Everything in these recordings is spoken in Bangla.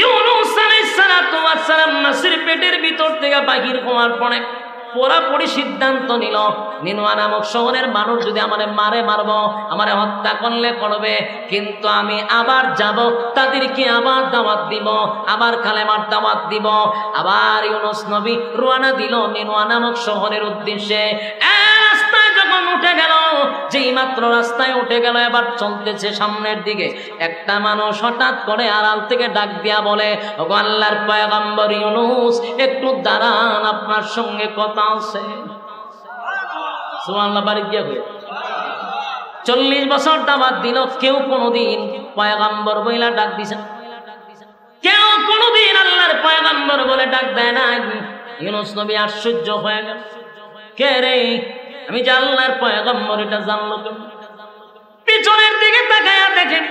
ইউনূস আলাইহিস সালাতু ওয়াস সালাম মাছের পেটের ভিতর থেকে বাহির হওয়ার পরে পুরাপুরি সিদ্ধান্ত নিল, নিনওয়া নামক শহরের মানুষ যদি আমারে মারব, আমারে হত্যা করলে করবে, কিন্তু আমি আবার যাব, তাদেরকে আবার দাওয়াত দিব, আবার কালেমার দাওয়াত দিব। আবার ইউনূস নবী রওনা দিল নিনওয়া নামক শহরের উদ্দেশ্যে। রাস্তায় যখন উঠে গেল, যেই মাত্র রাস্তায় উঠে গেল, এবার চলতেছে সামনের দিকে, একটা মানুষ হঠাৎ করে আড়াল থেকে ডাক দিয়া বলে, ওগো আল্লাহর পয়গম্বর ইউনূস, একটু দাঁড়ান, আপনার সঙ্গে কথা আছে। সুবহানাল্লাহ। বাড়ি গিয়া 40 বছর দাওয়াত দিল, কেউ কোনোদিন পয়গম্বর বইলা ডাক দিছে, কেউ কোনোদিন আল্লাহর পয়গম্বর বলে ডাক দেয় না। ইউনূস নবী আশ্চর্য হয়ে গেল, কে রে, আমি যে আল্লাহর পয়গম্বর এটা জানলো কেন? পিছনের দিকে তাকায়া দেখেন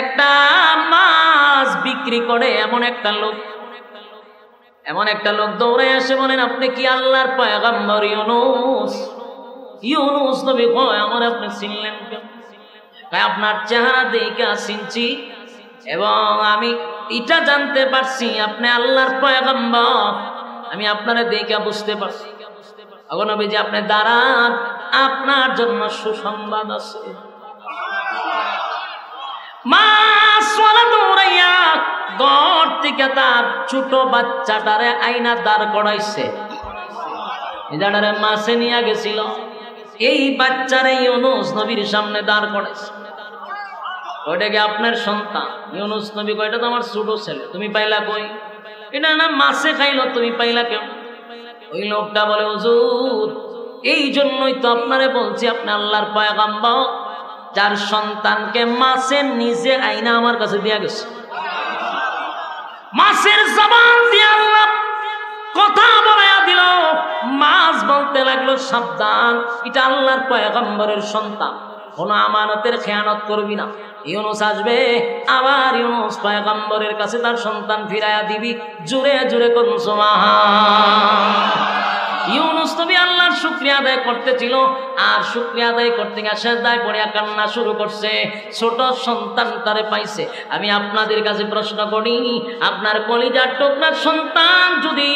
একটা মাছ বিক্রি করে এমন একটা লোক দৌড়ে আসে, বলেন আপনি কি আল্লাহর পয়গম্বর ইউনূস? ইউনূস নবী কয়, আমার আপনি চিনলেন কেন? আপনার চেহারা দেখে চিনছি, এবং আমি এটা জানতে পারছি আপনি আল্লাহর পয়গম্বর, আমি আপনারা দেখে বুঝতে পারছি। ওগো নবীজি, আপনি দাঁড়ান, আপনার জন্য সুসংবাদ আছে। মাছওয়ালা দৌড়াইয়া ঘর থেকে তার ছোট বাচ্চাটারে আইনা দাঁড় করাইছে, এটারে মাছে নিয়ে গেছিল, এই বাচ্চারে ইউনূস নবীর সামনে দাঁড় করাইছে। ওইটাকে আপনার সন্তান? ইউনূস নবী কয়, এটা তো আমার ছোট ছেলে, তুমি পাইলা কই? এটা না মাছে খাইলো, তুমি পাইলা কেন? ওই লোকটা বলে, হুজুর, এই জন্যই তো আপনারে বলছি আপনি আল্লাহর পয়গম্বর, যার সন্তানকে মাছের নিচে আইনা আমার কাছে দিয়া গেছে। মাছের জবান দিয়ে আল্লাহ কথা বলাইয়া দিল, মাছ বলতে লাগলো, সাবধান, এটা আল্লাহর পয়গম্বরের সন্তান, কোন আমানতের খেয়ানত করবি না। ইউনূস আসবে, আবার ইউনূস পয়গম্বরের কাছে তার সন্তান ফিরাইয়া দিবি। জোরে জোরে কোন সুবহান। ইউনূস নবী আল্লাহর শুকরিয়া আদায় করতেছিল, আর শুকরিয়া আদায় করতে গিয়ে সিজদায় পড়িয়া কান্না শুরু করছে। ছোট সন্তান তারে পাইছে। আমি আপনাদের কাছে প্রশ্ন করি, আপনার কলিজার টুকরার সন্তান যদি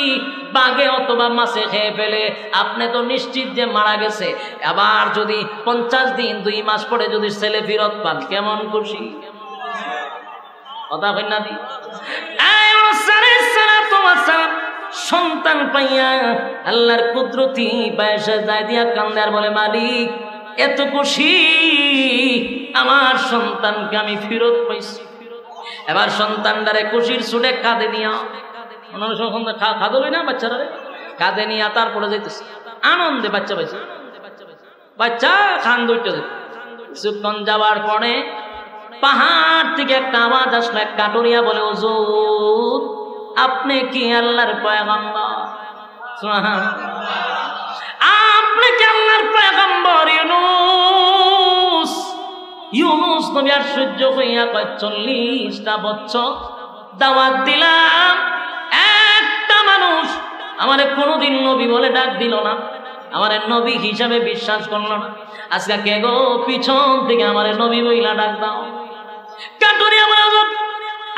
বাঘে অথবা মাছে খেয়ে ফেলে, আপনি তো নিশ্চিত যে মারা গেছে। আবার যদি 50 দিন 2 মাস পরে যদি ছেলে ফিরত পান, কেমন খুশি? কথা কইনা দি সন্তান পাইয়া আল্লাহর কুদরতি পয়সা যায় দিয়া কান্দার বলে, মালিক, এত খুশি, আমার সন্তানকে আমি ফিরত পাইছি। এবার সন্তানটারে খুশির ছুটে কাঁদে নিয়া, খাদলি না বাচ্চারা, কাঁদে নিয়া তারপরে যাইতেছে আনন্দে, বাচ্চা পাইছে, বাচ্চা খান দুইটা। কিছুক্ষণ যাওয়ার পরে পাহাড় থেকে একটা আওয়াজ আসলো, এক কাটুরিয়া বলে, হুজুর, আপনি কি আল্লাহর পয়গম্বর? আপনি কি আল্লাহর পয়গম্বর ইউনূস? ইউনূস নবী আশ্চর্য হইয়া কয়, 40টা বছর দাওয়াত দিলাম, একটা মানুষ আমারে কোনোদিন নবী বলে ডাক দিল না, আমারে নবী হিসাবে বিশ্বাস করলো না। আজকে কে গো পিছন থেকে আমারে নবী বইলা ডাক দাও? কাটুরিয়া বলে,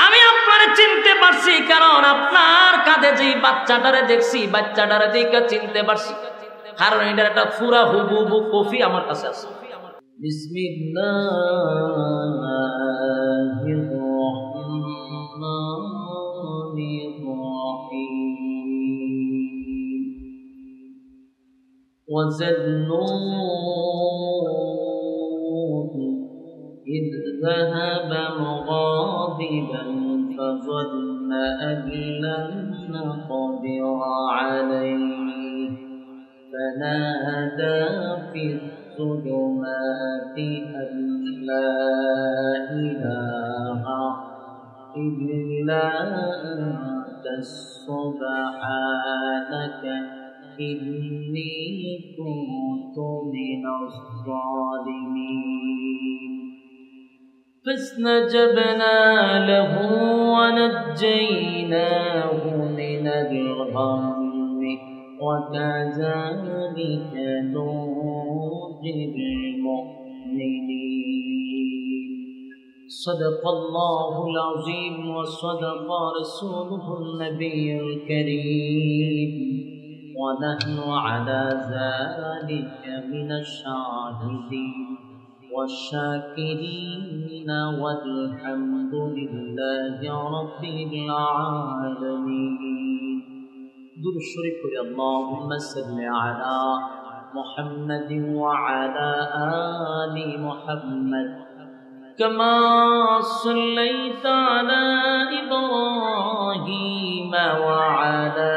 আমি আপনারে চিনতে পারছি, কারণ আপনার কাঁধে যে বাচ্চাটারে দেখছি, বাচ্চাটারে দেখে চিনতে পারছি, কারণ এটার একটা পুরা হুবহু কপি আমার কাছে আছে। বিসমিল্লাহির রাহমানির রাহিম। وَزَنُّونَ إِذْ ذَهَبَ مُغَاضِبًا فَظَنَّ أَن لَّن نَّقْدِرَ عَلَيْهِ فَنَادَىٰ فِي الظُّلُمَاتِ أَن لَّا إِلَٰهَ إِلَّا أَنتَ سُبْحَانَكَ إِنِّي كُنتُ مِنَ الظَّالِمِينَ فاستجبنا له ونجيناه من الغم وكذلك ننجي المؤمنين صدق الله العظيم وصدق رسوله النبي الكريم ونحن على ذلك من الشاهدين والشاكرين والحمد لله رب العالمين. درود شریف پڑھیں. اللهم صل على محمد وعلى آل محمد كما صليت على إبراهيم وعلى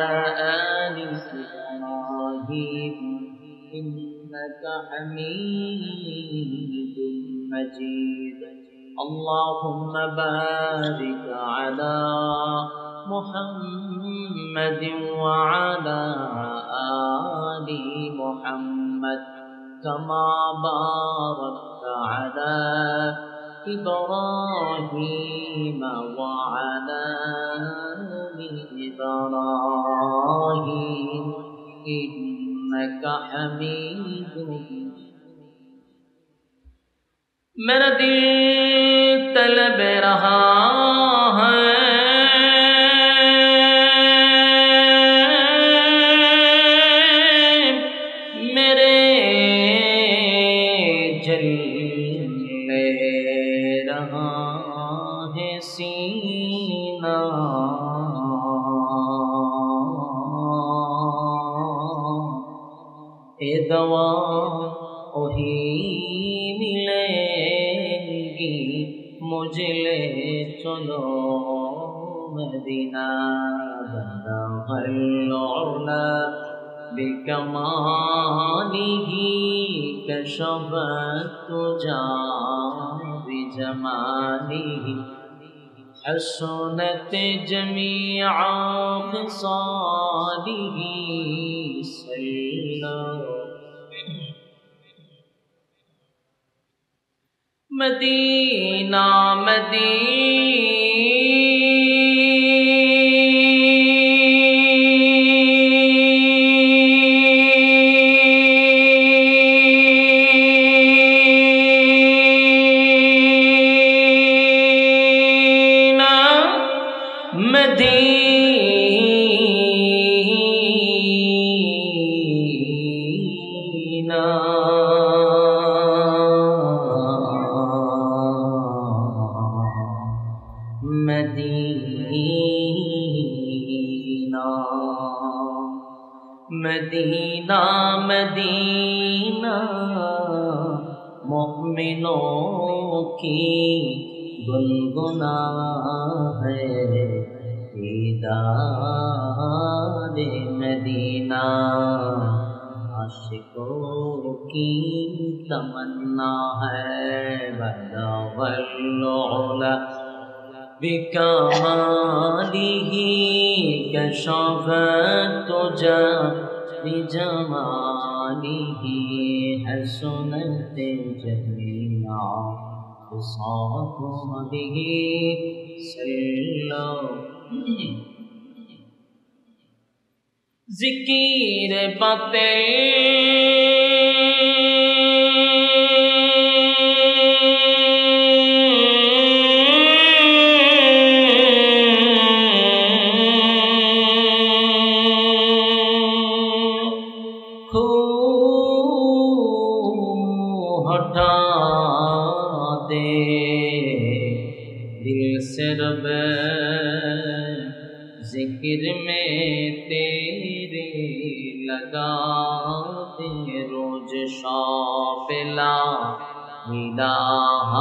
آل إبراهيم إنك حميد مجيد. اللهم بارك على محمد وعلى آل محمد كما باركت على إبراهيم وعلى آل إبراهيم إنك حميد مجيد. میرا دل طلب رہا ہے میرے جل رہا ہے سینہ اے دوا وہی ملے گی مجھے لے چلو مدینہ. بلغ العلا بکمالہ کشف الدجی بجمالہ حسنت جمیع خصالہ صلی مدینہ مدینہ مدینہ مومنوں کی گنگنا ہے دیدار مدینہ عاشقوں کی تمنا ہے. بلغ العلا بکمالہ کشف الدجی بجمالہ حسنت جمیع خصالہ صلی. ذکر باتیں ہٹا دے دل سے رب ذکر میں تیرے لگا دے روز شاپ لا الہ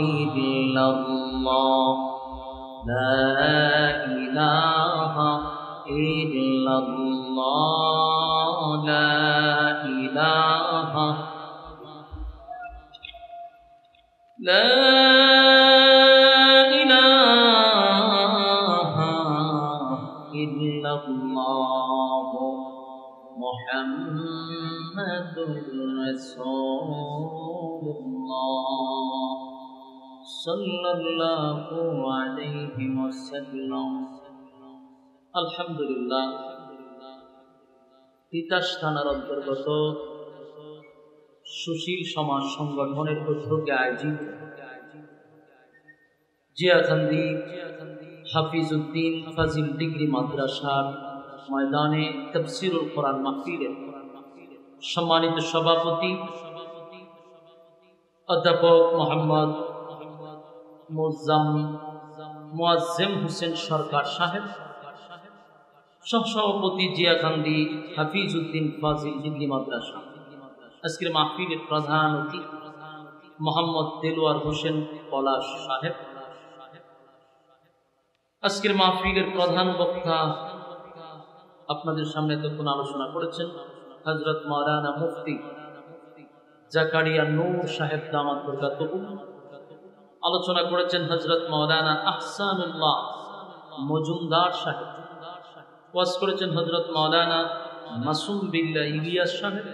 الا اللہ لا الہ الا اللہ لا الہ لا الہ الا اللہ محمد رسول اللہ صلی اللہ علیہ وسلم. আলহামদুলিল্লাহ তিতাস থানার অন্তর্গত সুশীল সমাজ সংগঠনের উদ্যোগে আয়োজিত জিয়াকান্দি হাফিজউদ্দিন ফাজিল ডিগ্রি মাদ্রাসার ময়দানে তাফসীরুল কোরআন মাহফিলের সম্মানিত সভাপতি অধ্যাপক মোহাম্মদ মুআজ্জেম হোসেন সরকার সাহেব, সহসভাপতি জিয়াকান্দি হাফিজউদ্দিন ফাজিল ডিগ্রি মাদ্রাসা। আজকের মাহফিলের প্রধান অতিথি মোহাম্মদ দেলোয়ার হোসেন পলাশ সাহেব। আজকের মাহফিলের প্রধান বক্তা আপনাদের সামনে তখন আলোচনা করেছেন হযরত মাওলানা মুফতি জাকারিয়া নূর সাহেব দামাত বরকাতুহু। আলোচনা করেছেন হযরত মাওলানা আহসানুল্লাহ মজুমদার সাহেব। ওয়াজ করেছেন হযরত মাওলানা মাসুম বিল্লাহ ইলিয়াস সাহেব,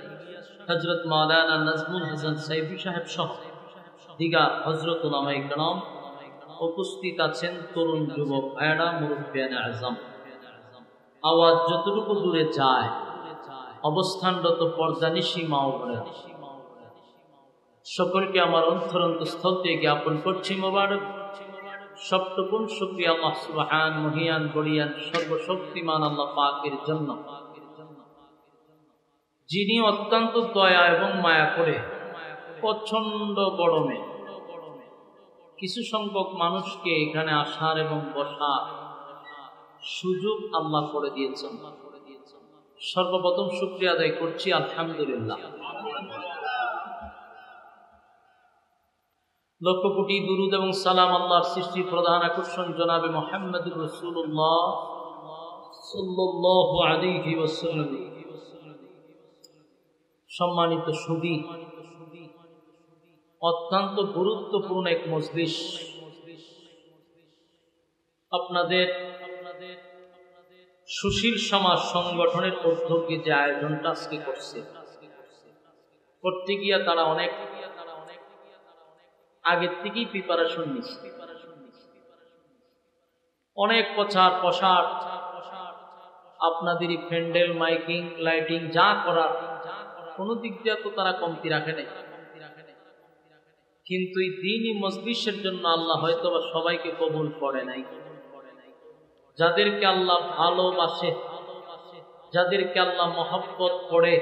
হযরত মাওলানা নাজমুল হাসান সাইফি সাহেব সহ দিগার হযরত উলামায়ে কেরাম। উপস্থিত আছেন তরুণ যুবক ভাইরা, মুরব্বিয়ানে আযম। আওয়াজ যতটুকু দূরে যায়, অবস্থানরত পর্দানিশী মা ও বোনেরা, সকলকে আমার অন্তরস্থল থেকে জ্ঞাপন করছি মোবারক। সপ্তগুণ শুকরিয়া আল্লাহ সুবহান মহিয়ান গরিয়ান সর্বশক্তিমান আল্লাহ পাকের জন্য, যিনি অত্যন্ত দয়া এবং মায়া করে প্রচন্ড গরমে কিছু সংখ্যক মানুষকে এখানে আসার এবং বসার সুযোগ আল্লাহ করে দিয়েছেন। সর্বপ্রথম শুকরিয়া আদায় করছি আলহামদুলিল্লাহ। লক্ষ কোটি দুরুদ এবং সালাম আল্লাহর সৃষ্টি প্রধান আকর্ষণ জনাবে মুহাম্মদুর রাসূলুল্লাহ সাল্লাল্লাহু আলাইহি ওয়াসাল্লাম। সম্মানিত সুধী, অত্যন্ত গুরুত্বপূর্ণ এক মজলিস আপনাদের সুশীল সমাজ সংগঠনের উদ্যোগে যে আয়োজনটা আজকে করতে গিয়া তারা অনেক আগের থেকেই প্রিপারেশন নিচ্ছে। অনেক প্রচার প্রসার, আপনাদেরই প্যান্ডেল, মাইকিং, লাইটিং যা করার কোনো দিক দিয়ে তো তারা কমতি রাখে নাই। কিন্তু এই দ্বীনি মজলিসের জন্য আল্লাহ হয়তো বা সবাইকে কবুল করে নাই। যাদেরকে আল্লাহ ভালোবাসে, যাদেরকে আল্লাহ মহব্বত করে,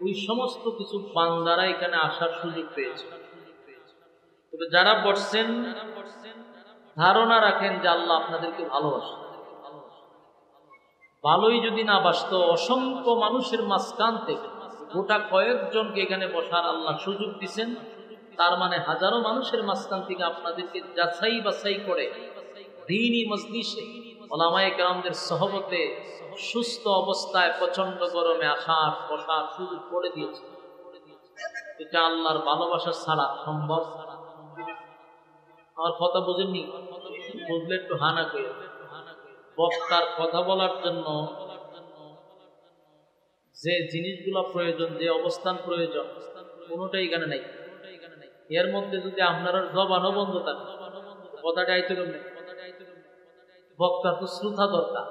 ওই সমস্ত কিছু বান্দারা এখানে আসার সুযোগ পেয়েছে। তবে যারা বসছেন ধারণা রাখেন যে আল্লাহ আপনাদেরকে ভালোবাসে। ভালোই যদি না বাসত, অসংখ্য মানুষের মাঝখান থেকে গোটা কয়েকজনকে এখানে বসার আল্লাহ সুযোগ দিচ্ছেন। তার মানে হাজারো মানুষের মাঝখান থেকে আপনাদেরকে যাচাই বাছাই করে দ্বীনি মজলিসে উলামায়ে কেরামদের সহবতে সুস্থ অবস্থায় প্রচন্ড গরমে আসার বসার সুযোগ করে দিয়েছে। এটা আল্লাহর ভালোবাসা ছাড়া সম্ভব। আমার কথা বুঝেননি? বুঝলে একটু হানা করে। বক্তার কথা বলার জন্য যে জিনিসগুলো প্রয়োজন, যে অবস্থান প্রয়োজন, কোনোটাই এখানে নাই। এর মধ্যে যদি আপনারা জবানও বন্ধ থাকে, কথাটা আইতে পারবেন। বক্তার তো শ্রোতা দরকার।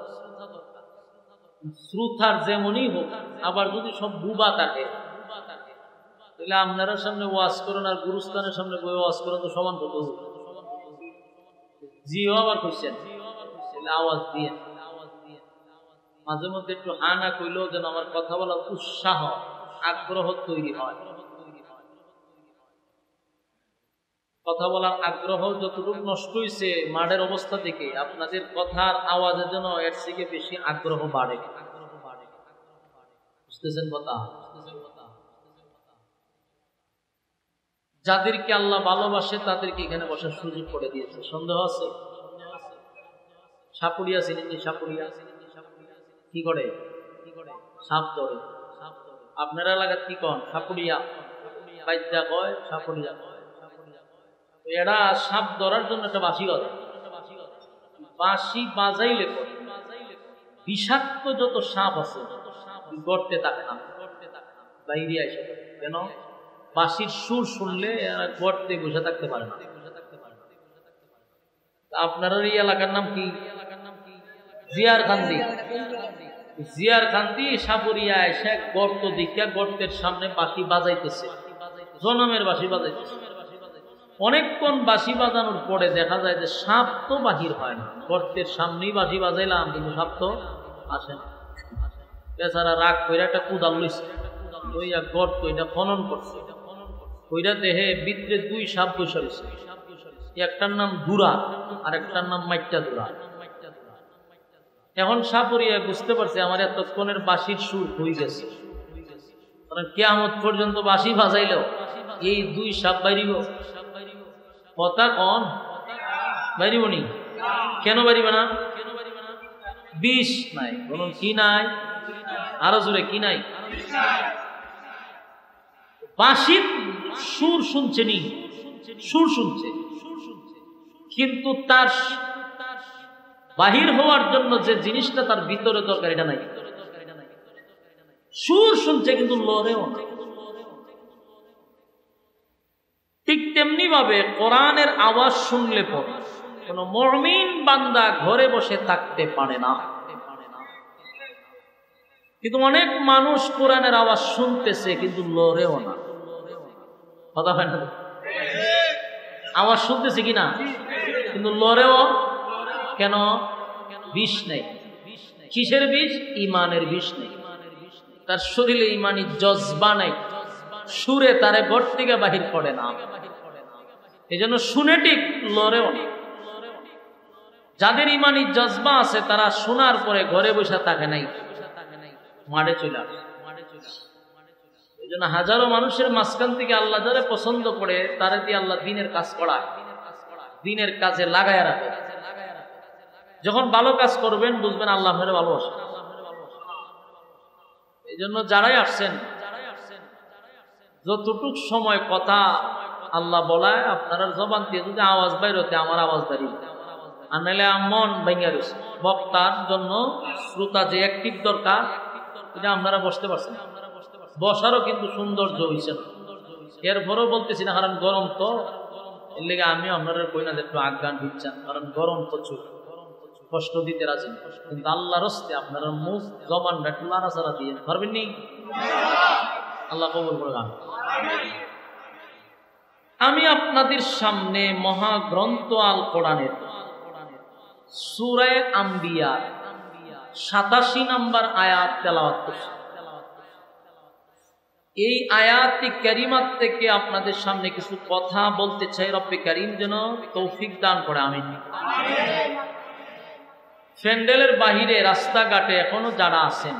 শ্রোতার যেমনই হোক, আবার যদি সব বুবা থাকে, তাহলে আপনারা সামনে ওয়াজ করেন আর গুরুস্থানের সামনে বই ওয়াজ করেন তো সমান হতো। জিও আবার কইছেন, আওয়াজ দিয়ে মাঝে মধ্যে একটু হানা কইলেও যেন আমার কথা বলার উৎসাহ, আগ্রহ তৈরি হয়। কথা বলার আগ্রহ যতটুকু নষ্ট হয়েছে মাঠের অবস্থা থেকে, আপনাদের কথার আওয়াজে যেন এর থেকে বেশি আগ্রহ বাড়ে। বুঝতেছেন কথা? যাদেরকে আল্লাহ ভালোবাসে তাদেরকে এখানে বসার সুযোগ করে দিয়েছে। সন্দেহ আছে? সাপুরিয়া চিনেননি? সাপুরিয়া কি করে? সাপ ধরে। আপনারা এলাকার কি কন? সাপুরিয়া বাইদ্যা কয়, সাপুরিয়া। এরা সাপ ধরার জন্য একটা বাঁশি বাজায়। বাঁশি বাজাইলে বিষাক্ত যত সাপ আছে গর্তে থাকে না, বাইরে এসে কেন? বাঁশির সুর শুনলে গর্তে বসে থাকতে পারে না। আপনার এই এলাকার নাম কি? জিয়ারকান্দি। জিয়ারকান্দি সাপুরিয়া এসে গর্ত দিকে, গর্তের সামনে বাঁশি বাজাইতেছে, জনমের বাঁশি বাজাইতেছে। অনেকক্ষণ বাঁশি বাজানোর পরে দেখা যায় যে সাপ তো বাহির হয় না। গর্তের সামনেই বাঁশি বাজাইলাম, কিন্তু সাপ তো আসে না। বেচারা রাগ কইরা একটা কুদাল লইছে, লইয়া গর্ত এটা খনন করছে। কইরা দেহে ভিতরে দুই সাপ বসে রয়েছে, একটার নাম দুরা আর একটার নাম মাইট্টা দুরা। এখন সাপরিয়া বুঝতে পারছে আমার এতক্ষণের বাঁশির সুর হয়ে গেছে, কারণ কিয়ামত পর্যন্ত বাঁশি বাজাইলেও এই দুই সাপ বাইরিব। কথা কন বাইরিব নি? কেন বাইরিবে না? বিষ নাই। বলুন কি নাই? আরো জোরে কি নাই? বাঁশির সুর শুনছে নি, সুর শুনছে, কিন্তু তার বাহির হওয়ার জন্য যে জিনিসটা তার ভিতরে দরকার এটা নাই। সুর শুনছে কিন্তু লড়েও না। ঠিক তেমনি ভাবে কোরআনের আওয়াজ শুনলে পরে কোন মুমিন বান্দা ঘরে বসে থাকতে পারে না। কিন্তু অনেক মানুষ কোরআনের আওয়াজ শুনতেছে কিন্তু লড়েও না। কথা হয় না? আওয়াজ শুনতেছে কিনা কিন্তু লড়েও কেন? বিষ নেই। কিসের বিষ? ইমানের বিষ নেই। তার শরীরে ইমানি জজবা নাই, সুরে তারে ঘর থেকে বাহির করে না। এই জন্য শুনে ঠিক লড়েও না। যাদের ইমানি জজবা আছে তারা শোনার পরে ঘরে বসে থাকে নাই, মাঠে চলে আসে। এই জন্য হাজারো মানুষের মাঝখান থেকে আল্লাহ যারা পছন্দ করে তারা দিয়ে আল্লাহ দিনের কাজ করায়, দিনের কাজে লাগায় রাখে। যখন ভালো কাজ করবেন বুঝবেন আল্লাহ আপনারে ভালোবাসে। এই জন্য যারাই আসছেন যতটুক সময় কথা আল্লাহ বলায় আপনারা জবান দিয়ে যদি আওয়াজ বাইর হতে আমার আওয়াজ দাঁড়িয়ে, আর নাহলে মন ভেঙে রয়েছে। বক্তার জন্য শ্রোতা যে অ্যাক্টিভ দরকার এটা আপনারা বসতে পারছেন, বসারও কিন্তু সৌন্দর্য হয়েছে না। এরপরও বলতেছি না, কারণ গরম তো, এর লেগে আমি আপনারা কই না যে একটু আজ্ঞান দিচ্ছেন, কারণ গরম প্রচুর, কষ্ট দিতে রাজি। কিন্তু আল্লাহর হস্তে আপনারা মুখ জবানটা একটু নাড়াচাড়া দিয়ে পারবেন নি? আল্লাহ কবুল করে। আমি আপনাদের সামনে মহাগ্রন্থ আল কোরআনের সূরা আম্বিয়া 87 নম্বর আয়াত তেলাওয়াত করছি। এই আয়াতে কারিমাত থেকে আপনাদের সামনে কিছু কথা বলতে চাই। রব্বে কারীম যেন তৌফিক দান করে, আমিন। প্যান্ডেলের বাহিরে রাস্তাঘাটে এখনো যারা আছেন,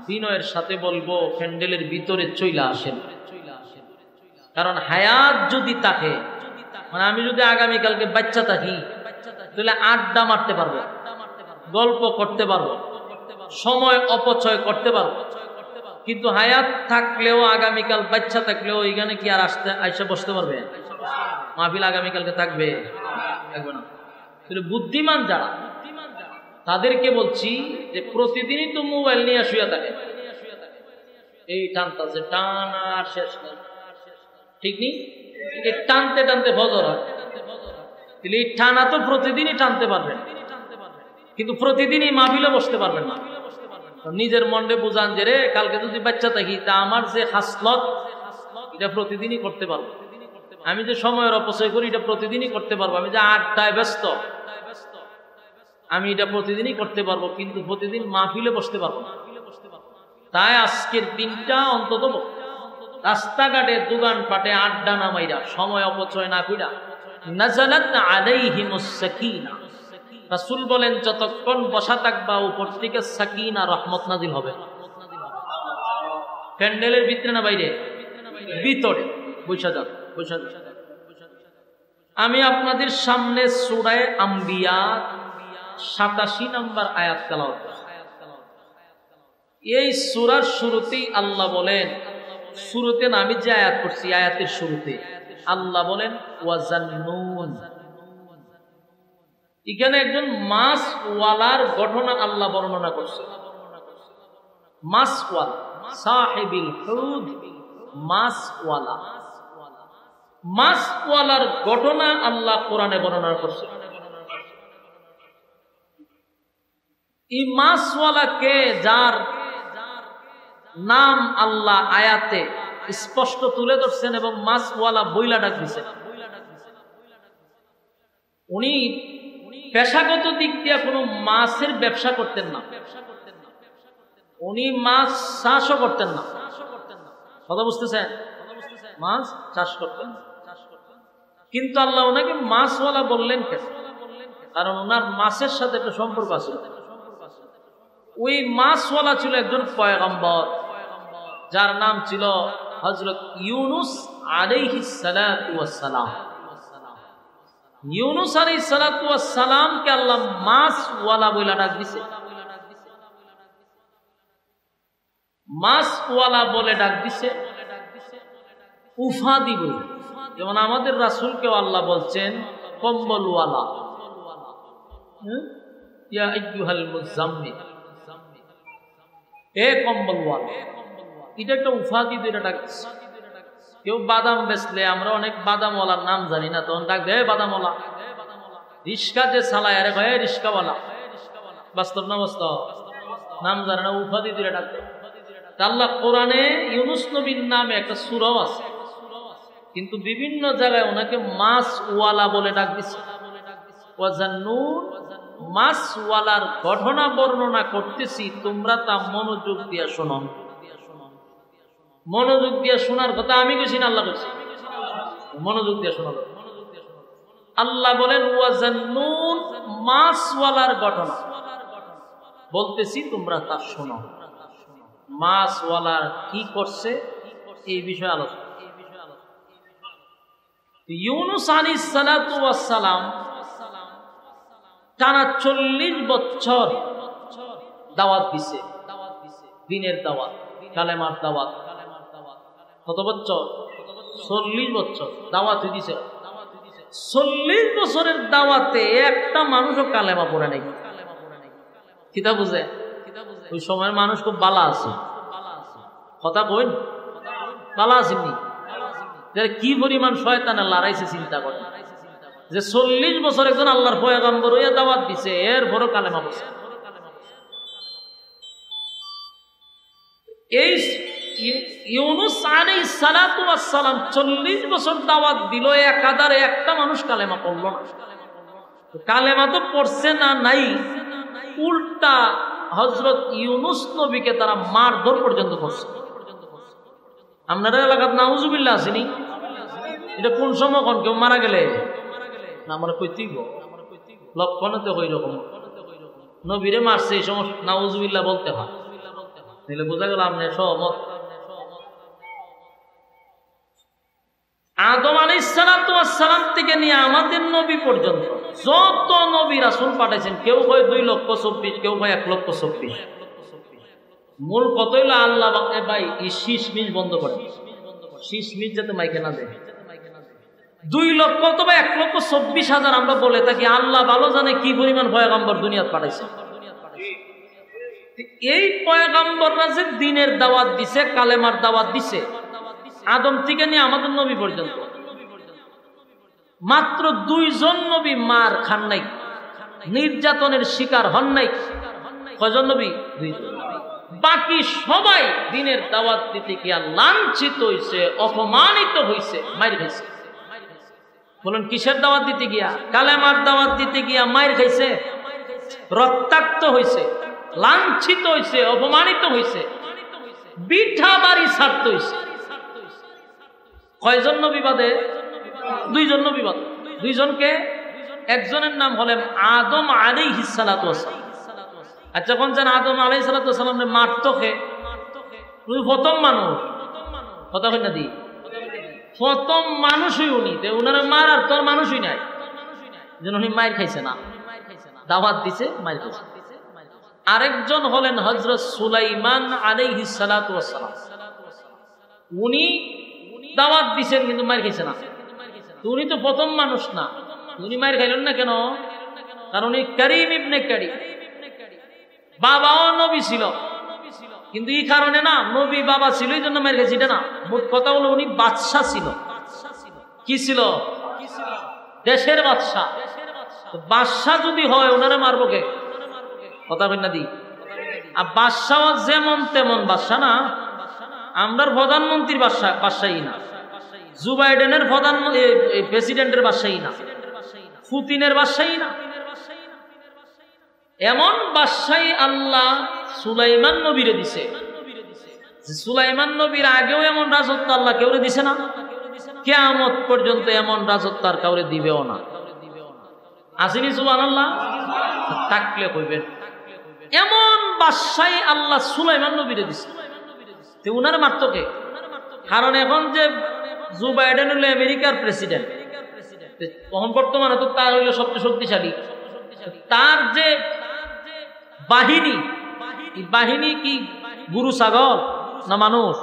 বিনয়ের সাথে বলবো প্যান্ডেলের ভিতরে চইলা আসেন। কারণ হায়াত যদি থাকে, মানে আমি যদি আগামীকালকে বাচ্চা থাকি তাহলে আড্ডা মারতে পারবো, গল্প করতে পারবো, সময় অপচয় করতে পারবো। কিন্তু হায়াত থাকলেও আগামীকাল বাচ্চা থাকলেও এখানে কি আর আইসা বসতে পারবে? মাহফিল আগামীকালকে থাকবে? থাকবে না। বুদ্ধিমান যারা তাদেরকে বলছি যে প্রতিদিনই তো মোবাইল নিয়ে শুয়ে থাকে, এই টানতেছে, টান আর শেষ নেই, ঠিক নেই? টানতে টানতে ফজর হয়, তাহলে এই টানা তো প্রতিদিনই টানতে পারবেন, কিন্তু প্রতিদিনই মাহফিলে বসতে পারবেন না। নিজের মনে বুঝান যে রে কালকে যদি বাচ্চা থাকি তা আমার যে হাসলত এটা প্রতিদিনই করতে পারবো, আমি যে সময়ের অপচয় করি এটা প্রতিদিনই করতে পারবো, আমি যে আড্ডায় ব্যস্ত আমি এটা প্রতিদিনই করতে পারবো, কিন্তু প্রতিদিন মাহফিলে বসতে পারবো না। তাই আজকের দিনটা অন্তত রাস্তাঘাটে দোকানপাটে আড্ডা না মাইরা, সময় অপচয় না কইরা, নাযালাত আলাইহিমুস সাকিনা, রাসূল বলেন যতক্ষণ বসা থাকবা উপর থেকে সাকিনা রহমত নাজিল হবে। প্যান্ডেলের ভিতরে না বাইরে? ভিতরে। বসা যান, বসা যান। আমি আপনাদের সামনে সূরা আম্বিয়া 87 নম্বর আয়াত তেলাওয়াত করছি। এই সূরার শুরুতেই আল্লাহ বলেন, শুরুতে না আমি যে আয়াত করছি আয়াতের শুরুতে আল্লাহ বলেন ওয়াজান্নুন। এখানে একজন মাছওয়ালার ঘটনা আল্লাহ বর্ণনা করছে। মাছওয়ালা, সাহিবুল হুদ, মাছওয়ালা, মাছওয়ালার ঘটনা আল্লাহ কোরআনে বর্ণনা করছে। এই মাছওয়ালাকে, যার নাম আল্লাহ আয়াতে স্পষ্ট তুলে ধরছেন এবং মাছওয়ালা বইলা ডাক দিচ্ছেন, উনি পেশাগত দিক দিয়ে কোনো মাছের ব্যবসা করতেন না, উনি মাছ চাষও করতেন না। কথা বুঝতেছেন? মাছ চাষ করতেন না। কিন্তু আল্লাহ ওনাকে মাছওয়ালা বললেন কেন? কারণ ওনার মাছের সাথে একটা সম্পর্ক আছে। ওই মাছওয়ালা ছিল একজন পয়গম্বর, যার নাম ছিল হযরত ইউনুস আলাইহিস সালাতু ওয়াস সালাম। ইউনুস আলাইহিস সালাতু ওয়াস সালামকে আল্লাহ মাছওয়ালা বলে ডাক দিছে। মাছওয়ালা বলে ডাক দিছে, উফাদি বলে। যেমন আমাদের রাসূলকেও আল্লাহ বলছেন কম্বলওয়ালা, ইয়া আইয়ুহাল মুযাম্মিল, এ কম্বলওয়ালা। এটা একটা উফাদি দিয়ে ডাক দিছে। কেউ বাদাম বেচলে, আমরা অনেক বাদামওয়ালার নাম জানি না, তখন ডাক দেয় বাদামওয়ালা। রিস্কা যে চালায় আরে কয় রিস্কাওয়ালা। বাস্তব না বাস্তব? নাম জানে না, উফাদি দিয়ে ডাক দেয়। আল্লাহ কোরআনে ইউনুস নবীর নামে একটা সূরাও আছে, কিন্তু বিভিন্ন জায়গায় ওনাকে মাছওয়ালা বলে ডাক দিচ্ছে। ওয়াজান্নুন, মাছওয়ালার ঘটনা বর্ণনা করতেছি, তোমরা তা মনোযোগ দিয়ে শোনো। মনোযোগ দিয়ে শোনার কথা আমি কইছি না আল্লাহ কইছে? মনোযোগ দিয়ে শোনা। আল্লাহ বলেন ওয়াজান্নুন, মাছওয়ালার ঘটনা বলতেছি, তোমরা তা শোনো। মাছওয়ালার কি করছে এই বিষয়ে আলোচনা। ইউনুস আলাইহিস সালাতু ওয়াস সালাম টানা 40 বছর দাওয়াত দিছে, দ্বীনের দাওয়াত, কালেমার দাওয়াত। কত বছর? 40 বছর দাওয়াত দিছে। 40 বছরের দাওয়াতে একটা মানুষও কালেমা পড়ে নাই। কিতা বুঝে? ওই সময়ের মানুষ খুব বালা আছে। কথা কইন, বালা আসেনি। কি পরিমাণ শয়তানে লড়াইছে চিন্তা করেন, যে 40 বছর একজন আল্লাহর পয়গম্বর হইয়া দাওয়াত দিছে, এরপরও কালেমা পড়ছে। এই ইউনুস আলাইহিস সালাতু ওয়াস সালাম 40 বছর দাওয়াত দিল, একাধারে একটা মানুষ কালেমা পড়ল না। কালেমা তো পড়ছে না নাই, উল্টা হযরত ইউনুস নবীকে তারা মারধর পর্যন্ত করছে। আপনারা এলাকাত নাউজুবিল্লাহ আসেনি? এটা কোন সময় কোন কেউ মারা গেলে না আমরা কইতেই লক্ষণতে হই রকম নবীরে মারছে, এই সময় নাউজুবিল্লাহ বলতে হয়, তাহলে বোঝা গেল আপনি সহমত। আদম আলাইহিস সালাতু ওয়াস সালাম থেকে নিয়ে আমাদের নবী পর্যন্ত যত নবী রাসূল পাঠাইছেন, কেউ কয় 2,24,000, কেউ কয় 1,24,000। মূল কত হইলো আল্লাহ ভাই এই শীষমিশ বন্ধ করে, শীষমিশ যাতে মাইকে না দেয়। 2 লক্ষ অথবা 1,24,000 আমরা বলে থাকি, আল্লাহ ভালো জানে কি পরিমাণ পয়গম্বর দুনিয়াত পাঠাইছে। এই পয়গম্বররা যে দ্বীনের দাওয়াত দিছে, কালেমার দাওয়াত দিছে, আদম থেকে নিয়ে আমাদের নবী পর্যন্ত মাত্র 2 জন নবী মার খান নাই, নির্যাতনের শিকার হন নাই। কয়জন নবী? 2 জন। বাকি সবাই দ্বীনের দাওয়াত দিতে গিয়া লাঞ্ছিত হইছে, অপমানিত হইছে, মাইর খাইছে। বলেন কিসের দাওয়াত দিতে গিয়া? কালেমার দাওয়াত দিতে গিয়া মাইর খাইছে, রক্তাক্ত হইছে, লাঞ্ছিত হইছে, অপমানিত হইছে, বিঠা বাড়ি ছাড়তে হইছে। কয়জন নবী বাদে? 2 জন নবী বাদে। 2 জনকে, একজনের নাম হলেন আদম আলাইহিস সালাতু ওয়াস সালাম। আচ্ছা কোন যেন আদম আলাইহিস সালাতু ওয়াস সালাম মারতো কে? উনি প্রথম মানুষ। কথা কই না দি? প্রথম মানুষই উনি, উনারে মারার তোর মানুষই নাই, যেন উনি মাইর খাইছে না, দাওয়াত দিছে, মাইর খাইছে। আরেকজন হলেন হযরত সুলাইমান আলাইহিস সালাতু ওয়াস সালাম। উনি দাওয়াত দিছেন কিন্তু মাইর খাইছে না। উনি তো প্রথম মানুষ না, উনি মাইর খাইলেন না কেন? কারণ উনি করিম ইবনে করিম, বাবাও নবী ছিল, কিন্তু এই কারণে না, নবী বাবা ছিল এই জন্য মাইর খাইছে এটা না। মোট কথা হলো উনি বাদশা ছিল। কি ছিল? দেশের বাদশা। বাদশা যদি হয় ওনারে মারবো কে? কথা বল না দি। আর বাদশাও যেমন তেমন বাদশা না, আমরার প্রধানমন্ত্রীর বাদশাহী না, জো বাইডেনের প্রেসিডেন্টের বাদশাহী না, পুতিনের বাদশাহী না, এমন বাদশাহী আল্লাহ সুলাইমান নবীরে দিছে। সুলাইমান নবীর আগেও এমন রাজত্ব আল্লাহ কেউরে দিছে না, কিয়ামত পর্যন্ত এমন রাজত্ব আর কাউরে দিবেও না। আসেনি সুবহানাল্লাহ? থাকলে কইবেন এমন বাদশাহী আল্লাহ সুলাইমান নবীরে দিছে। তো উনার মারতো কে? কারণ এখন যে জো বাইডেন হলো আমেরিকার প্রেসিডেন্ট, তখন বর্তমানে তো তার হইলো সবচেয়ে শক্তিশালী। তার যে বাহিনী, বাহিনী কি গরু ছাগল না মানুষ?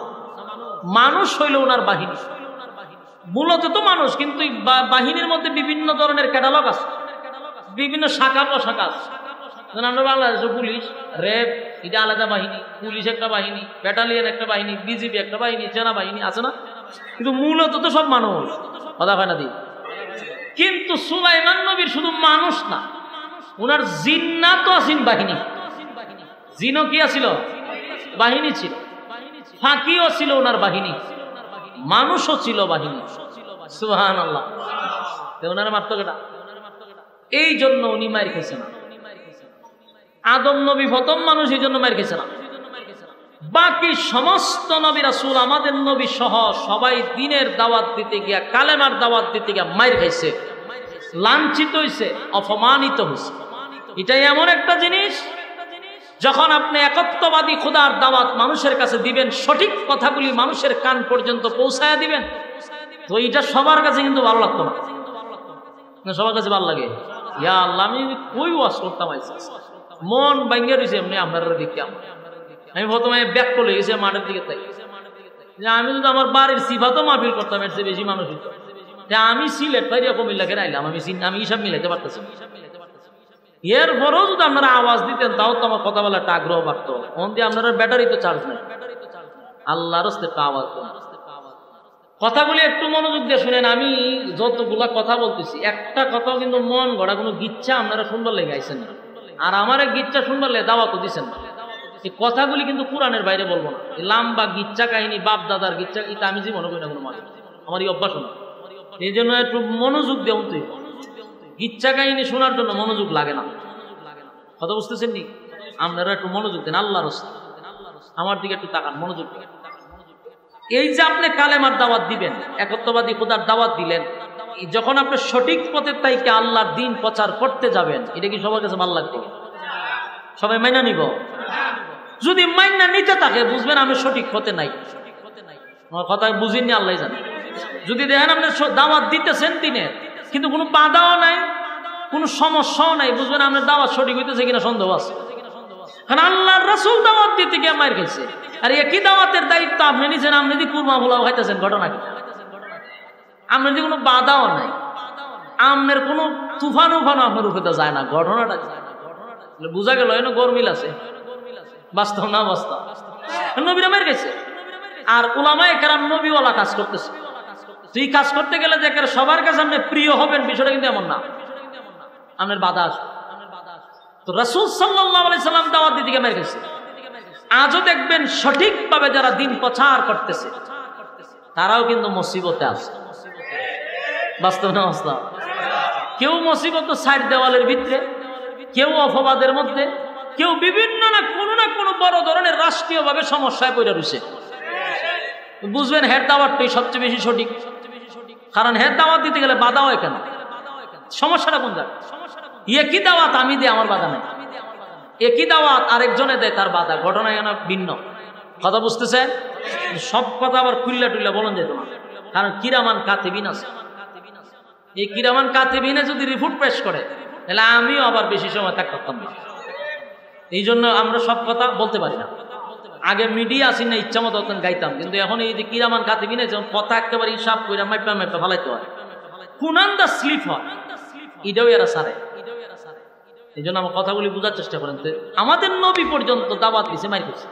মানুষ হইল ওনার বাহিনী, মূলত তো মানুষ, কিন্তু বাহিনীর মধ্যে বিভিন্ন ধরনের ক্যাটালগ আছে, বিভিন্ন শাখা প্রশাখা আছে। আমরা বাংলাদেশের পুলিশ, র্যাব এটা আলাদা বাহিনী, পুলিশ একটা বাহিনী, ব্যাটালিয়ন একটা বাহিনী, বিজিবি একটা বাহিনী, সেনাবাহিনী আছে না? কিন্তু মূলত তো সব মানুষ, কথা হয় না দি। কিন্তু সুলাইমান নবীর শুধু মানুষ না, ওনার জিন্নাতও আছেন বাহিনী। জিনও কি আছিল? বাহিনী ছিল। ফাঁকিও ছিল ওনার বাহিনী, মানুষও ছিল বাহিনী। সুবহানাল্লাহ। ওনার মারতো কেটা? এই জন্য উনি মার খেয়েছে না। আদম নবী প্রথম মানুষ, এই জন্য মার খেয়েছে না। বাকি সমস্ত নবী রাসূল, আমাদের নবী সহ সবাই দিনের দাওয়াত দিতে গিয়া, কালেমার দাওয়াত দিতে গিয়া মার খাইছে, লাঞ্ছিত হইছে, অপমানিত হইছে। এটাই এমন একটা জিনিস, যখন আপনি একত্ববাদী খোদার দাওয়াত মানুষের কাছে দিবেন, সঠিক কথাগুলি মানুষের কান পর্যন্ত পৌঁছায়া দিবেন, তো এটা সবার কাছে কিন্তু ভালো লাগতো না। সবার কাছে ভালো লাগে, ইয়া আল্লাহ আমি কই ওয়াজ করতাম, মন ভাঙ্গে রয়েছে এমনি আপনার দিকে। আমি প্রথমে ব্যাক করে গেছি মাঠের দিকে, তাই যে আমি যদি আমার বাড়ির সিফাতও মাহফিল করতাম, এর চেয়ে বেশি মানুষ হইতো। আমি সিলেট পাইয়া কুমিল্লাকে আইলাম, আমি হিসাব মিলাইতে পারতেছি। এরপরেও যদি আপনারা আওয়াজ দিতেন, তাও তো আমার কথা বলার একটা আগ্রহ বাড়তো। ওন দিয়ে আপনারা ব্যাটারি তো চার্জ নেই, আল্লাহর রাস্তে একটা আওয়াজ দেন। কথাগুলি একটু মনোযোগ দিয়ে শুনেন। আমি যতগুলা কথা বলতেছি, একটা কথাও কিন্তু মন গড়া কোনো গিচ্ছা আপনারা শুনবার লেগে আইছেন না, আর আমার গিচ্ছা শুনবার লেগে দাওয়াতও দিচ্ছেন না। এই কথাগুলি কিন্তু কোরআনের বাইরে বলবো না। লাম্বা গিচ্ছা কাহিনী, বাপ দাদার গিচ্ছা, এটা আমি জীবনে করি না কোনো মানুষ, আমার এই অভ্যাস না। এই জন্য একটু মনোযোগ দেওয়া তুই, গিচ্ছা কাহিনী শোনার জন্য মনোযোগ লাগে না। কথা বুঝতেছেন নি? আপনারা একটু মনোযোগ দেন, আল্লাহর রাস্তা আমার দিকে একটু তাকান, মনোযোগ দেন। এই যে আপনি কালেমার দাওয়াত দিবেন, একত্ববাদী খোদার দাওয়াত দিলেন, যখন আপনি সঠিক পথের তাইকে আল্লাহর দিন প্রচার করতে যাবেন, এটা কি সবার কাছে ভালো লাগবে? সবাই মাইনা নিব? যদি মাইনা নিতে থাকে, বুঝবেন আমি সঠিক পথে নাই। আমার কথা বুঝিনি, আল্লাহ জানে। যদি দেখেন আপনি দাওয়াত দিতেছেন দিনের, কিন্তু কোনো বাধাও নাই, কোনো সমস্যাও নাই, বুঝবেন আপনার দাওয়াত সঠিক হইতেছে কিনা সন্দেহ আছে। কারণ আল্লাহর রাসূল দাওয়াত দিতে গিয়ে মার খেয়েছে, আর একই দাওয়াতের দায়িত্ব আপনি নিছেন, আপনি যদি কুরমা পোলাও খাইতেছেন, ঘটনা কি? আপনার যদি কোনো বাধাও নাই, আপনার কোনো তুফান উফানো আপনার উপরে যায় না, ঘটনাটা বুঝা গেল এনে গরমিল আছে, বাস্তব না বাস্তব? নবীরা মার গেছে, আর উলামায়ে কেরাম নবীওয়ালা কাজ করতেছে। তুই কাজ করতে গেলে যে সবার কাছে আপনি প্রিয় হবেন, বিষয়টা কিন্তু এমন না, আপনার বাধা আসবে। তো রাসূল সাল্লাল্লাহু আলাইহি সাল্লাম দাওয়াত দিতে গিয়ে মার গেছে। আজও দেখবেন সঠিকভাবে যারা দিন প্রচার করতেছে, তারাও কিন্তু মুসিবতে আছে, বাস্তব না বাস্তব? কেউ মুসিবত সাইড দেওয়ালের ভিতরে, কেউ অপবাদের মধ্যে, কেউ বিভিন্ন না কোনো বড় ধরনের রাষ্ট্রীয়ভাবে সমস্যায় পড়ে রয়েছে। বুঝবেন হের দাওয়াতটাই সবচেয়ে বেশি সঠিক, কারণ হের দাওয়াত দিতে গেলে বাধা হয় কেন? সমস্যাটা কোন জায়গায়? একই দাওয়াত আমি দিই, আমার বাধা নাই। একই দাওয়াত আরেকজনে দেয়, তার বাধা। ঘটনা যেন ভিন্ন। কথা বুঝতেছেন? সব কথা আবার খুল্লা টুল্লা বলেন যেত না, কারণ কিরামান কাতিবিন আছে। এই কিরামান কাতিবিনে যদি রিপোর্ট পেশ করে, তাহলে আমিও আবার বেশি সময় থাকতাম না। এই জন্য আমরা সব কথা বলতে পারি না। আগে মিডিয়া আসি না, ইচ্ছা মতো গাইতাম, কিন্তু এখন এই যে কিরামান কাতিবিনে যখন কথা একেবারে হিসাব করে মাইপা মাইপা ফালাইতে হয়, কুনান্দা স্লিপ হয়, এটাও এরা সারে। এই জন্য আমার কথাগুলি বোঝার চেষ্টা করেন। আমাদের নবী পর্যন্ত দাওয়াত দিছে, মাইর করছে।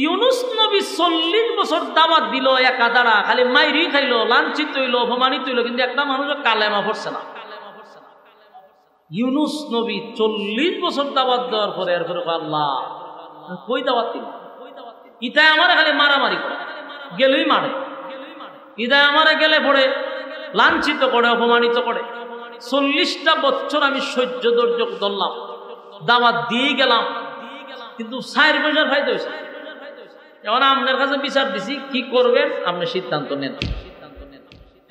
ইউনূস নবী 40 বছর দাওয়াত দিল একা দাঁড়া, খালি মাইরি খাইলো, লাঞ্ছিত হইলো, অপমানিত হইলো, কিন্তু একটা মানুষও কালেমা পড়ছে না। ইউনূস নবী 40 বছর দাওয়াত দেওয়ার পরে এরপরে আল্লাহ কই দাওয়াত দিল? ইতায় আমার খালি মারামারি করে, গেলেই মারে। ইতায় আমার গেলে পড়ে লাঞ্ছিত করে, অপমানিত করে। 40টা বছর আমি সহ্য ধৈর্য ধরলাম, দাওয়াত দিয়ে গেলাম, কিন্তু 4 বছর ফায়দা হয়েছে। এখন আপনার কাছে বিচার দিছি, কি করবেন আপনি সিদ্ধান্ত নেন।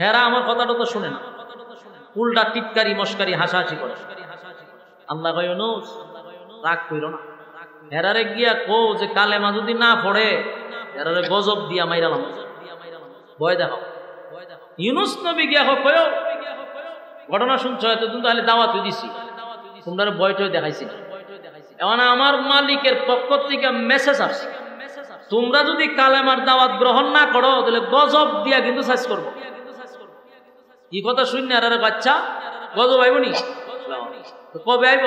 হেরা আমার কথাটা তো শুনে না, উল্টা টিটকারি মস্কারি হাসাহাসি করে। আল্লাহ কয় ইউনূস রাগ কইরো না, হেরারে গিয়া কো যে কালেমা যদি না পড়ে হেরারে গজব দিয়া মাইরালাম, ভয় দেখো। ইউনূস নবী গিয়া কয় ঘটনা শুনছো এতদিন তাহলে দাওয়াত দিছি, তোমরা ভয়টয় দেখাইছি না। এখন আমার মালিকের পক্ষ থেকে মেসেজ আসছে, তোমরা যদি কালেমার দাওয়াত গ্রহণ না করো তাহলে গজব দিয়া কিন্তু শেষ করবো। এই কথা শুনে আর বাচ্চা গজব আইব নি, কবে আইব?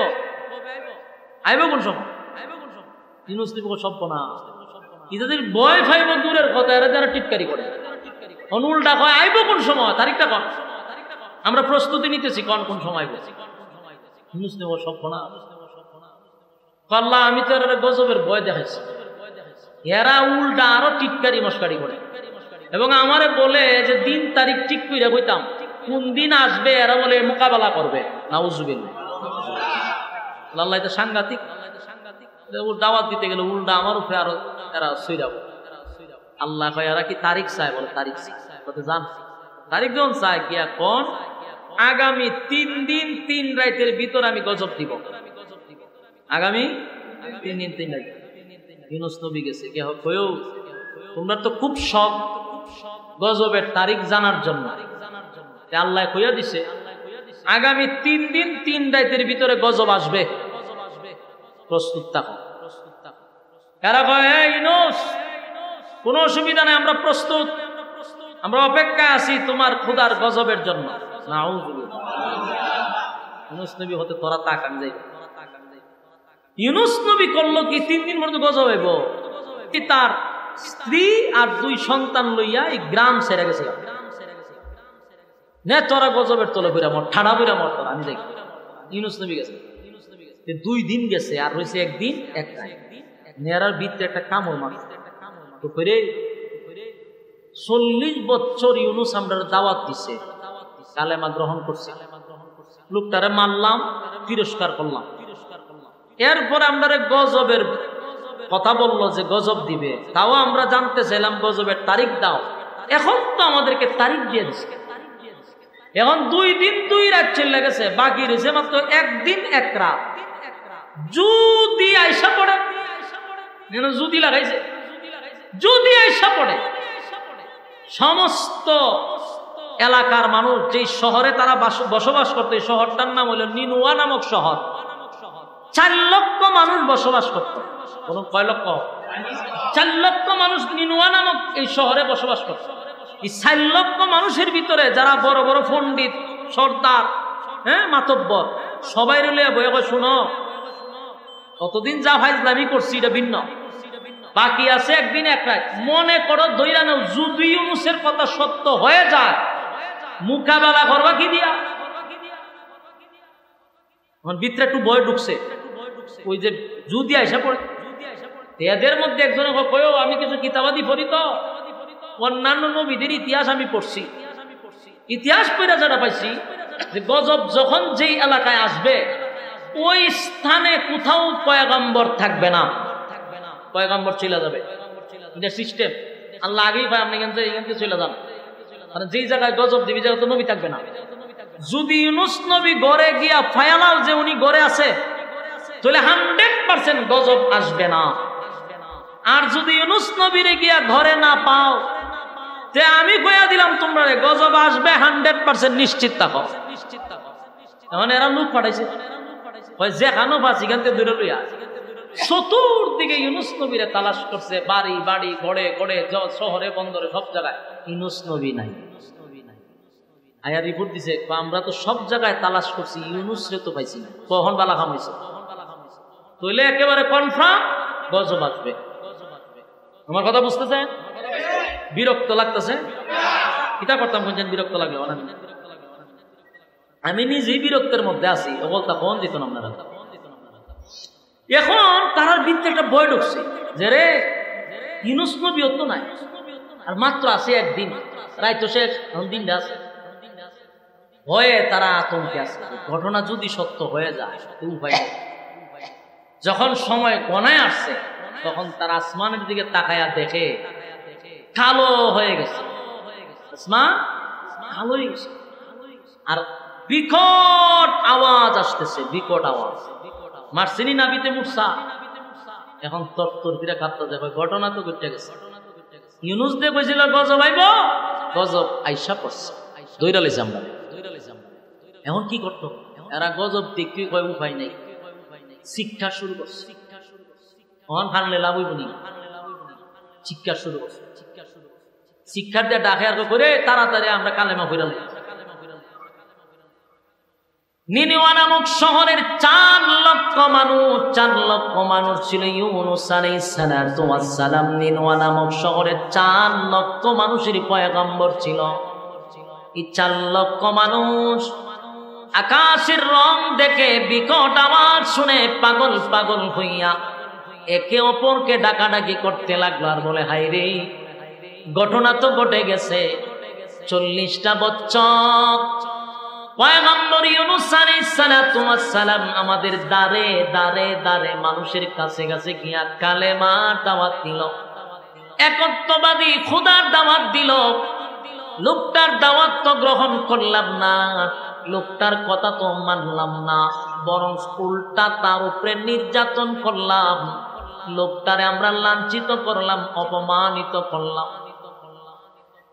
আইব কোন সময়? ইউনূস নবী সভ্য না, ইদের ভয় ফাইব দূরের কথা, এরা যারা টিটকারি করে উল্টা কয় আইব কোন সময়, তারিখটা কন, আমরা প্রস্তুতি নিতেছি কোন সময় আইব। ইউনূস নবী সভ্য না, আল্লাহ আমি তো এরা গজবের ভয় দেখাইছি, এরা উল্টা আরো টিটকারি মস্কারি করে এবং আমারে বলে যে দিন তারিখ ঠিক কইরা কইতাম কোন দিন আসবে, এরা বলে মোকাবেলা করবে। নাউজুবিল্লাহ, আল্লাহ তো সাংঘাতিক। দাওয়াত দিতে গেলে উল্টা আমার উপরে আরো এরা সইরাব। আল্লাহ কয় এরা কি তারিখ চায়? বলে তারিখ জান, তারিখ যখন চায় গিয়া কোন আগামী 3 দিন 3 রাতের ভিতর আমি গজব দিব। আগামী 3 দিন 3 রাত ইউনূস নবী গেছে গিয়া কয়ও তোমরা তো খুব শখ গজবের তারিখ জানার জন্য, আল্লাহ কইয়া দিছে আগামী 3 দিন 3 রাতের ভিতরে গজব আসবে, প্রস্তুত থাকো। এরা কয় ইউনূস কোনো অসুবিধা নাই, আমরা প্রস্তুত, আমরা অপেক্ষায় আছি তোমার খোদার গজবের জন্য। নাউজুবিল্লাহ, ইউনূস নবী হতে তোরা তাকান যাই। ইউনূস নবী করলো কি 3 দিন পর্যন্ত গজব হইব, তার স্ত্রী আর 2 সন্তান লইয়া এই গ্রাম ছেড়ে গেছে। নে তোরা গজবের তলে ফিরা মর, ঠাড়া ফিরা মর তোরা, আমি দেখি। ইউনূস নবী গেছে, 2 দিন গেছে আর রয়েছে 1 দিন 1 রাত। নেয়ার ভিতরে একটা কামড় মারছে তো ফিরে 40 বছর ইউনূস আমরা দাওয়াত দিছে, কালেমা গ্রহণ করছে, লোকটারে মারলাম, তিরস্কার করলাম, এরপরে আমরা গজবের কথা বললো যে গজব দিবে, তাও আমরা জানতে চাইলাম গজবের তারিখ দাও। এখন তো আমাদেরকে তারিখ দিয়ে দিচ্ছে, এখন 2 দিন 2 রাত চলে গেছে, বাকি রয়েছে মাত্র 1 দিন 1 রাত। যদি আইসা পড়ে, যদি লাগাইছে, যদি আইসা পড়ে সমস্ত এলাকার মানুষ, যে শহরে তারা বসবাস করতো, এই শহরটার নাম হলো নিনুয়া নামক শহর, 4 লক্ষ মানুষ বসবাস করত। কোন কয় লক্ষ? 4 লক্ষ মানুষ নিনুয়া নামক এই শহরে বসবাস করত। এই 4 লক্ষ মানুষের ভিতরে যারা বড় বড় পণ্ডিত, সর্দার, মাতব্বর, সবাই রইলে বয়ে শুনো, কতদিন যা ফাইজলামি করছি এটা ভিন্ন, বাকি আছে 1 দিন 1 রাত। মনে করো ধইরা নাও, যদি ইউনূসের কথা সত্য হয়ে যায়, মোকাবেলা করবা কি দিয়া? ভিতরে একটু ভয় ঢুকছে, ওই যে যদি আইসা পড়ে। এদের মধ্যে একজন কয়ও আমি কিছু কিতাবাদি পড়ি, তো অন্যান্য নবীদের ইতিহাস আমি পড়ছি, ইতিহাস পড়া যারা পাইছি যে গজব যখন যেই এলাকায় আসবে ওই স্থানে কোথাও পয়গম্বর থাকবে না, পয়গম্বর চলে যাবে। এটা সিস্টেম, আল্লাহ আগেই পায় আপনি এখান থেকে চলে যান, মানে যেই জায়গায় গজব দিবি জায়গা তো নবী থাকবে না। যদি ইউনূস নবী ঘরে গিয়া ফায়ালাও যে উনি ঘরে আছে, তাহলে 100% গজব আসবে না। আর যদি ইউনূস নবীরে গিয়া ঘরে না পাও, তে আমি কইয়া দিলাম তোমরা গজব আসবে 100% নিশ্চিত থাকো। এখন এরা লোক পাঠাইছে, যেখানো পাচ্ছি এখান থেকে দূরে লইয়া চতুর্দিকে ইউনূস নবীরে তালাশ করছে, বাড়ি বাড়ি, ঘরে ঘরে, শহরে বন্দরে, সব জায়গায় ইউনূস নবী নাই। আয়া রিপোর্ট দিছে, আমরা তো সব জায়গায় তালাশ করছি, ইউনূস রে তো পাইছি না। কখন বালা খামাইছে, তাইলে একেবারে কনফার্ম গজব আসবে। আমার কথা বুঝতেছেন? বিরক্ত লাগতেছে? এটা করতাম কোন বিরক্ত লাগলো, আমি নিজেই বিরক্তের মধ্যে আছি, বলতা ফোন দিত না আপনারা। এখন তারার ভিতরে একটা ভয় ঢুকছে যে রে ইউনূস নবী তো নাই, আর মাত্র আছে 1 দিন, রাইতো শেষ, এখন দিনটা আছে। ভয়ে তারা আতঙ্কে আছে। ঘটনা যদি সত্য হয়ে যায় তো উপায় নেই। যখন সময় গণায় আসছে তখন তারা আসমানের দিকে তাকায়া দেখে কালো হয়ে গেছে, আসমান কালো হয়ে গেছে, আর বিকট আওয়াজ আসতেছে, বিকট আওয়াজ। মারছিনি নাবিতে মুসা, এখন তরতর করে কাঁপতে যাবে। ঘটনা তো ঘটে গেছে। ইউনুস দে কইছিল গজব আইব, গজব আইসা পড়ছে, দইরা লইছে আমরা। এখন কি করতো এরা? গজব দেখতে কয় উপায় নেই, শিক্ষা শুরু করছে। তখন হারলে লাভ হইব নি, শিক্ষা শুরু করছে। শিক্ষার দিয়ে ডাকে আর করে তাড়াতাড়ি আমরা কালেমা ফিরাল। নিনিওয়া নামক শহরের 4 লক্ষ মানুষ ছিল ইউনুস আলাইহিস সালাম। নিনিওয়া নামক শহরের 4 লক্ষ মানুষের পয়গম্বর ছিল। এই 4 লক্ষ মানুষ আকাশের রং দেখে, বিকট আওয়াজ শুনে পাগল পাগল হইয়া একে অপরকে ডাকাডাকি করতে লাগলো আর বলে, হায় রে, ঘটনা তো ঘটে গেছে। 40টা বছর পয়গম্বর ইউনুস আলাইহিস সালাম আমাদের দারে দারে দারে মানুষের কাছে কাছে গিয়া কালেমা দাওয়াত দিল, একত্ববাদী খোদার দাওয়াত দিল। লোকটার দাওয়াত তো গ্রহণ করলাম না, লোকটার কথা তো মানলাম না, বরং উল্টা তার উপরে নির্যাতন করলাম। লোকটারে আমরা লাঞ্ছিত করলাম, অপমানিত করলাম।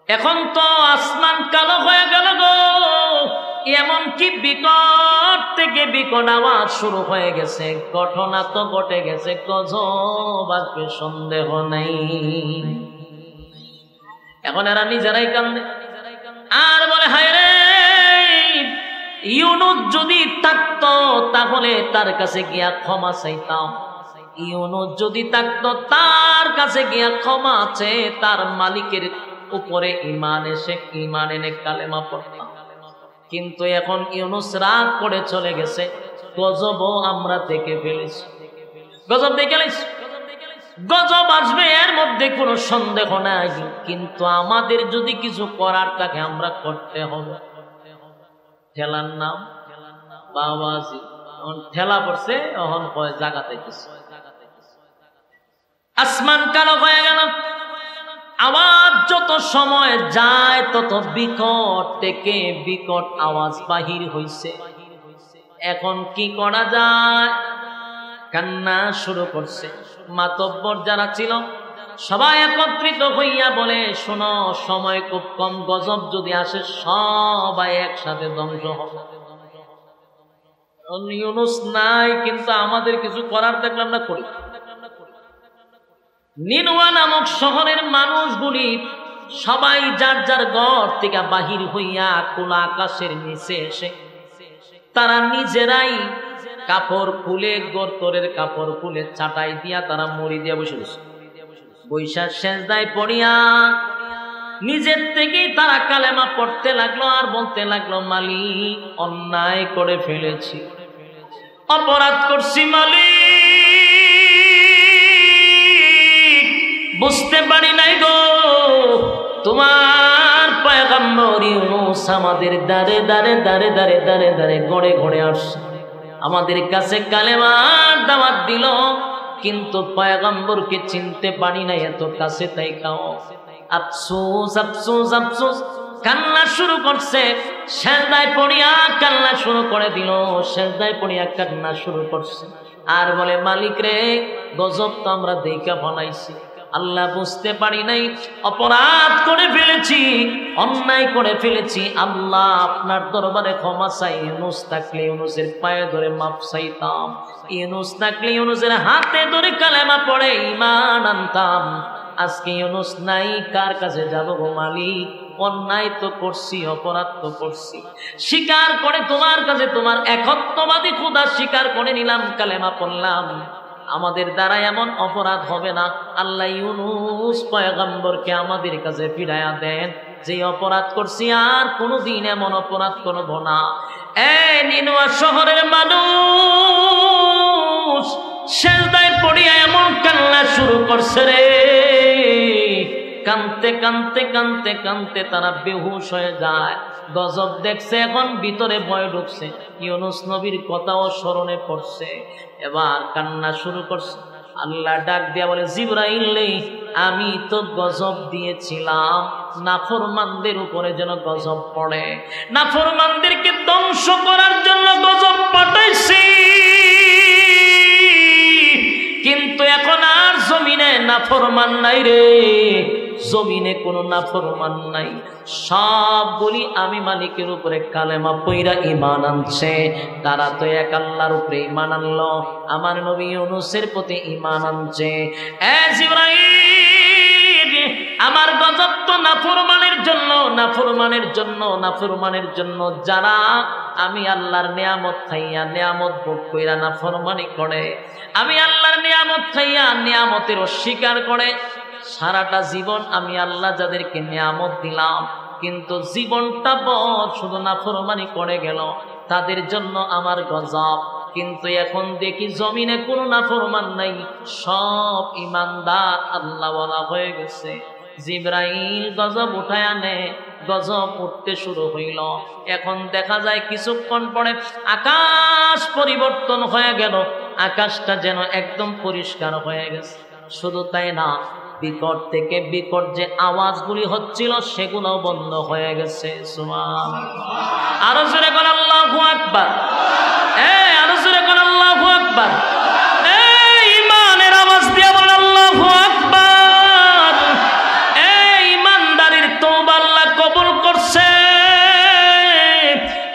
এখন তো আসমান কালো হয়ে গেল গো, এমনকি বিকট থেকে বিকট আওয়াজ শুরু হয়ে গেছে। ঘটনা তো ঘটে গেছে, গজব আসবে সন্দেহ নাই। এখন এরা নিজেরাই কান্দে আর বলে, হায় রে, ইউনুস যদি থাকতো তাহলে তার কাছে গিয়া ক্ষমা চাইতাম। ইউনুস যদি থাকতো তার কাছে গিয়া ক্ষমা চেয়ে তার মালিকের উপরে ঈমান এনে কালেমা পড়তাম। কিন্তু এখন ইউনুস রাগ করে চলে গেছে, গজবও আমরা দেখে ফেলেছি। গজব দেখে ফেলেছি, গজব আসবে এর মধ্যে কোনো সন্দেহ নাই। কিন্তু আমাদের যদি কিছু করার থাকে আমরা করতে হবে। ঠেলার নাম বাবাজি, ঠেলা পড়ছে, এখন কয় জাগাতে কিছু। আসমান কালো হয়ে গেল, আওয়াজ যত সময় যায় তত বিকট থেকে বিকট আওয়াজ বাহির হইছে। এখন কি করা যায়? কান্না শুরু করছে। মাতব্বর যারা ছিল সবাই একত্রিত হইয়া বলে, শোনো, সময় খুব কম, গজব যদি আসে সবাই একসাথে ধ্বংস হবে। ইউনুস নাই, কিন্তু আমাদের কিছু করার থাকলে আমরা করি। নিনওয়া নামক শহরের মানুষগুলি সবাই যার যার ঘর থেকে বাহির হইয়া খোলা আকাশের নিচে এসে তারা নিজেরাই কাপড় খুলে, গর্তরের কাপড় খুলে চাটাই দিয়া তারা মরি দিয়া বসে বসে বৈশা সেজদায় পড়িয়া নিজের থেকেই তারা কালেমা পড়তে লাগলো আর বলতে লাগলো, মালিক, অন্যায় করে ফেলেছি, অপরাধ করছি মালিক, বুঝতে পারি নাই গো, তোমার পয়গম্বর ইউনুস আমাদের দারে দারে দারে দারে দারে দারে গড়ে গড়ে আসছে, আমাদের কাছে কালেমার দাওয়াত দিল, কিন্তু পয়গম্বরকে চিনতে পারি না, এত কাছে তাই খাও। আফসোস আফসোস আফসোস, কান্না শুরু করছে। সেজদায় পড়িয়া কান্না শুরু করে দিল, সেজদায় পড়িয়া কান্না শুরু করছে আর বলে, মালিক রে, গজব তো আমরা দেখা বানাইছি, আল্লাহ বুঝতে পারি নাই, অপরাধ করে ফেলেছি, অন্যায় করে ফেলেছি, আল্লাহ আপনার দরবারে ক্ষমা চাই। ইউনুস থাকলে ইউনুসের পায়ে ধরে মাপ চাইতাম, ইউনুস থাকলে ইউনুসের হাতে ধরে কালেমা পড়ে ঈমান আনতাম। আজকে ইউনুস নাই, কার কাছে যাব গো মালিক? অন্যায় তো করছি, অপরাধ তো করছি, স্বীকার করে তোমার কাছে তোমার একত্ববাদী খোদা স্বীকার করে নিলাম, কালেমা পড়লাম, আমাদের দ্বারা এমন অপরাধ হবে না। আল্লাহ ইউনুস পয়গম্বরকে আমাদের কাছে ফিরাইয়া দেন, যে অপরাধ করছি আর কোনোদিন এমন অপরাধ করব না। এই নিনওয়া শহরের মানুষ সেজদায় পড়িয়া এমন কান্না শুরু করছে রে, কানতে কানতে কানতে কানতে তারা বেহুশ হয়ে যায়। গজব দেখছে, এখন ভিতরে ভয় ঢুকছে, ইউনুস নবীর কথাও স্মরণে পড়ছে, এবার কান্না শুরু করছে। আল্লাহ ডাক দিয়া বলে, জিবরাইল আমি তো গজব দিয়েছিলাম নাফরমানদের উপরে যেন গজব পড়ে, নাফরমানদেরকে ধ্বংস করার জন্য গজব পাঠাইছি, কিন্তু এখন আর জমিনে নাফরমান নাই রে, জমিনে কোনো নাফরমান নাই, সবগুলি আমি মালিকের উপরে কালেমা পয়রা ঈমান আনছে। তারা তো এক আল্লাহর উপরে ঈমান আনলো, আমার নবী ইউনূসের প্রতি ঈমান আনছে। জিবরাইল আমার গজব তো নাফরমানের জন্য, নাফরমানের জন্য, নাফরমানের জন্য, যারা আমি আল্লাহর নিয়ামত খাইয়া নিয়ামত ভোগ কইরা নাফরমানি করে, আমি আল্লাহর নিয়ামত খাইয়া নিয়ামতের অস্বীকার করে, সারাটা জীবন আমি আল্লাহ যাদেরকে নিয়ামত দিলাম কিন্তু জীবনটা বড় শুধু নাফরমানি করে গেল, তাদের জন্য আমার গজব। কিন্তু এখন দেখি জমিনে কোনো নাফরমান নাই, সব ঈমানদার আল্লাহওয়ালা হয়ে গেছে। জিবরাইল গজব উঠায় আনে, গজব উঠতে শুরু হইল। এখন দেখা যায় কিছুক্ষণ পরে আকাশ পরিবর্তন হয়ে গেল, আকাশটা যেন একদম পরিষ্কার হয়ে গেছে। শুধু তাই না, বিকট থেকে বিকট যে আওয়াজগুলি হচ্ছিল সেগুলো বন্ধ হয়ে গেছে। সুবহানাল্লাহ। আরো জোরে বল আল্লাহু আকবার, আরো জোরে বল আল্লাহু আকবার, ঈমানের আওয়াজ দিয়ে বল আল্লাহু আকবার। ঈমানদারের তওবা আল্লাহ কবুল করছে,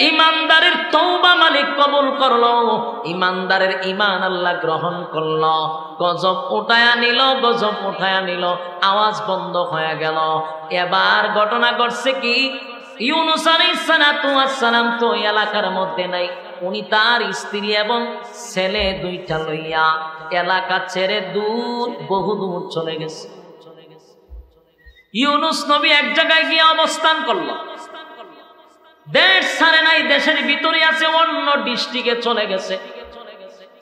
ঈমানদারের তওবা মালিক কবুল করলো, ঈমানদারের ঈমান আল্লাহ গ্রহণ করলো। গজব উঠায়া নিল, গজব উঠায়া নিল, আওয়াজ বন্ধ হয়ে গেল। এবার ঘটনা ঘটছে কি, ইউনূস আলাইহিস সালাতু ওয়াস সালাম তো এলাকার মধ্যে নাই, উনি তার স্ত্রী এবং ছেলে দুইটা লইয়া এলাকা ছেড়ে দূর, বহু দূর চলে গেছে। ইউনূস নবী এক জায়গায় গিয়ে অবস্থান করলো, দেশ ছাড়ে নাই, দেশের ভিতরে আছে, অন্য ডিস্ট্রিক্টে চলে গেছে।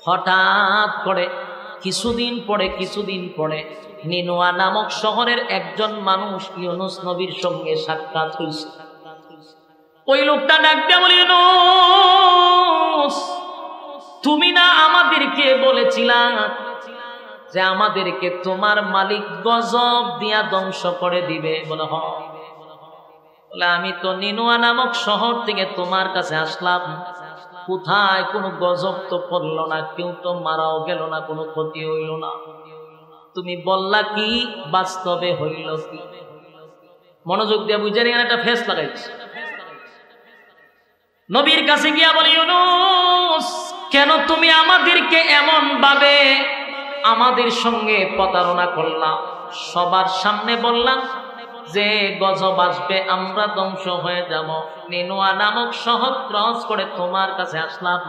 হঠাৎ করে কিছুদিন পরে নিনুয়া নামক শহরের একজন মানুষ ইউনূস নবীর সঙ্গে সাক্ষাৎ হয়েছে। ওই লোকটা ডাক দিয়ে বলে, ইউনূস তুমি না আমাদেরকে বলেছিলা যে আমাদেরকে তোমার মালিক গজব দিয়া ধ্বংস করে দিবে? বলে হ। বলে আমি তো নিনুয়া নামক শহর থেকে তোমার কাছে আসলাম, কোথায় কোনো গজব তো পড়লো না, কেউ তো মারাও গেল না, কোনো ক্ষতি হইল না, তুমি বললা কি বাস্তবে হইল কি? মনোযোগ দিয়ে বুঝে নিয়ে একটা ফেস লাগাইছে। নবীর কাছে গিয়া বলি, ইউনূস কেন তুমি আমাদেরকে এমন ভাবে আমাদের সঙ্গে প্রতারণা করলাম? সবার সামনে বললাম যে গজব আসবে, আমরা ধ্বংস হয়ে যাব, নিনুয়া নামক শহর ক্রস করে তোমার কাছে আসলাম,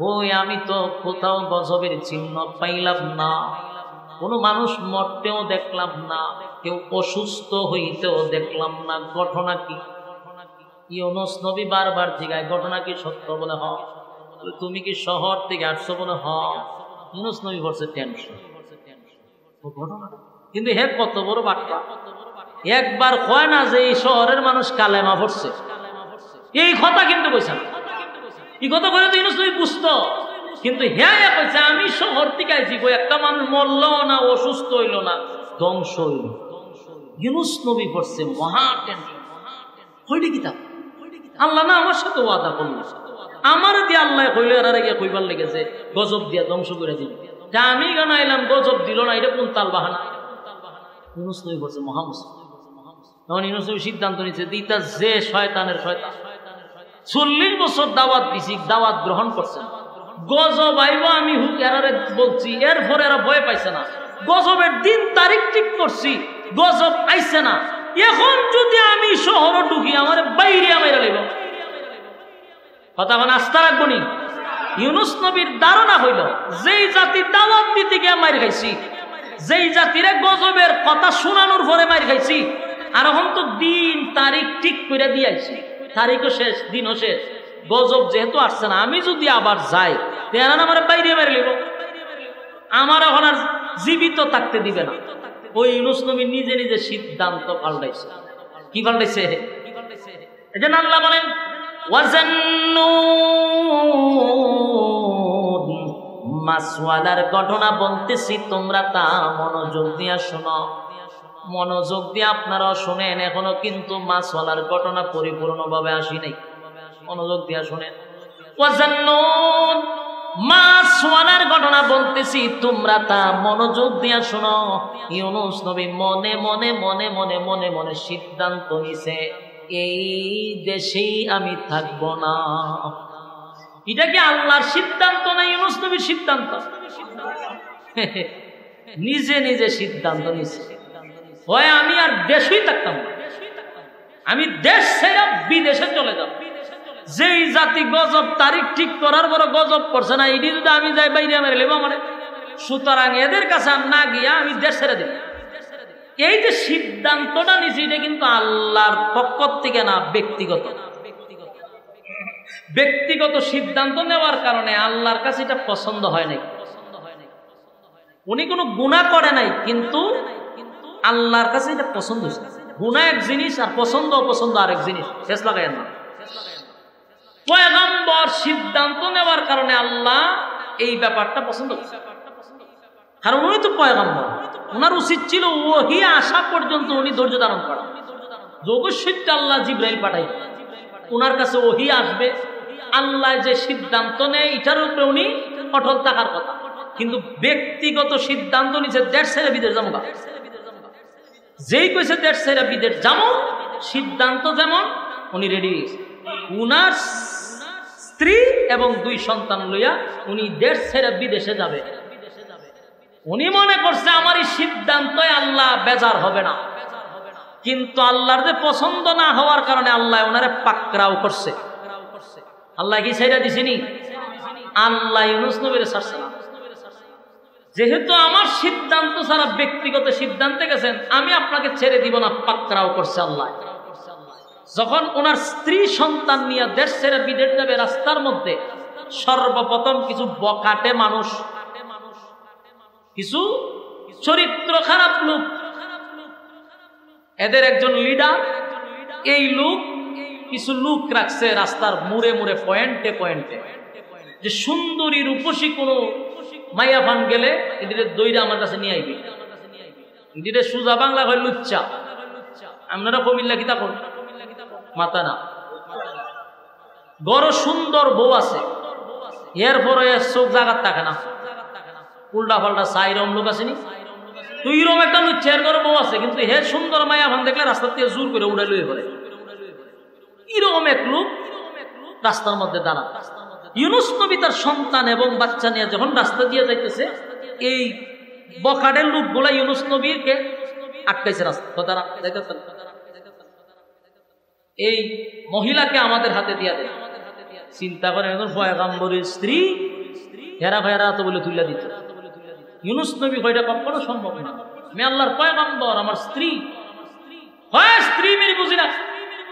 ওই আমি তো কোথাও গজবের চিহ্ন পাইলাম না, কোনো মানুষ মরতেও দেখলাম না, কেউ অসুস্থ হইতেও দেখলাম না, ঘটনা কি? ইউনূস নবী বারবার জিজ্ঞাসা, ঘটনা কি সত্য? বলে হ। তুমি কি শহর থেকে আসছো? বলে হ। ইউনূস নবী বলছে টেনশন, কিন্তু হে কত বড় বাট্টা, একবার কয় না যে এই শহরের মানুষ কালেমা পড়ছে, এই কথা কিন্তু কইছে না, এই কথা কইলে তো ইউনূস নবী বুঝতো, কিন্তু হ্যাঁ কইছে আমি শহর থেকে আইছি, একটা মানুষ মরল না, অসুস্থ হইল না, ধ্বংস হইল। ইউনূস নবী পড়ছে মহা টেনশন। হইলে কি তা আল্লাহ না আমার সাথে ওয়াদা করলো, আমার দিয়ে আল্লাহ কইলে আর আগে কইবার লেগেছে গজব দিয়া ধ্বংস করে দিল, আমি গানাইলাম গজব দিল না, এটা কোন তাল বাহানা? ইউনূস নবী পড়ছে মহা মুশকিল। তখন ইউনূস নবী সিদ্ধান্ত নিচ্ছে, দিতা যে শয়তানের শয়তান, 40 বছর দাওয়াত দিছি, দাওয়াত গ্রহণ করছে না, গজব আইব আমি এরারে বলছি, এরপরে এরা ভয় পাইছে না, গজবের দিন তারিখ ঠিক করছি, গজব আইছে না, এখন যদি আমি শহর ঢুকি আমার বাইরে আমার লাগব কথা, এখন আস্থা রাখবো নি? ইউনূস নবীর ধারণা হইল যেই জাতি দাওয়াত দিতে গিয়ে মার খাইছি, যেই জাতিরে গজবের কথা শোনানোর পরে মার খাইছি, আর এখন তো দিন তারিখ ঠিক করে দিয়েছি, তারিখও শেষ, দিনও শেষ, গজব যেহেতু আসছে না, আমি যদি আবার যাই তেনারা আমার বাইরে মেরে লিব, আমার এখন আর জীবিত থাকতে দিবে না, ওই ইউনূস নবী নিজে নিজে সিদ্ধান্ত পাল্টাইছে। কি পাল্টাইছে? এজন্য আল্লাহ বলেন ওয়াজান্নুন, মাছওয়ালার ঘটনা বলতেছি, তোমরা তা মনোযোগ দিয়া শোনো। মনোযোগ দিয়ে আপনারাও শুনেন, এখনো কিন্তু মাছওয়ালার ঘটনা পরিপূর্ণভাবে আসি নাই। মনোযোগ দিয়া শুনেন। ওয়াজান্নুন, মাছওয়ালার ঘটনা বলতেছি, তোমরা তা মনোযোগ দিয়া শোনো। ইউনূস নবী মনে মনে মনে মনে মনে মনে সিদ্ধান্ত নিছে, এই দেশেই আমি থাকবো না। এটা কি আল্লাহর সিদ্ধান্ত না ইউনূস নবীর সিদ্ধান্ত? নিজে নিজে সিদ্ধান্ত নিছে, হয় আমি আর দেশেই থাকতাম না, আমি দেশ ছেড়ে বিদেশে চলে যাব। যেই জাতি গজব তারিখ ঠিক করার পর গজব করছে না, এটি যদি আমি যাই বাইরে আমার লেবো আমার, সুতরাং এদের কাছে না গিয়া আমি দেশ ছেড়ে দিব। এই যে সিদ্ধান্তটা নিছি, এটা কিন্তু আল্লাহর পক্ষ থেকে না, ব্যক্তিগত। ব্যক্তিগত সিদ্ধান্ত নেওয়ার কারণে আল্লাহর কাছে এটা পছন্দ হয় নাই। উনি কোনো গুনাহ করে নাই, কিন্তু আল্লাহর কাছে এটা পছন্দ হয়েছে। গুনাহ এক জিনিস আর পছন্দ অপছন্দ আরেক জিনিস। শেষ লাগাইয়েন না। পয়গম্বর সিদ্ধান্ত নেওয়ার কারণে আল্লাহ এই ব্যাপারটা পছন্দ করছে, কারণ উনি তো পয়গম্বর। ওনার উচিত ছিল ওহী আসা পর্যন্ত উনি ধৈর্য ধারণ করা। অবশ্যই আল্লাহ জিবরাইল পাঠাই, ওনার কাছে ওহী আসবে, আল্লাহ যে সিদ্ধান্ত নেয় এটার উপরে উনি অটল থাকার কথা। কিন্তু ব্যক্তিগত সিদ্ধান্ত নিছে দেশ ছেড়ে বিদেশ যাবো। যেই কইছে দেশ ছেড়ে বিদেশ যাবো, সিদ্ধান্ত যেমন উনি রেডি। উনার স্ত্রী এবং 2 সন্তান লইয়া উনি দেশ ছেড়ে বিদেশে যাবে। উনি মনে করছে আমার এই সিদ্ধান্তে আল্লাহ বেজার হবে না, কিন্তু আল্লাহর যে পছন্দ না হওয়ার কারণে আল্লাহ ওনারে পাকড়াও করছে। আল্লাহ কি ছেড়ে দিছেনি? আল্লাহ ইউনূস নবীর ছাড়ছে না। যেহেতু আমার সিদ্ধান্ত ছাড়া ব্যক্তিগত সিদ্ধান্তে গেছেন, আমি আপনাকে ছেড়ে দিব না, পাকড়াও করছে আল্লাহ। যখন ওনার স্ত্রী সন্তান নিয়ে দেশ ছেড়ে বিদেশ যাবে, রাস্তার মধ্যে সর্বপ্রথম কিছু বকাটে মানুষ, কিছু চরিত্র খারাপ লোক, এদের একজন লিডার, এই লোক কিছু লোক রাখছে রাস্তার মুড়ে মুড়ে, পয়েন্টে পয়েন্টে, যে সুন্দরী রূপসী কোনো মাইয়া ফান গেলে এদের দইরা আমার কাছে নিয়ে আইবি। এদের সুজা বাংলা হয় লুচ্চা। আপনারা কমিল্লা কিতা করেন মাথা না, বড় সুন্দর বউ আছে, এরপরে চোখ জাগাত থাকে না, উল্টা পাল্টা সাইরম লোক আসেনি। তুই রম একটা লুচ্চা, এর ঘরে বউ আছে, কিন্তু হে সুন্দর মাইয়া ফান দেখলে রাস্তা থেকে জোর করে উড়ে লুয়ে পড়ে। এরকম এক লোক রাস্তার মধ্যে দাঁড়া। ইউনূস নবী তার সন্তান এবং বাচ্চা নিয়ে যখন রাস্তা দিয়ে যাইতেছে, এই বখাটের লোকগুলা ইউনূস নবীকে আটকাইছে রাস্তা। এই মহিলাকে আমাদের হাতে দিয়া দেয়। চিন্তা করে এখন পয়গম্বরের স্ত্রী, হেরা ভেরা তো বলে তুলে দিত। ইউনূস নবী কয়টা কখনো সম্ভব না। আমি আল্লাহর পয়গম্বর, আমার স্ত্রী হয়, স্ত্রী মেরে বুঝি না,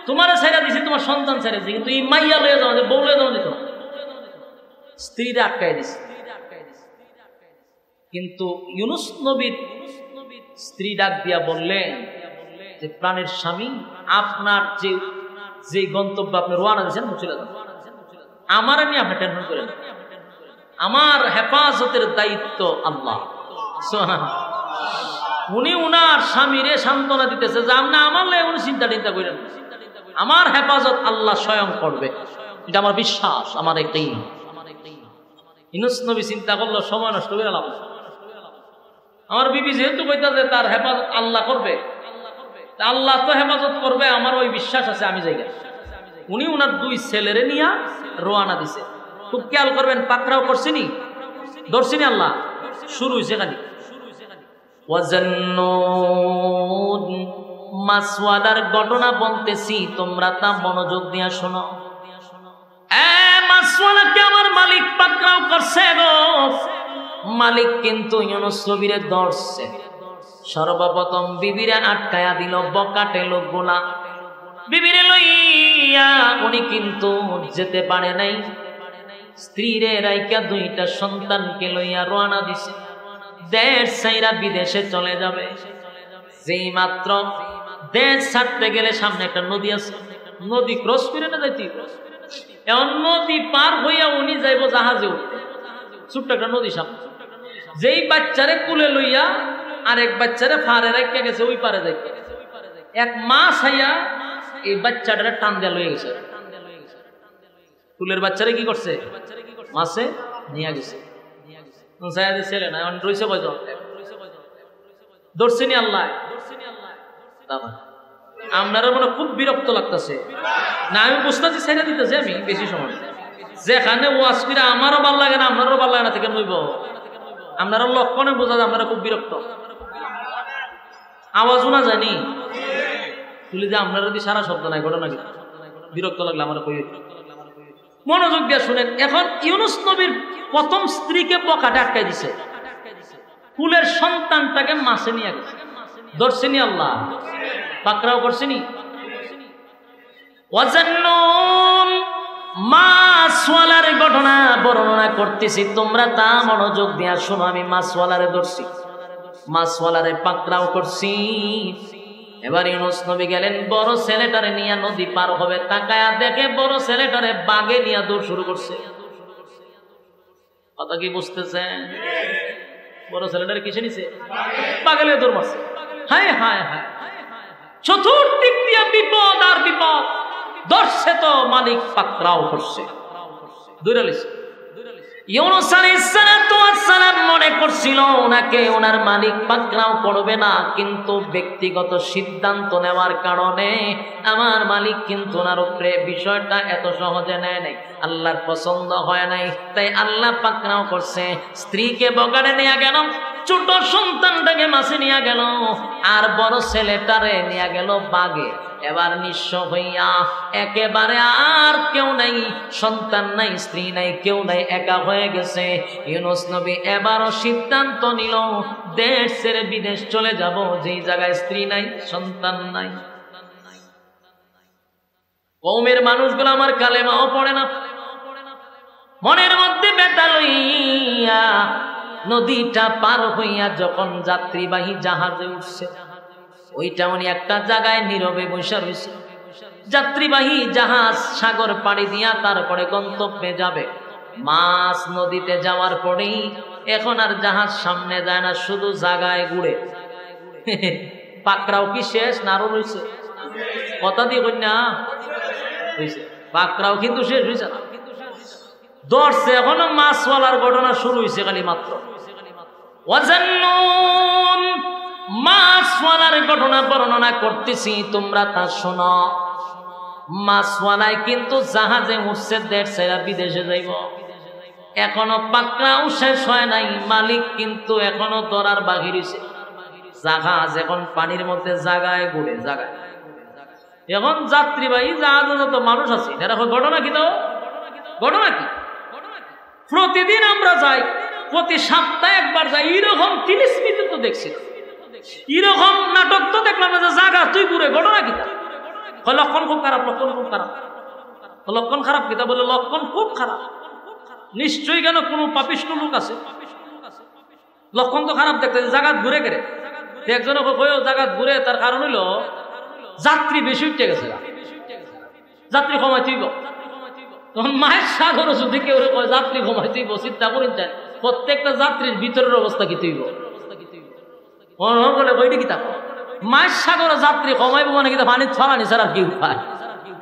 তোমার ছেড়ে দিছি, তোমার সন্তান ছেড়ে দিছি, কিন্তু এই মাইয়া লয়ে যাওয়া, বউ লয়ে যাওয়া দিত, স্ত্রীরা আটকাই দিছে। কিন্তু ইউনূস নবীর স্ত্রী ডাক দিয়া বললেন যে, প্রাণের স্বামী, আপনার যে গন্তব্য আপনি রওনা দিয়েছেন, চলে যান, আমার নিয়ে আপনি টেনশন করেন, আমার হেফাজতের দায়িত্ব আল্লাহ। উনি উনার স্বামীরে সান্ত্বনা দিতেছে যে, আপনি আমার লাই উনি চিন্তা টিন্তা করেন, আমার হেফাজত আল্লাহ স্বয়ং করবে, এটা আমার বিশ্বাস, আমার একটাই। ইউনূস নবী চিন্তা করলো, সময় নষ্ট করে লাভ, আমার বিবি যেহেতু কইতাছে তার হেফাজত আল্লাহ করবে, আল্লাহ তো হেফাজত করবে, আমার ওই বিশ্বাস আছে, আমি যাই। উনি উনার 2 ছেলেরে নিয়ে রওনা দিছে। খুব খেয়াল করবেন, পাকড়াও করছিনি, ধরছিনি, আল্লাহ শুরু হয়েছে খালি। ওয়াজান্নুন, মাছওয়ালার ঘটনা বলতেছি, তোমরা তা মনোযোগ দিয়ে শোনো। মাছওয়ালাকে আমার মালিক পাকড়াও করছে গো। মালিক কিন্তু ইউনূস নবীরে ধরছে। সর্বপ্রথম বিবিরে আটকায়া দিল বকাটে লোকগুলা। বিবিরে লইয়া উনি কিন্তু যেতে পারে নাই, স্ত্রীরে রাইকা 2টা সন্তানকে লইয়া রওনা দিছে, দেশ ছাইরা বিদেশে চলে যাবে। যেই মাত্র দেশ ছাড়তে গেলে সামনে একটা নদী আছে, নদী ক্রস করে না যাইতে, এখন নদী পার হইয়া উনি যাইব জাহাজে উঠতে, ছোট্ট একটা নদী সামনে। যেই বাচ্চারে কুলে লইয়া আরেক বাচ্চারে ফারে রেখে গেছে ওই পারে যাইতে, এক মাস হইয়া এই বাচ্চাটারে টান দেয়া লইয়া গেছে। কুলের বাচ্চারে কি করছে? মাসে নিয়ে গেছে। ছেলে না রয়েছে কয়জন? ধরছেনি আল্লাহ। আপনারা মনে খুব বিরক্ত লাগতেছে না? আমি বুঝতেছি ছেড়ে দিতেছি আমি বেশি সময়, যেখানে ওয়াজ করে আমারও ভাল লাগে না আপনারও ভাল লাগে না থেকে নইব, আপনারা লক্ষণে বোঝা যায় আপনারা খুব বিরক্ত। আওয়াজও না জানি তুলি যে আপনারা যদি সারা শব্দ নাই ঘটনা কি বিরক্ত লাগলে আমার কই মনোযোগ দিয়ে শুনেন। এখন ইউনুস নবীর প্রথম স্ত্রীকে বকাটে আটকাই দিছে, কুলের সন্তানটাকে মাছে নিয়ে গেছে। ধরছেনি আল্লাহ, পাকড়াও করছেনি। ওয়াজান্নুন মাছওয়ালার ঘটনা বর্ণনা করতেছি, তোমরা তা মনোযোগ দিয়া শোনো। আমি মাছওয়ালারে ধরছি, মাছওয়ালারে পাকড়াও করছি। এবার ইউনুস নবী গেলেন বড় ছেলেটারে নিয়ে নদী পার হবে, তাকায়া দেখে বড় ছেলেটারে বাগে নিয়ে দৌড় শুরু করছে। কথা কি বুঝতেছেন? বড় ছেলেটারে কিসে নিছে? বাগে নিয়ে দৌড় মারছে। হায় হায় হায়, চতুর্দিক দিয়া বিপদ আর বিপদ। ধরছে তো মালিক পাকড়াও করছে, দৌড়ে লিছে। ইউনুস আলাইহিস সালাতু ওয়াস সালাম মনে করছিল ওনাকে ওনার মালিক পাকড়াও করবে না, কিন্তু ব্যক্তিগত সিদ্ধান্ত নেওয়ার কারণে আমার মালিক কিন্তু ওনার উপরে বিষয়টা এত সহজে নেয় নাই, আল্লাহর পছন্দ হয় নাই, তাই আল্লাহ পাকড়াও করছে। স্ত্রীকে বগাড়ে নিয়ে গেল, ছোট সন্তানটাকে মাছে নিয়ে গেল, আর বড় ছেলেটারে নিয়ে গেল বাগে। এবার নিঃস্ব হইয়া একেবারে আর কেউ নাই, সন্তান নাই, স্ত্রী নাই, কেউ নাই, একা হয়ে গেছে। ইউনুস নবী এবারও সিদ্ধান্ত নিল দেশ ছেড়ে বিদেশ চলে যাব, যেই জায়গায় স্ত্রী নাই, সন্তান নাই। কওমের মানুষগুলো আমার কালেমাও পড়ে না, মনের মধ্যে ব্যথা লইয়া নদীটা পার হইয়া যখন যাত্রীবাহী জাহাজে উঠছে, ওইটা উনি একটা জায়গায় নীরবে বসে রয়েছে। যাত্রীবাহী জাহাজ সাগর পাড়ি দিয়া তারপরে গন্তব্যে যাবে। মাছ নদীতে যাওয়ার পরেই এখন আর জাহাজ সামনে যায় না, শুধু জায়গায় ঘুরে। পাকড়াও কি শেষ? না আরো রয়েছে? কথা দিয়ে কন্যা হয়েছে, পাকড়াও কিন্তু শেষ হয়েছে না, ধরছে। এখনো মাছওয়ালার ঘটনা শুরু হয়েছে খালি মাত্র। ওয়াজান্নুন মাছওয়ালার ঘটনা বর্ণনা করতেছি, তোমরা তা শোনো। মাছওয়ালায় কিন্তু জাহাজে উঠছে, দেশ ছেড়ে বিদেশে যাইব। এখনো পাকড়াও শেষ হয় নাই, মালিক কিন্তু এখনো ধরার বাকি রয়েছে। জাহাজ এখন পানির মধ্যে জায়গায় ঘুরে, জায়গায়। এখন যাত্রীবাহী জাহাজে যত মানুষ আছে, এরকম ঘটনা কি? তো ঘটনা কি? প্রতিদিন আমরা যাই, প্রতি সপ্তাহে একবার যাই, এরকম 30 মিনিট তো দেখছি, এরকম নাটক তো দেখলাম না যে জায়গা তুই ঘুরে। ঘটনা কি? লক্ষণ খুব খারাপ, লক্ষণ খুব খারাপ। লক্ষণ খারাপ কিতা বলে? লক্ষণ খুব খারাপ। নিশ্চয়ই কেন কোনো পাপিষ্ট লোক আছে, লক্ষণ তো খারাপ দেখতে। জায়গা ঘুরে গেলে একজনে কয়েও জায়গা ঘুরে, তার কারণ হইল যাত্রী বেশি উঠে গেছে, যাত্রী কমাই তুইব। তখন মায়ের সাগর যদি কেউ যাত্রী কমাই তুইব, চিন্তা করেন যায় প্রত্যেকটা যাত্রীর ভিতরের অবস্থা কি তুইব বলে বইটি কি তা মায়ের সাগরে যাত্রী কমাইব মানে কি পানি ছড়ানি ছাড়া কি উপায়?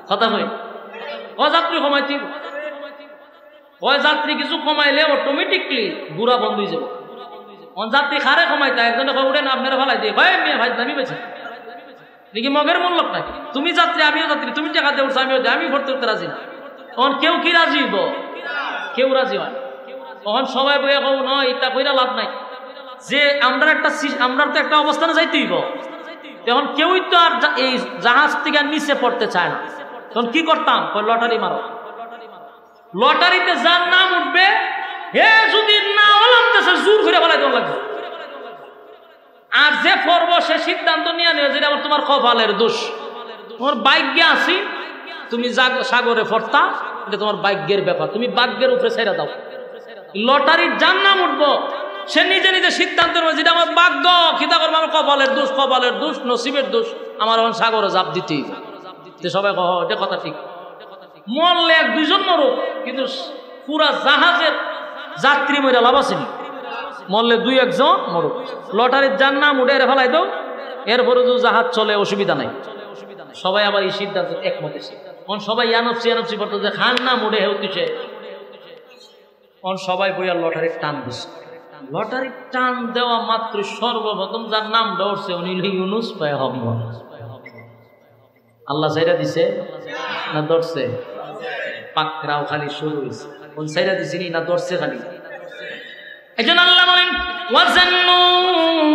কথা কই, ও যাত্রী কমাই তুইব, ওই যাত্রী কিছু কমাইলে অটোমেটিকলি গুড়া বন্ধ হয়ে যাব। যাত্রী খারে কমাইতে একজনে উঠে না আপনারা ভালাই দিয়ে ভাই মেয়ে ভাই দামি পেয়েছে দেখি মগের মন লোক নাকি? তুমি যাত্রী আমিও যাত্রী, তুমি টাকা দিয়ে উঠছো আমিও আমি ভর্তি করতে রাজি না। তখন কেউ কি রাজি হইব? কেউ রাজি হয়। তখন সবাই বইয়া কব নয়, এটা কইরা লাভ নাই, যে আমরা তো একটা অবস্থানে যাইতে হইব। তখন কেউই তো আর এই জাহাজ থেকে নিচে পড়তে চায় না। তখন কি করতাম? লটারি মারো, লটারিতে যার নাম উঠবে হে যদি না লাগতেছে জোর করে বলাই দেওয়া লাগবে। আর যে পর্ব সে সিদ্ধান্ত নিয়ে নেবে যেটা আমার তোমার কপালের দোষ, তোমার ভাগ্যে আছি, তুমি সাগরে ফরতা, এটা তোমার ভাগ্যের ব্যাপার, তুমি ভাগ্যের উপরে ছেড়ে দাও। লটারির যার নাম উঠবো সে নিজে নিজে সিদ্ধান্ত নেবে যেটা আমার ভাগ্য, খিদা করবো আমার কপালের দোষ নসিবের দোষ, আমার এখন সাগরে জাপ দিতেই। সবাই এটা কথা ঠিক, মরলে 1-2 জন মরুক, কিন্তু পুরা জাহাজের যাত্রী মরে লাভ আসেনি। মরলে 2-1 জন মরুক, লটারির যার নাম উঠে ফেলাই দাও, এরপরে যদি জাহাজ চলে অসুবিধা নাই। সবাই আবার এই সিদ্ধান্ত একমত এসে সবাই ইয়ানফসি করতো যে খান নাম উঠে হেউতিছে, সবাই বইয়া লটারির টান দিচ্ছে। লটারির টান দেওয়া মাত্র সর্বপ্রথম যার নাম দৌড়ছে উনি ইউনুস পয়গম্বর। আল্লাহ সাইরা দিছে না দৌড়ছে? পাকরাও খালি শুরু হয়েছে, কোন সাইরা দিছে না দৌড়ছে খালি? একজন আল্লাহ বলেন ওয়াজান্নুন,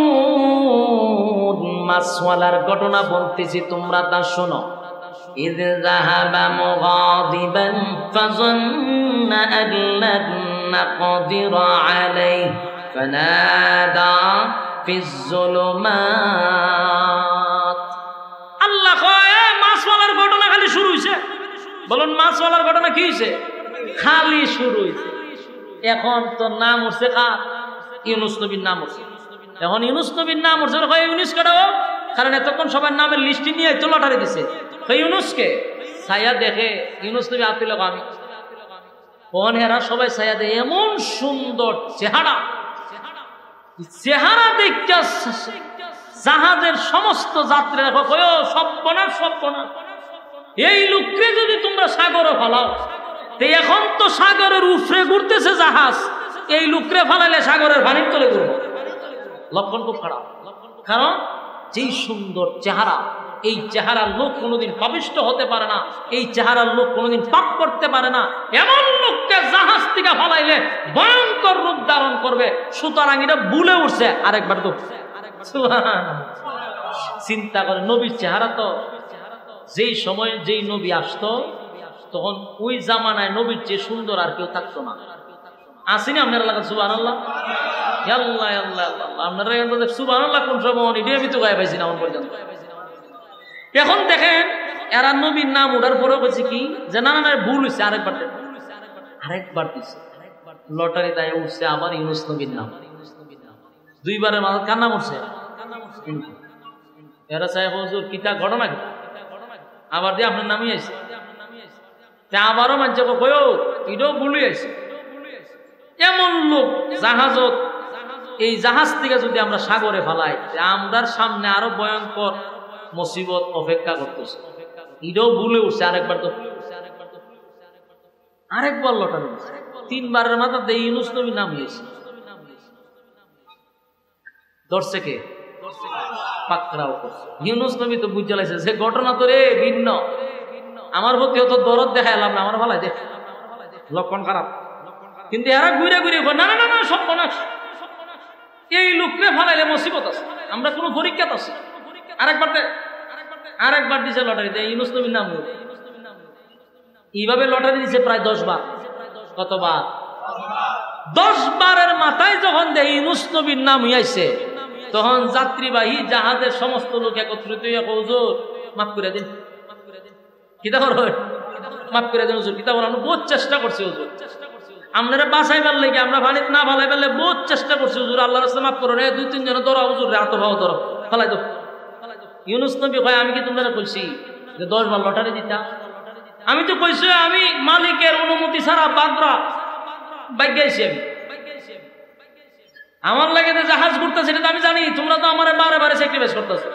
মাসওয়ালার ঘটনা বলতেছি তোমরা তা শোনো। إذ ذهب مغاضبا فظن أن لن نقدر عليه فنادى في الظلمات। আল্লাহ কয় মাছওয়ালার ঘটনা খালি শুরু হইছে। বলুন মাছওয়ালার ঘটনা কি হইছে? খালি শুরু হইছে। এখন তো নাম উঠছে কার? ইউনুস নবীর নাম উঠছে। এখন ইউনুস নবীর নাম উঠছে, কয় ইউনুস কাটাও, কারণ এতক্ষণ সবার নামের লিস্ট নিয়ে তো লটারি দিছে। ইউনুসকে ছায়া দেখে ইউনুস নবী আতিল আমি কোন হেরা সবাই ছায়া দেখে এমন সুন্দর চেহারা দেখা জাহাজের সমস্ত যাত্রীরা কয় সর্বনাশ, এই লোককে যদি তোমরা সাগরে ফেলাও, এখন তো সাগরের উপরে ঘুরতেছে জাহাজ, এই লোকরে ফেলাইলে সাগরের পানির তলে ঘুরবো। লক্ষণ খুব খারাপ, কারণ যেই সুন্দর চেহারা, এই চেহারার লোক কোনোদিন পাপিষ্ট হতে পারে না, এই চেহারার লোক কোনোদিন পাপ করতে পারে না। এমন লোককে জাহাজ থেকে ফলাইলে ভয়ঙ্কর রূপ ধারণ করবে। সুতরাং এটা ভুলে উঠছে আরেকবার তো চিন্তা করে। নবীর চেহারা তো যেই সময় যেই নবী আসতো তখন ওই জামানায় নবীর চেয়ে সুন্দর আর কেউ থাকতো না। আসেনি আপনার এলাকা? সুবহানাল্লাহ, আল্লাহ আল্লাহ আল্লাহ। আপনারা সুবহানাল্লাহ কোন সময় এটি আমি তো গায়ে পাইছি না আমার পর্যন্ত। এখন দেখেন এরা নবীর নাম ওঠার পরেও বলছে কি যে না না ভুল হয়েছে, আরেকবার দিচ্ছে লটারি তাই উঠছে আবার ইউনুস নবীর নাম। 2বারের মাঝে কার নাম উঠছে? এরা চাই হুজুর কিতা ঘটনা কি আবার দিয়ে আপনার নামই আছে, আবারও মানছে কয় এটাও ভুল হয়েছে। এমন লোক জাহাজত, এই জাহাজ থেকে যদি আমরা সাগরে ফেলাই, আমরার সামনে আরো ভয়ঙ্কর মুসিবত অপেক্ষা করতেছে। এটাও ভুলে উঠছে আরেকবার লটারি 3বারের মাথা দিয়ে ইউনুস নবীর নাম হয়েছে। ধরছে কে? পাকড়াও করছে। ইউনুস নবী তো বুঝে লাইছে যে ঘটনা তো রে ভিন্ন, আমার প্রতি অত দরদ দেখাইলাম না, আমার ভালো দেখ লক্ষণ খারাপ। কিন্তু এরা ঘুরে না না না সর্বনাশ, এই লোকরে ফেলাইলে মুসিবত আছে, আমরা কোনো পরীক্ষা আছে। আরেকবার দিছে লটারিতে ইউনুস নবীর নাম। এইভাবে লটারি দিছে প্রায় 10 বার। কতবার? 10 বারের মাথায় যখন দেয় ইউনুস নবীর নাম হইয়াছে, তখন যাত্রীবাহী জাহাজের সমস্ত লোক একত্রিত হইয়া হুজুর মাফ করে দিন। কিতা করো? মাফ করে দিন হুজুর। কিতা বলো? আমরা বহুত চেষ্টা করছি হুজুর, আপনারা বাঁচাইবার লাগে আমরা পানিতে না ফেলাই ফেললে বহুত চেষ্টা করছি হুজুর, আল্লাহর রাস্তায় মাফ করো। 2-3 জন ধরো হুজুর, হাত ভাও ধরো, ফেলাই দো। ইউনুস নবী কয় আমি কি তোমরা কইছি যে 10 বার লটারি দিতা? আমি তো কইছি আমি মালিকের অনুমতি ছাড়া বাগরা বাইগাইছি। আমি আমার লাগে যে জাহাজ ঘুরতেছে সেটা তো আমি জানি, তোমরা তো আমার বারে স্যাক্রিফাইস করতেছো,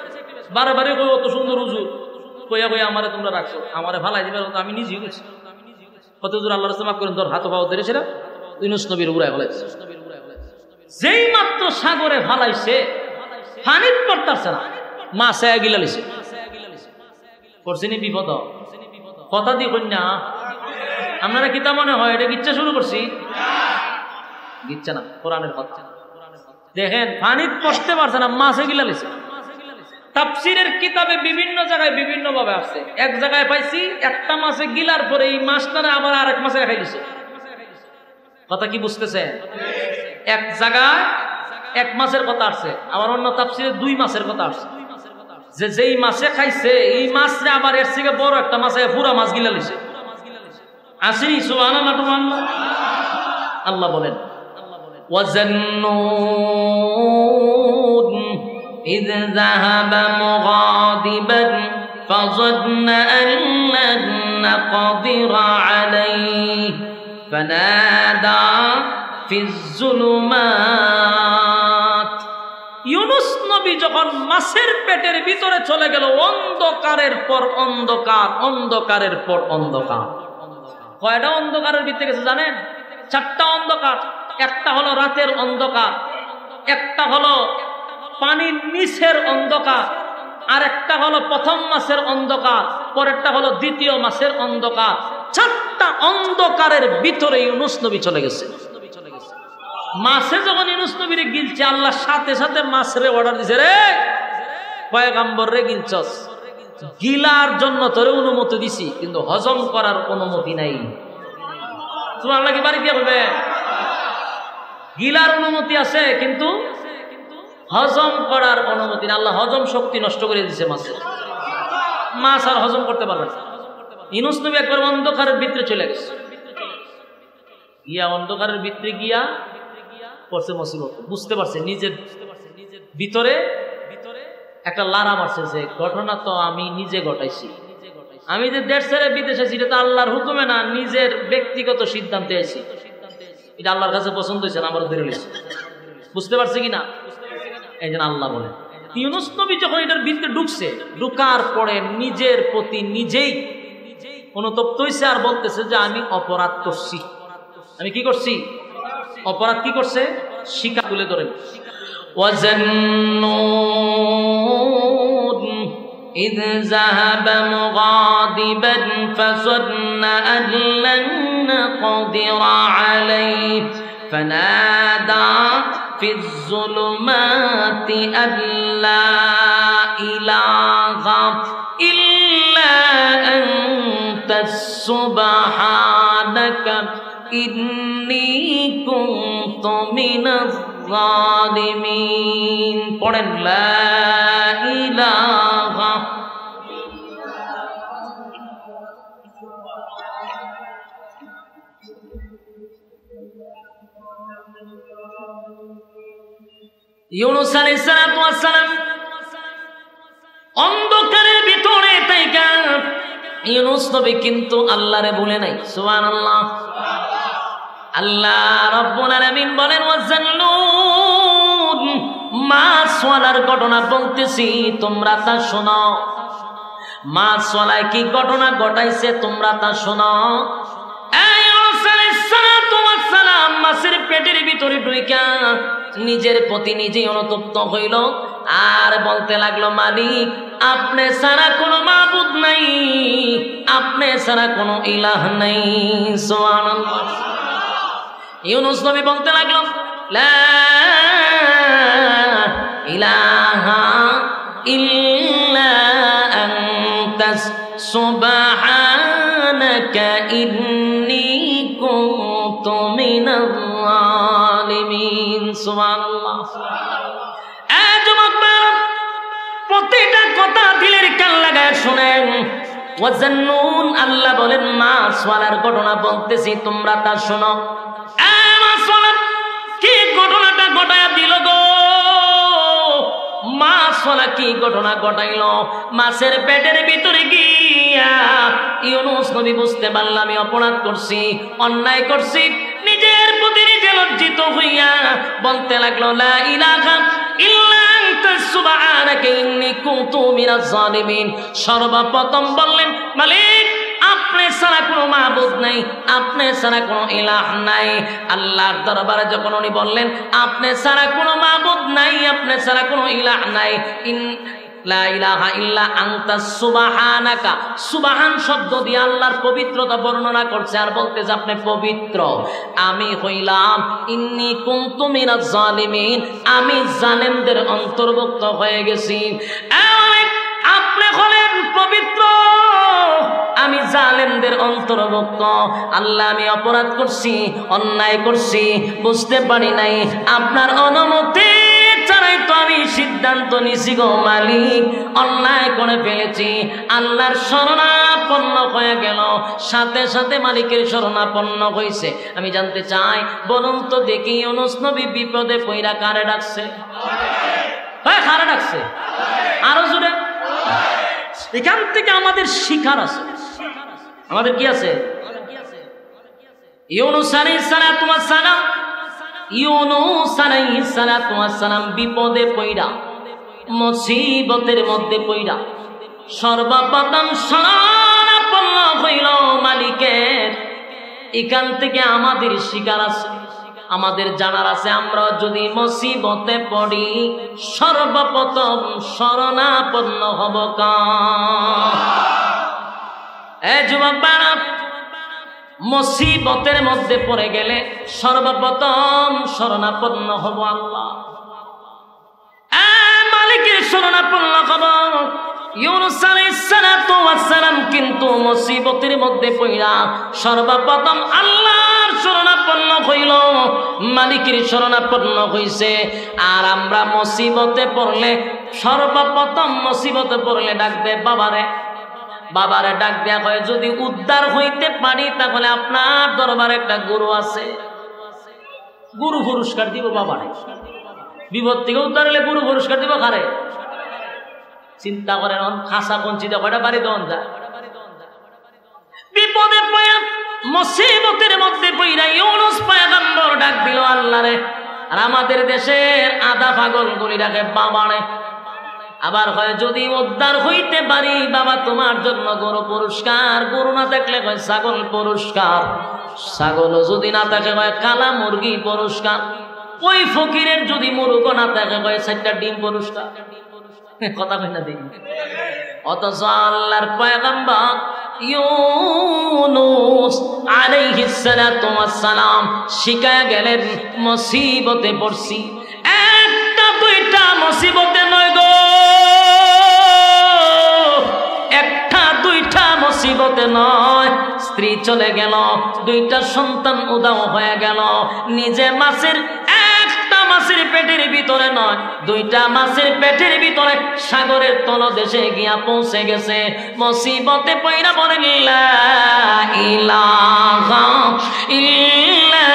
বারে কই অত সুন্দর হুজুর কইয়া আমারে তোমরা রাখছো, আমারে ফালাই দিবে, আমি নিজেই গেছি। কত হুজুর আল্লাহর রাস্তায় মাফ করেন, ধর হাত পাও ধরে সেটা ইউনুস নবীর উড়ায় ফেলাইছে। যেই মাত্র সাগরে ফালাইছে পানির পড়তাছে না, মাছ গিলা লিছে করছিনি বিপদ। কথা দিয়ে কন্যা আপনারা কিতা মনে হয় এটা গিচ্ছা শুরু করছি? গিচ্ছা না, কোরআনের কথা। দেখেন পানির পড়তে পারছে না, মাছে গিলা লিছে। তাফসীরের কিতাবে বিভিন্ন জায়গায় বিভিন্ন ভাবে আসছে। এক জায়গায় পাইছি একটা মাছে গিলার পরে এই মাছটারে আবার আরেক মাছে খাই দিছে। কথা কি বুঝতেছেন? এক জায়গায় 1 মাছের কথা আসছে, আবার অন্য তাফসীরে 2 মাছের কথা আসছে। যেই মাছে খাইছে এই মাছরে আবার এর থেকে বড় একটা মাছে পুরা মাছ গিলা লিছে। আসেনি? সুবহানাল্লাহ, আল্লাহ বলেন وَظَنُّونَ إِذْ ذَهَبَ مُغَاضِبًا فَظَنَّ أَن لَّن نَّقْدِرَ عَلَيْهِ فَنَادَى فِي الظُّلُمَاتِ ইউনুস নবী যখন মাছের পেটের ভিতরে চলে গেল, অন্ধকারের পর অন্ধকার, অন্ধকারের পর অন্ধকার। কয়টা অন্ধকারের ভিতরে গেছে জানেন? 4টা অন্ধকার। একটা হলো রাতের অন্ধকার, একটা হলো পানির নিচের অন্ধকার, আর একটা হলো প্রথম মাসের অন্ধকার, পরেরটা হলো দ্বিতীয় মাসের অন্ধকার। 4টা অন্ধকারের ভিতরে ইউনুস নবী চলে গেছে। মাছে যখন ইউনুস নবীরে গিলছে, আল্লাহ সাথে সাথে মাছরে অর্ডার দিছে, রে পয়গম্বর রে গিলছস, গিলার জন্য তোরে অনুমতি দিছি, কিন্তু হজম করার অনুমতি নাই। সুবহানাল্লাহ কি বাড়ি দিয়ে বলবে? গিলার অনুমতি আছে কিন্তু হজম করার অনুমতি না। আল্লাহ হজম শক্তি নষ্ট করে দিছে মাছের, মাছ আর হজম করতে পারবে না। ইউনুস নবী একবার অন্ধকারের ভিতরে চলে গেছে, গিয়া অন্ধকারের ভিতরে গিয়া পড়ছে মুসিবত, বুঝতে পারছে নিজের ভিতরে একটা লারা মারছে যে ঘটনা তো আমি নিজে ঘটাইছি, আমি যে দেশ ছেড়ে বিদেশে আছি, এটা তো আল্লাহর হুকুমে না, নিজের ব্যক্তিগত সিদ্ধান্তে আছি। এটা আল্লাহর কাছে পছন্দ হয়েছে না, আমার ধরে নিয়েছে। বুঝতে পারছে কিনা? এই জন্য আল্লাহ বলে ইউনুস নবী যখন এটার ভিতরে ঢুকছে, ঢুকার পরে নিজের প্রতি নিজেই অনুতপ্ত হয়েছে আর বলতেছে যে আমি অপরাধ করছি। আমি কি করছি? অপরাধ কি করছে? শিকা তুলে ধরেন। وَظَنُّونَ إِذْ ذَهَبَ مُغَاضِبًا فَظَنَّ أَن لَّن نَّقْدِرَ عَلَيْهِ فَنَادَى فِي الظُّلُمَاتِ أَن لَّا إِلَٰهَ إِلَّا أَنتَ سُبْحَانَكَ إِنِّي كُنتُ مِنَ الظَّالِمِينَ। পড়েন লা ইলাহা। ইউনুস আলাইহিস সালাতু ওয়াস সালাম অন্ধকারের ভিতরে থাইকা ইউনুস নবী কিন্তু আল্লাহরে ভুলে নাই। সুবহানাল্লাহ। আল্লাহ রাব্বুল আলামিন বলেন ওয়াজান্নুন, মাছওয়ালার ঘটনা বলতেছি, তোমরা তা শোনো। মাছওয়ালায় কি ঘটনা ঘটাইছে তোমরা তা শোনো। ইউনুস আলাইহিস সালাতু ওয়াস সালাম মাছের পেটের ভিতরে ঢুইকা নিজের প্রতি নিজেই অনুতপ্ত হইল আর বলতে লাগলো, মালিক আপনি ছাড়া কোনো মাবুদ নাই, আপনি ছাড়া কোনো ইলাহ নাই। সুবহানাল্লাহ। ইউনুস নবী বলতে লাগলো, লা ইলাহা ইল্লা আনতাস সুবহানাকা ইন্নী কুনতু মিনাল যালিমিন। সুবহানাল্লাহ। প্রতিটা কথা দিলের কান লাগায় শুনেন। ওয়াজান্নুন, আল্লাহ বলেন মাছওয়ালার ঘটনা বলতেছি, তোমরা তা শোনো। মাছওয়ালা কি ঘটনাটা ঘটায়া দিল গো? মাছওয়ালা কি ঘটনা ঘটাইল? মাছের পেটের ভিতরে গিয়া ইউনুস নবী বুঝতে পারলাম আমি অপরাধ করছি, অন্যায় করছি। নিজের প্রতি নিজে লজ্জিত হইয়া বলতে লাগলো, লা ইলাহা ইল্লা আনতা সুবহানাকা ইন্নী কুনতু মিনাজ জালিমিন। সর্বপ্রথম বললেন, মালিক আপনি ছাড়া কোনো মাবুদ নাই, আপনি ছাড়া কোনো ইলাহ নাই। আল্লাহর দরবারে যখন উনি বললেন আপনি ছাড়া কোনো মাবুদ নাই, আপনি ছাড়া কোনো ইলাহ নাই, লা ইলাহা ইল্লা আনতা সুবহানাকা, সুবহান শব্দ দিয়ে আল্লাহর পবিত্রতা বর্ণনা করছে আর বলতেছে আপনি পবিত্র। আমি হইলাম ইন্নী কুনতু মিনাজ জালিমিন, আমি জালেমদের অন্তর্ভুক্ত হয়ে গেছি। আপনি হলেন পবিত্র, আমি জালেমদের অন্তর্ভুক্ত। আল্লাহ আমি অপরাধ করছি, অন্যায় করছি, বুঝতে পারি নাই, আপনার অনুমতি ছাড়াই তো আমি সিদ্ধান্ত নিছি গো মালিক, অন্যায় করে ফেলেছি। আল্লাহর শরণার্থী শরণাপন্ন হয়ে গেল, সাথে সাথে মালিকের শরণাপন্ন হয়েছে। আমি জানতে চাই, বলুন তো দেখি ইউনূস নবী বিপদে পইরা কারে ডাকছে? হ্যাঁ, কারে ডাকছে? আরো জোরে। এখান থেকে আমাদের শিখার আছে। আমাদের কি আছে? ইউনূস আলাইহিস সালাতু ওয়াস সালাম, ইউনূস আলাইহিস সালাতু ওয়াস সালাম বিপদে পইরা, মুসিবতের মধ্যে পইরা সর্বপ্রথম শরণাপন্ন হইল মালিকের। এখান থেকে আমাদের শিকার আছে, আমাদের জানার আছে, আমরা যদি মুসিবতে পড়ি সর্বপ্রথম শরণাপন্ন হব কার? এ যুবক বাড়া, মুসিবতের মধ্যে পড়ে গেলে সর্বপ্রথম শরণাপন্ন হব আল্লাহ, মালিকের শরণাপন্ন হব। ইউনূস আলাইহিস সালাতু ওয়াস সালাম কিন্তু মুসিবতের মধ্যে পড়া সর্বপ্রথম আল্লাহর শরণাপন্ন হইল, মালিকের শরণাপন্ন হইছে। আর আমরা মুসিবতে পড়লে সর্বপ্রথম মুসিবতে পড়লে ডাকবে বাবারে, বাবারে ডাক দেয়া হয়। যদি উদ্ধার হইতে পারি তাহলে আপনার দরবারে একটা গুরু আছে, গুরু পুরস্কার দিব বাবারে। বিপদ থেকে উদ্ধার হলে গুরু পুরস্কার দিব কারে? চিন্তা করেন, খাসা কঞ্চিতা কয়টা বাড়ি দেওয়ান যায়? বিপদে পয়া মুসিবতের মধ্যে পইরা ইউনূস পয়গম্বর ডাক দিল আল্লাহরে। আর আমাদের দেশের আধা পাগল গুলি ডাকে বাবারে। আবার হয় যদি উদ্ধার হইতে পারি বাবা তোমার জন্য গরু পুরস্কার, গরু না থাকলে হয় ছাগল পুরস্কার, ছাগল যদি না থাকে হয় কালা মুরগি পুরস্কার, ওই ফকিরের যদি মুরগ না থাকে হয় 4টা ডিম পুরস্কার। কথা কই না দেখি। অথচ আল্লাহর পয়গম্বর ইউনূস আলাইহিস সালাতু ওয়াস সালাম শিখায়া গেলেন, মুসিবতে পড়ছি, একটা দুইটা মুসিবতে নয় গো, একটা দুইটা মুসিবতে নয়। স্ত্রী চলে গেল, 2টা সন্তান উদাও হয়ে গেল, নিজে মাছের মাছের পেটের ভিতরে নয়, 2টা মাছের পেটের ভিতরে সাগরের তলদেশে গিয়া পৌঁছে গেছে। মুসিবতে পইরা বলেন লা ইলাহা ইল্লা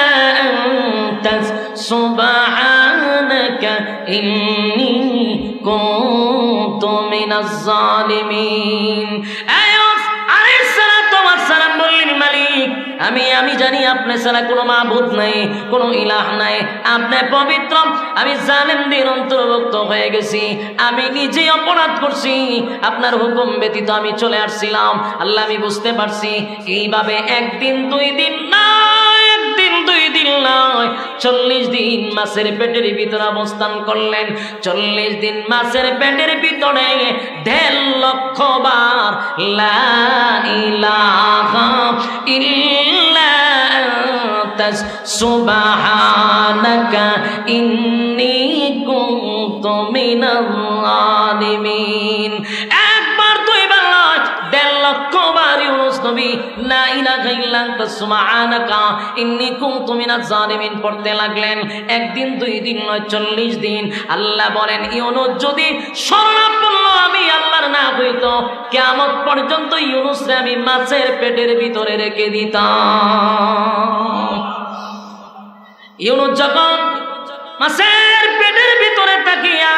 আনতা সুবহানাকা ইন্নী কুনতু মিনাজ জালিমিন। মালিক, আমি জানি আপনি ছাড়া কোনো মাবুদ নাই, কোনো ইলাহ নাই, আপনি পবিত্র। আমি জালেমদের অন্তর্ভুক্ত হয়ে গেছি, আমি নিজে অপরাধ করছি, আপনার হুকুম ব্যতীত আমি চলে আসছিলাম। আল্লাহ আমি বুঝতে পারছি। এইভাবে 1 দিন 2 দিন নয়, 1 দিন 2 দিন নয়, 40 দিন মাছের পেটের ভিতরে অবস্থান করলেন। 40 দিন মাছের পেটের ভিতরে 1.5 লক্ষ বার লা ইলাহা ইল্লা আনতা সুবহানাকা ইন্নী কুনতু মিনাল জালিমিন। একবার 2 বার 1.5 লক্ষ বার ইউনূস নবী লা ইলাহা ইল্লা আনতা সুবহানাকা ইন্নী কুনতু মিনাজ জালিমিন পড়তে লাগলেন। 1 দিন 2 দিন নয়, 40 দিন। আল্লাহ বলেন, ইউনূস যদি শরণাপন্ন আমি আল্লাহর না হইতো, কিয়ামত পর্যন্ত ইউনূসকে আমি মাছের পেটের ভিতরে রেখে দিতাম। ইউনূস যখন মাছের পেটের ভিতরে তাকিয়া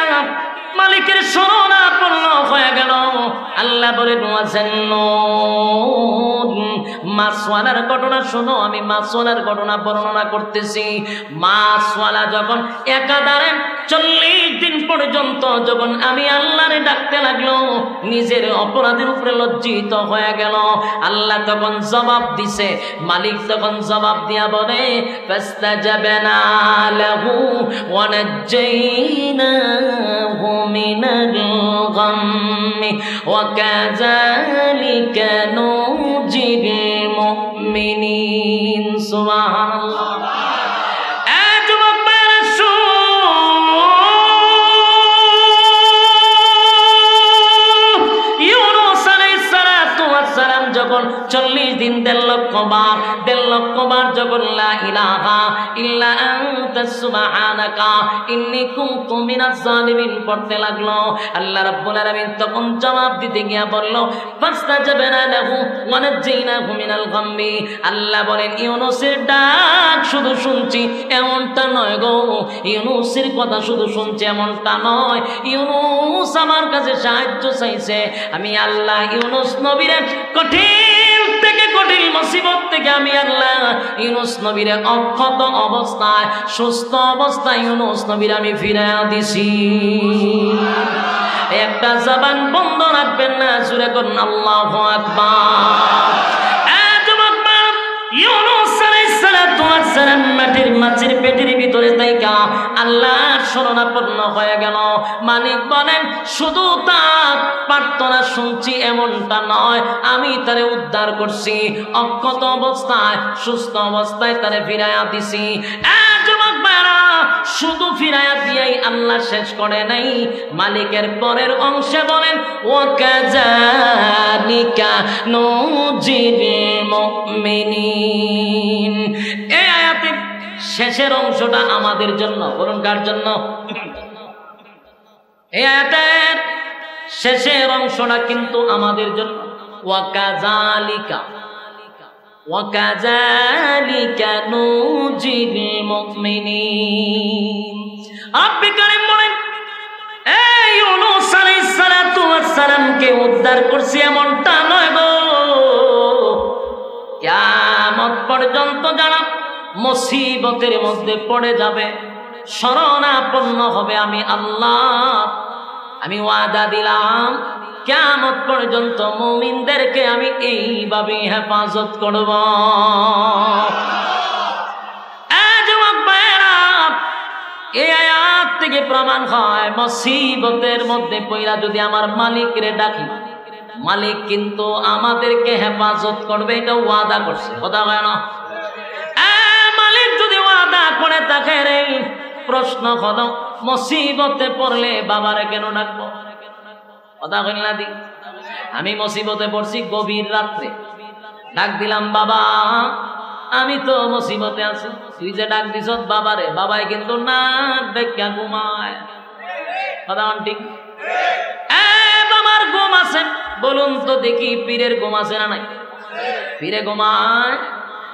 মালিকের শরণাপন্ন হয়ে গেল, আল্লাহ বলেন মাছওয়ালার ঘটনা শোনো, আমি মাছওয়ালার ঘটনা বর্ণনা করতেছি। মাছওয়ালা যখন একাধারে 40 দিন পর্যন্ত যখন আমি আল্লাহরে ডাকতে লাগলো, নিজের অপরাধের উপরে লজ্জিত হয়ে গেল। আল্লাহ তখন জবাব দিছে, মালিক তখন জবাব দিয়া বলে ফাস্তাজাবনা লাহু ওয়া নাজ্জাইনাহু মিনাল গাম্মি ওয়া কাযালিকা নুজিল মুমিনিন। সুবহানাল্লাহ। যখন 40 দিন 1.5 লক্ষ বার যখন লা ইলাহা ইল্লা আনতা আনতা সুবহানাকা ইন্নী কুনতু মিনাজ জালিমিন পড়তে লাগলো। আল্লাহ রাব্বুল আলামিন তখন জবাব দিতে গিয়া বলল ফাস্তাজাবনা লাহু ওয়া নাজাইনাহু মিনাল গাম্মি। আল্লাহ বলেন ইউনূসের ডাক শুধু শুনছি এমনটা নয় গো, ইউনূসের কথা শুধু শুনছি এমনটা নয়, ইউনূস আমার কাছে সাহায্য চাইছে। আমি আল্লাহ ইউনূস নবীরে কঠিন থেকে কঠিন মুসিবত থেকে আমি আল্লাহ ইউনূস নবীরে অক্ষত অবস্থায় সুস্থ অবস্থায় ইউনূস নবীরে আমি ফিরাইয়া দিছি। একটা জবান বন্ধ রাখবেন না, জোরে করুন আল্লাহু আকবার। ইউনূস আলাইহিস সালাতু ওয়াস সালাম মাছের পেটের ভিতরে থাইকা আল্লাহর শরণাপন্ন হয়ে গেল। মালিক বলেন শুধু তার প্রার্থনা শুনছি এমনটা নয়, আমি তারে উদ্ধার করছি, অক্ষত অবস্থায় সুস্থ অবস্থায় তারে ফিরাইয়া দিছি। যুবক ভাইরা, শুধু ফিরাইয়া দিয়াই আল্লাহ শেষ করে নাই, মালিকের পরের অংশে বলেন ওয়াকাযালিকা নুজিল মুমিনিন। এই আয়াতের শেষের অংশটা আমাদের জন্য, বলুন কার জন্য? এই আয়াতের শেষের অংশটা কিন্তু আমাদের জন্য। ওয়াকাযালিকা ওয়াকাযালিকা নুজিল মুমিনিন। আপনি কারিম বলেন এই ইউনূস আলাইহিস সালাতু ওয়াস সালামকে উদ্ধার করছি এমনটা নয় গো, কিয়ামত পর্যন্ত যারা মুসিবতের মধ্যে পড়ে যাবে, শরণাপন্ন হবে আমি আল্লাহ, আমি ওয়াদা দিলাম কিয়ামত পর্যন্ত মুমিনদেরকে আমি এইভাবে হেফাজত করব। এই আয়াত থেকে প্রমাণ হয় মুসিবতের মধ্যে পইরা যদি আমার মালিকরে ডাকি, মালিক কিন্তু আমাদেরকে হেফাজত করবে, এটা ওয়াদা করছে। কথা হয় না? মালিক যদি ওয়াদা করে থাকে রে, প্রশ্ন হলো মুসিবতে পড়লে বাবারে কেন ডাকবো? কথা কইল না দি? আমি মুসিবতে পড়ছি গভীর রাত্রে, ডাক দিলাম বাবা আমি তো মুসিবতে আছি, তুই যে ডাক দিছ বাবারে, বাবাই কিন্তু নাক দেখা ঘুমায়। কথা ঠিক? বাবার ঘুম আছে, বলুন তো দেখি পীরের ঘুম আছে না নাই? পীরে ঘুমায়।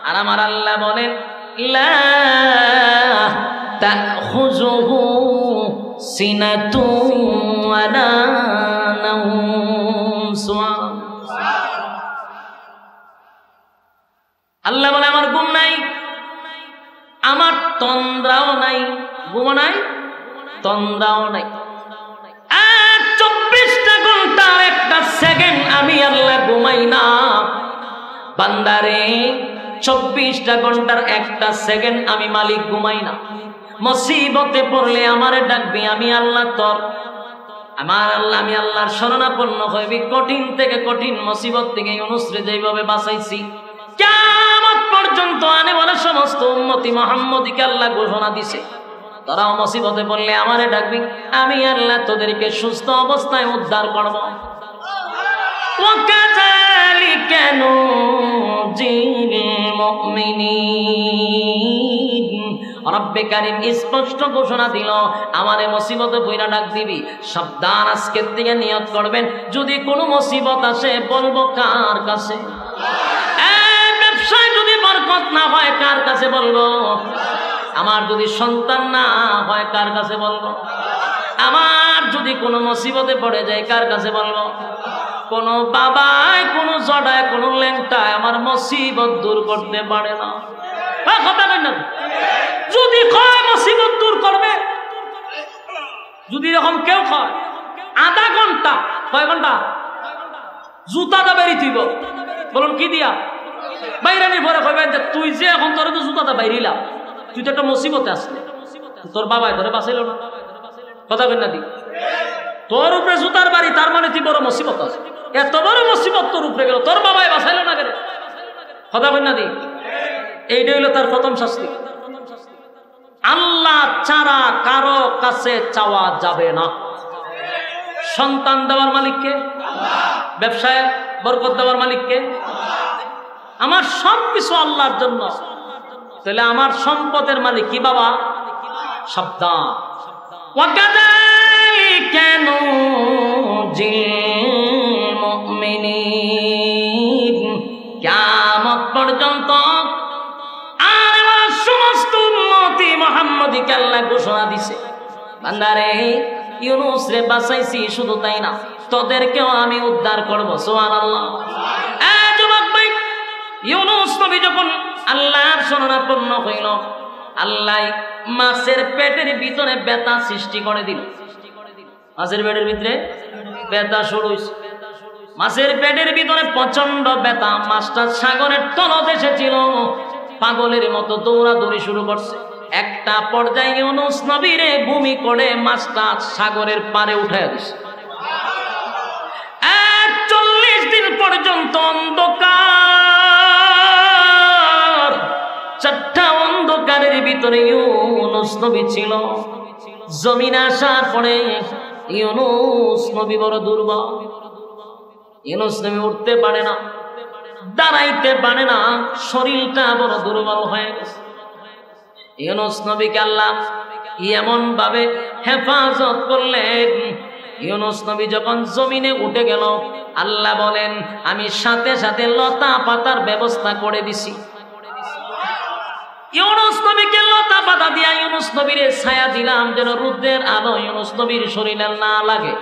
আর আমার আল্লাহ বলেন লা তাখুযুহু সিনাতুন ওয়ালা নাওম। আল্লাহ বলে আমার ঘুম নাই, আমার তন্দ্রাও নাই, ঘুম নাই, তন্দ্রাও নাই। 24টা ঘন্টা একটা সেকেন্ড আমি আল্লাহ ঘুমাই না বান্দারে, 24টা ঘন্টার একটা সেকেন্ড আমি মালিক ঘুমাই না। মুসিবতে পড়লে আমারে ডাকবি, আমি আল্লাহ তোর, আমার আল্লাহ, আমি আল্লাহর শরণাপন্ন হইবি। কঠিন থেকে কঠিন মুসিবত থেকে ইউনূসরে যেভাবে বাঁচাইছি, কিয়ামত পর্যন্ত আনে বলে সমস্ত উম্মতি মুহাম্মদীকে আল্লাহ ঘোষণা দিছে, তোরাও মুসিবতে পড়লে আমারে ডাকবি, আমি আল্লাহ তোদেরকে সুস্থ অবস্থায় উদ্ধার করব। ওয়াকাযালিকা নুজিল মুমিনিন। রব্বে কারীম স্পষ্ট ঘোষণা দিল, আমারে মুসিবতে পইরা ডাক দিবি, সাবধান আজকের থেকে নিয়ত করবেন যদি কোনো মুসিবত আসে বলবো কার কাছে? ব্যবসায় যদি বরকত না হয় কার কাছে বলবো? আমার যদি সন্তান না হয় কার কাছে বলবো? আমার যদি কোনো মুসিবতে পড়ে যায় কার কাছে বলবো? কোন বাবায়, কোন জড়ায়, কোন ল্যাংটায় আমার মুসিবত দূর করতে পারে না। কথা বলেন না? যদি কয় মুসিবত দূর করবে, যদি এরকম কেউ কয় আধা ঘন্টা, কয় ঘন্টা জুতাটা বেরিয়ে দিব, বলুন কি দিয়া বাইরানি ভরে কইবেন যে তুই যে এখন তোর তো জুতাটা বাইরিলা, তুই তো একটা মুসিবতে আসলে, তোর বাবাই ধরে বাঁচাইল না। কথা বলেন না দি? তোর উপরে জুতার বাড়ি, তার মানে তুই বড় মুসিবত আছে। এত বড় মুসিবত তোর উপরে গেল, তোর বাবাই বাঁচাইল না কেন? কথা বলেন না দি? এইটা হইল তার প্রথম শাস্তি। আল্লাহ ছাড়া কারো কাছে চাওয়া যাবে না। সন্তান দেওয়ার মালিককে, ব্যবসায় বরকত দেওয়ার মালিককে, আমার সব কিছু আল্লাহর জন্য। তাহলে আমার সম্পদের মালিক কি বাবা? সাবধান। ওয়াকাযালিকা নুনজিল মুমিনিন, কিয়ামত পর্যন্ত আর আমার সমস্ত উম্মতি মুহাম্মদীকে আল্লাহ ঘোষণা দিছে, বান্দারে ইউনূস রে বাঁচাইছি, শুধু তাই না তোদেরকেও আমি উদ্ধার করব। সুবহানাল্লাহ। যুবক ভাই, ইউনূস নবী যখন আল্লাহর শরণাপন্ন হইল, আল্লাহ মাছের পেটের ভিতরে ব্যথা সৃষ্টি করে দিল। মাছের পেটের ভিতরে ব্যথা শুরু হইছে। মাছের পেটের ভিতরে প্রচন্ড ব্যথা। মাছটা সাগরের তলদেশে ছিল, পাগলের মতো দৌড়াদৌড়ি শুরু করছে। একটা পর্যায়ে ইউনূস নবীরে ভূমি করে মাছটা সাগরের পারে উঠাইয়া দিছে। 40 দিন পর্যন্ত অন্ধকার, চারটা অন্ধকারের ভিতরে ইউনূস নবী ছিল। জমিনে আসার পরে ইউনূস নবী বড় দুর্বল। ইউনূস নবী উঠতে পারে না, দাঁড়াইতে পারে না, শরীরটা বড় দুর্বল হয়ে গেছে। ইউনূস নবীকে আল্লাহ এমন ভাবে হেফাজত করলেন, ইউনূস নবী যখন জমিনে উঠে গেল, আল্লাহ বলেন আমি সাথে সাথে লতা পাতার ব্যবস্থা করে দিছি। ইউনূস নবীকে লতা পাতা দিয়া ইউনূস নবীর ছায়া দিলাম, যেন রোদের আলো ইউনূস নবীর শরীরে না লাগে।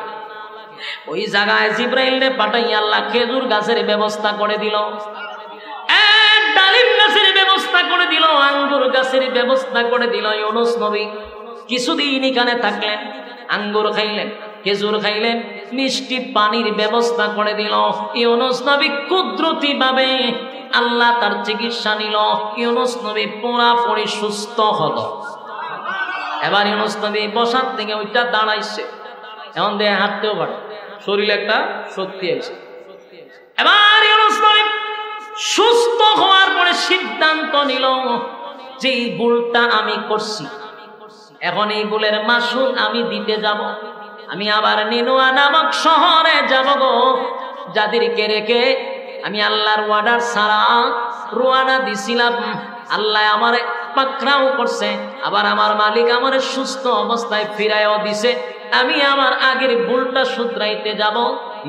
ওই জায়গায় জিবরাইলকে পাঠাইয়া আল্লাহ খেজুর গাছের ব্যবস্থা করে দিল, ডালিম গাছের ব্যবস্থা করে দিল, আঙ্গুর গাছের ব্যবস্থা করে দিল। ইউনূস নবী কিছুদিন এখানে থাকলেন, আঙ্গুর খাইলেন, খেজুর খাইলেন, মিষ্টি পানির ব্যবস্থা করে দিল। ইউনূস নবী কুদরতি ভাবে আল্লাহ তার চিকিৎসা নিল। ইউনূস নবী পুরাপুরি সুস্থ হলো। এবার ইউনূস নবী বসার থেকে ওইটা দাঁড়াইছে, এখন দিয়ে হাঁটতেও পারে, শরীরে একটা শক্তি আছে। এবার ইউনূস নবী সুস্থ হওয়ার পরে সিদ্ধান্ত নিল যে এই ভুলটা আমি করছি, এখন এই ভুলের মাসুল আমি দিতে যাব। আমি আবার নিনুয়া নামক শহরে যাব গো, যাদেরকে রেখে আমি আল্লাহর ওয়ার্ডার ছাড়া রওনা দিছিলাম। আল্লাহ আমারে পাকড়াও করছে, আবার আমার মালিক আমারে সুস্থ অবস্থায় ফিরাইও দিছে। আমি আমার আগের ভুলটা শুধরাইতে যাব।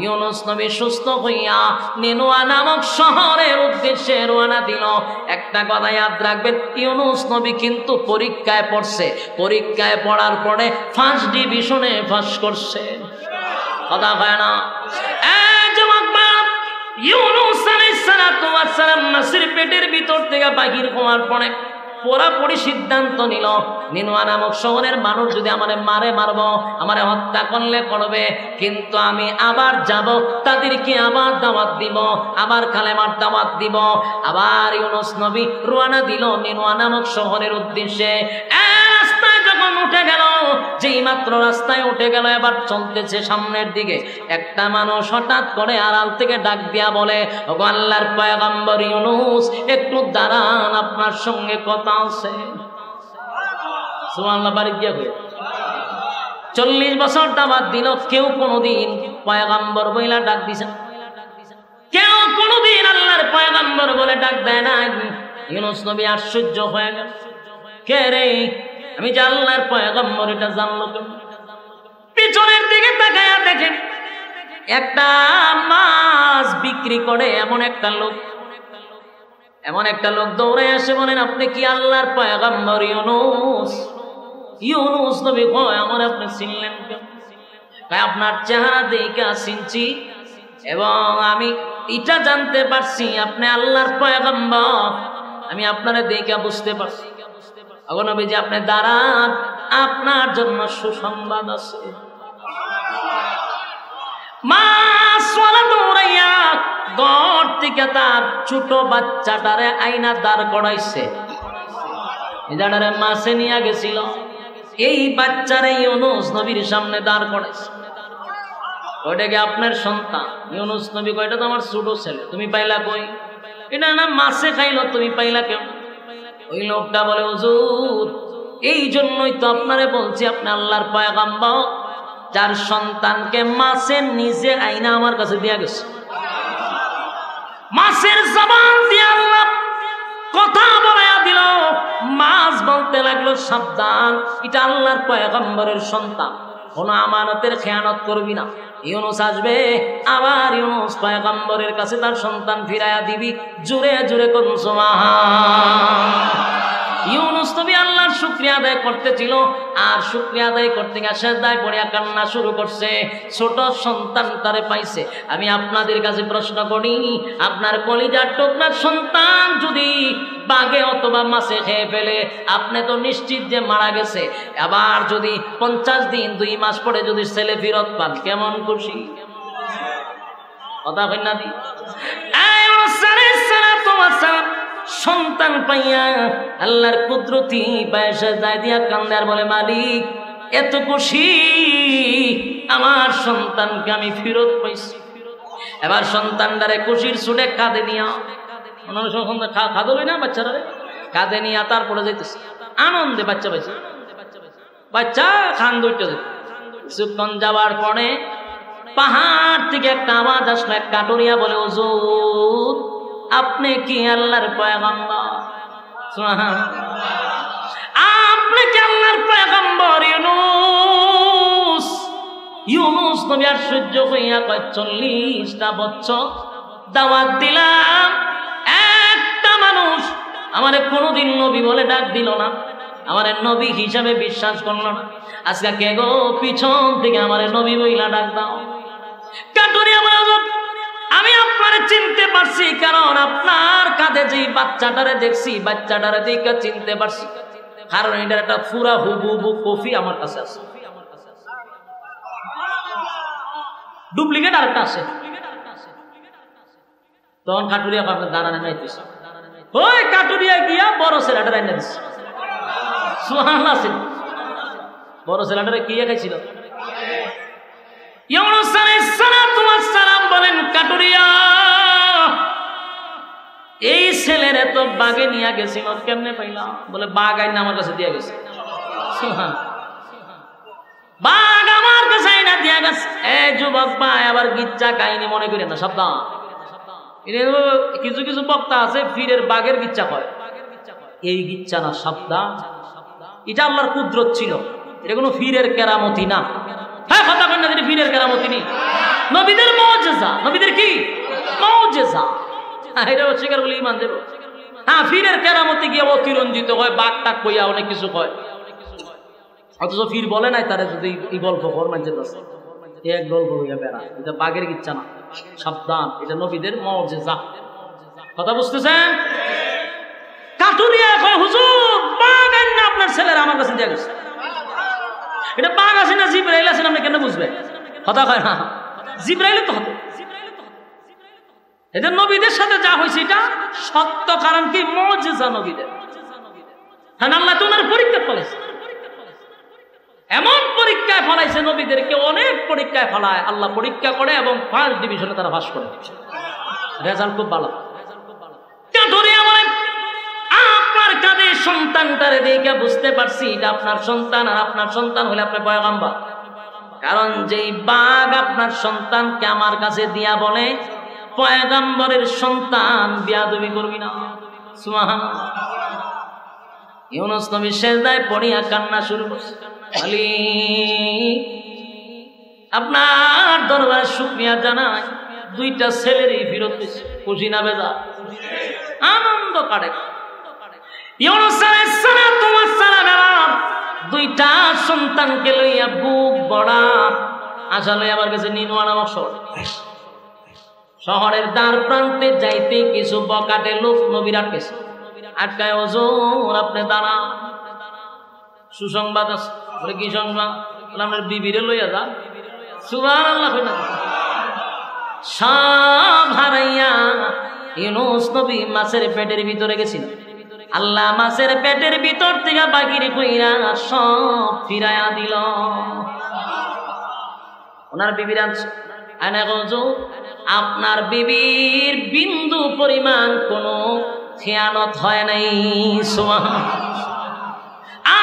ইউনূস নবী সুস্থ হইয়া নিনুয়া নামক শহরের উদ্দেশ্যে রওনা দিল। একটা কথা ইয়াদ রাখবেন, ইউনূস নবী কিন্তু পরীক্ষায় পড়ছে, পরীক্ষায় পড়ার পরে ফার্স্ট ডিভিশনে পাস করছে। কথা হয় না? ইউনূস আলাইহিস সালাতু ওয়াস সালাম মাছের পেটের ভিতর থেকে বাহির হওয়ার পরে পুরাপুরি সিদ্ধান্ত নিল, নিনুয়া নামক শহরের মানুষ যদি আমারে মারে মারবো, আমারে হত্যা করলে করবে, কিন্তু আমি আবার যাব, তাদেরকে আবার দাওয়াত দিব, আবার কালেমার দাওয়াত দিব। আবার ইউনূস নবী রওনা দিল নিনুয়া নামক শহরের উদ্দেশ্যে। রাস্তায় যখন উঠে গেল, যেই মাত্র রাস্তায় উঠে গেল, এবার চলতেছে সামনের দিকে, একটা মানুষ হঠাৎ করে আড়াল থেকে ডাক দিয়া বলে, ওগো আল্লাহর পয়গম্বর ইউনূস, একটু দাঁড়ান, আপনার সঙ্গে কথা আছে। সুবহানাল্লাহ। বাড়ি গিয়া হয়ে 40 বছর দাওয়াত দিল, কেউ কোনোদিন পয়গম্বর বইলা ডাক দিছে, কেউ কোনোদিন আল্লাহর পয়গম্বর বলে ডাক দেয় না। ইউনূস নবী আশ্চর্য হয়ে গেল, কে রে, আমি যে আল্লাহর পয়গম্বর এটা জানলো কেমন? পিছনের দিকে তাকায়া দেখেন একটা মাছ বিক্রি করে এমন একটা লোক দৌড়ে আসে, বলেন আপনি কি আল্লাহর পয়গম্বর ইউনূস? ইউনূস নবী কয়, আমার আপনি চিনলেন কেন? আপনার চেহারা দেখে চিনছি, এবং আমি এটা জানতে পারছি আপনি আল্লাহর পয়গম্বর, আমি আপনারা দেখে বুঝতে পারছি। ওগো নবীজি, আপনি দাঁড়ান, আপনার জন্য সুসংবাদ আছে। মাছওয়ালা দৌড়াইয়া ঘর থেকে তার ছোট বাচ্চাটারে আইনা দাঁড় করাইছে, এটারে মাছে নিয়ে গেছিল। এই বাচ্চারে ইউনূস নবীর সামনে দাঁড় করাইছে। ওইটাকে আপনার সন্তান? ইউনূস নবী কয়, এটা তো আমার ছোট ছেলে। তুমি পাইলা কই? এটা না মাছে খাইলো, তুমি পাইলা কেন? ওই লোকটা বলে, হুজুর, এই জন্যই তো আপনারে বলছি আপনি আল্লাহর পয়গম্বর, যার সন্তানকে মাছে নিজে আইনা আমার কাছে দিয়া গেছে। মাছের জবান দিয়ে আল্লাহ কথা বলাইয়া দিল। মাছ বলতে লাগলো সাবধান, এটা আল্লাহর পয়গম্বরের সন্তান, কোন আমানতের খেয়ানত করবি না। ইউনুস আসবে, আবার ইউনুস পয়গম্বরের কাছে তার সন্তান ফিরাইয়া দিবি। জোরে জোরে কোন সুবহান। ইউনুস নবী আল্লাহর শুকরিয়া আদায় করতেছিল, আর শুকরিয়া আদায় করতে গিয়ে সিজদায় পড়িয়া কান্না শুরু করছে। ছোট সন্তান তারে পাইছে। আমি আপনাদের কাছে প্রশ্ন করি, আপনার কলিজার টুকরার সন্তান যদি বাঘে অথবা মাছে খেয়ে ফেলে, আপনি তো নিশ্চিত যে মারা গেছে। আবার যদি 50 দিন 2 মাস পরে যদি ছেলে ফিরত পান, কেমন খুশি? কথা কই না দি? সন্তান পাইয়া আল্লাহর কুদরতি পায়সা যায় দিয়া কান্দে আর বলে, মালিক এত খুশি, আমার সন্তানকে আমি ফেরত পাইছি। এবার সন্তানটারে খুশির ছুটে কাঁদে নিয়া, খাদো লই না বাচ্চারা, কাঁদে নিয়া তারপরে যাইতেছে আনন্দে। বাচ্চা পাইছে, বাচ্চা খান দুইটা। কিছুক্ষণ যাওয়ার পরে পাহাড় থেকে একটা আওয়াজ আসলো। এক কাটুরিয়া বলে, হুজুর আপনি কি আল্লাহর পয়গম্বর? আপনি কি আল্লাহর পয়গম্বর ইউনুস? ইউনুস নবী আশ্চর্য হইয়া কয়, 40টা বছর দাওয়াত দিলাম, একটা মানুষ আমারে কোনোদিন নবী বলে ডাক দিল না, আমারে নবী হিসাবে বিশ্বাস করল না। আজকে কে গো পিছন থেকে আমারে নবী বইলা ডাক দাও? কাটুরিয়া বলে, আমি আপনারে চিনতে পারছি, কারণ আপনার কাঁধে যে বাচ্চাটারে দেখছি, বাচ্চাটারে দেখে চিনতে পারছি, কারণ এটার একটা পুরা হুবহু কপি আমার কাছে আছে। ডুপ্লিকেট আরেকটা আছে। তখন কাটুরিয়া আপনার দাঁড়ানো নাইতেছে, ওই কাটুরিয়া গিয়া বড় ছেলেটা রান্না দিচ্ছে। সুবহানাল্লাহ। বড় ছেলেটারে কি খাইছিল? ইউনুস আলাইহিস সালাম বলেন, কাটুরিয়া এই ছেলের এত বাগে নিয়ে গেছিল, কেমনে পাইলাম? বলে, বাঘ আইনা আমার কাছে দিয়ে গেছে। বাঘ আমার কাছে আইনা দিয়া গেছে। এই যুবক ভাই, আবার গিচ্চা কাহিনী মনে করেন না, সাবধান। কিছু কিছু বক্তা আছে ফিরের বাঘের গিচ্চা কয়, এই গিচ্চা না, সাবধান। এটা আল্লাহর কুদরত ছিল, এটা কোনো ফিরের কেরামতি না। হ্যাঁ, কথা বলেন না, এটা ফিরের কেরামতি নেই, নবীদের মুজিজা। নবীদের কি মুজিজা? এটা অস্বীকার বলে ইমান দেব? হ্যাঁ, ফিরের কেরামতি গিয়ে অতিরঞ্জিত হয়, বাঘ টাক কইয়া অনেক কিছু কয়, অথচ ফির বলে নাই তারা। যদি এই গল্প কর মানছে এক গল্প হইয়া বেড়া, এটা বাঘের ইচ্ছা না, সাবধান, এটা নবীদের মুজিজা। কথা বুঝতেছেন? কাটুরিয়া কয়, হুজুর বাঘ আইনা আপনার ছেলেরা আমার কাছে দিয়ে গেছে। এটা বাঘ আছে না জিবরাইল আছে, আপনি কেন বুঝবেন? কথা কয় না, জিবরাইল তো হবে। এদের নবীদের সাথে যা হয়েছে এটা সত্য, কারণ কি মুজিজা নবীদের। হ্যাঁ, আল্লাহ তো ওনার পরীক্ষা ফলাইছে, এমন পরীক্ষায় ফলাইছে নবীদেরকে, অনেক পরীক্ষায় ফলায় আল্লাহ, পরীক্ষা করে এবং ফার্স্ট ডিভিশনে তারা পাস করে, রেজাল্ট খুব ভালো। কাটুরিয়া বলে, আপনার কাঁধে সন্তানটারে দেখে বুঝতে পারছি এটা আপনার সন্তান, আর আপনার সন্তান হলে আপনি পয়গম্বর। কারণ যেই বাঘ আপনার সন্তানকে আমার কাছে দিয়া বলে, পয়গম্বরের সন্তান বিয়াদবি করবি না। সুবহানাল্লাহ। ইউনুস নবী সিজদায় পড়িয়া কান্না শুরু করছে, মালিক আপনার দরবারে শুকরিয়া জানাই, 2টা ছেলেরই ফিরত দিয়েছে। খুশি না বেজা? আনন্দ কাটে। ইউনুস আলাইহিস সালাম 2টা সন্তানকে লইয়া বুক বড়া আশা লইয়া আমার কাছে নিনওয়া নামক শহরের দ্বার প্রান্তে যাইতে কিছু বকাটে লোক নবীর আটকেছে। আটকায়, ওজোর আপনি দাঁড়া, সুসংবাদ আছে। বলে, কি সংবাদ? আপনার বিবিরে লইয়া যান। সুবহানাল্লাহ। সব হারাইয়া ইউনুস নবী মাছের পেটের ভিতরে গেছিল। আল্লাহ মাছের পেটের ভিতর থেকে বাগির কইরা সব ফিরাইয়া দিল। ওনার বিবির আনছে, আপনার বিবির বিন্দু পরিমাণ কোনো খেয়ানত হয় নাই।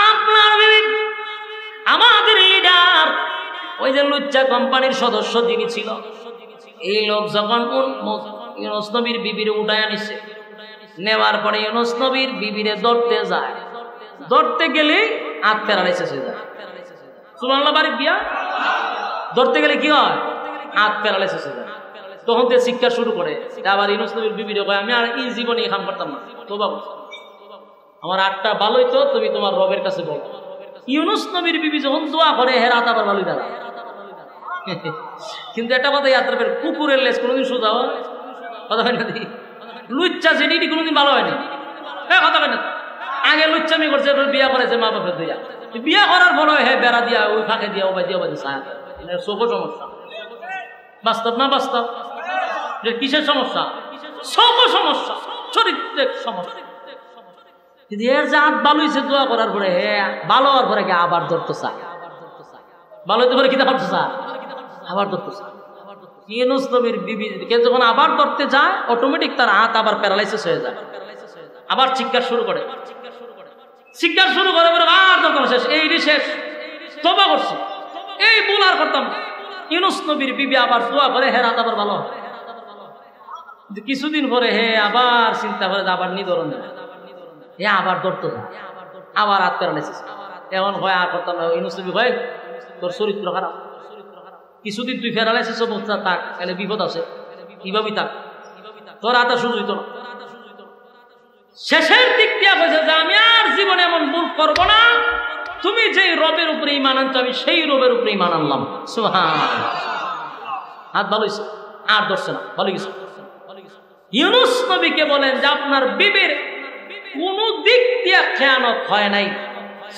আপনার বিবি, আমাদের লিডার, ওই যে লুচ্চা কোম্পানির সদস্য যিনি ছিল, এই লোক যখন ইউনুস নবীর বিবির উঠায় আনিছে, নেওয়ার পরে ইউনুস নবীর বিবিরে ধরতে যায়, ধরতে গেলে হাত প্যারালাইসিস হয়ে যায়। সুবহানাল্লাহ, বাড়ি গিয়া ধরতে গেলে কি হয়? হাত প্যারালাইসিস হয়ে যায়। তখন থেকে শিক্ষা শুরু করে। আবার ইউনুস নবীর বিবিরে কয়, আমি আর এই জীবনে এই কাম করতাম না, তোবা আমার আটটা ভালোই তো, তুমি তোমার রবের কাছে বলো। ইউনুস নবীর বিবি যখন দোয়া করে হেরাত আবার ভালোই দাঁড়া। কিন্তু একটা কথা ইয়াদ রাখবেন, কুকুরের লেজ কোনোদিন সোজা হয় কথা হয় না, লুচ্চা জেনিটি কোনোদিন ভালো হয়নি। হ্যাঁ কথা হয় না, আগে লুচ্চামি করছে, বিয়া করেছে মা বাপের দিয়া, বিয়া করার ফলে হ্যাঁ বেড়া দিয়া ওই ফাঁকে দিয়া ওবাই দিয়া বাজে সাহায্য চোখও সমস্যা। বাস্তব না বাস্তব? কিসের সমস্যা? চোখও সমস্যা, চরিত্রের সমস্যা। কিন্তু এর যে হাত ভালো হয়েছে দোয়া করার পরে, হ্যাঁ ভালো হওয়ার পরে আবার ধরতে চায়, ভালো হইতে পারে কিনা ভাবতে চায়, আবার ধরতে চায়। ইউনুস নবীর বিবিকে যখন আবার ধরতে যায়, অটোমেটিক তার হাত আবার প্যারালাইসিস হয়ে যায়, আবার চিৎকার শুরু করে, চিৎকার শুরু করে আর দরকার শেষ, এই শেষ, তওবা করছি, এই ভুল আর করতাম না। ইউনুস নবীর বিবি আবার দোয়া করে, হে রাত আবার ভালো। কিছুদিন পরে হে আবার চিন্তা করে আবার নিধরণ দেবে, হে আবার ধরতে যায়, আবার হাত প্যারালাইসিস। এখন হয় আর করতাম না। ইউনুস নবী হয়, তোর চরিত্র খারাপ, কিছুদিন তুই প্যারালাইসিস অবস্থা থাক, তাহলে বিপদ আছে, কিভাবে থাক, তোর হাতে সুযোগ হইতো না। শেষের দিক দিয়া বলছে যে আমি আর জীবনে এমন ভুল করবো না, তুমি যেই রবের উপরে ঈমান আনছো আমি সেই রবের উপরে ঈমান আনলাম। সুবহানাল্লাহ, হাত ভালো হয়েছে, আর ধরছে না, ভালো গেছে। ইউনুস নবীকে বলেন যে আপনার বিবির কোন দিক দিয়ে খেয়ানত হয় নাই।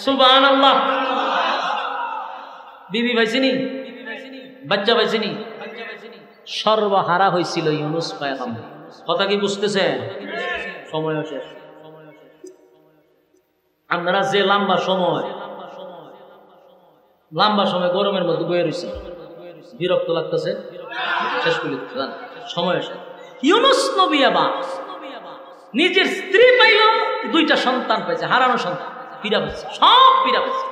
সুবহানাল্লাহ, বিবি পাইছিনি, বাচ্চা পাইছিনি, সর্বহারা হয়েছিল ইউনুস পয়গম্বর। কথা কি বুঝতেছে? সময় শেষ। আপনারা যে লম্বা সময় গরমের মধ্যে বয়ে রয়েছে, বিরক্ত লাগতেছে, শেষ করে সময় শেষ। ইউনুস নবী আবার নিজের স্ত্রী পাইল, দুইটা সন্তান পাইছে, হারানো সন্তান, পীড়া পাইছে, সব পীড়া পাইছে।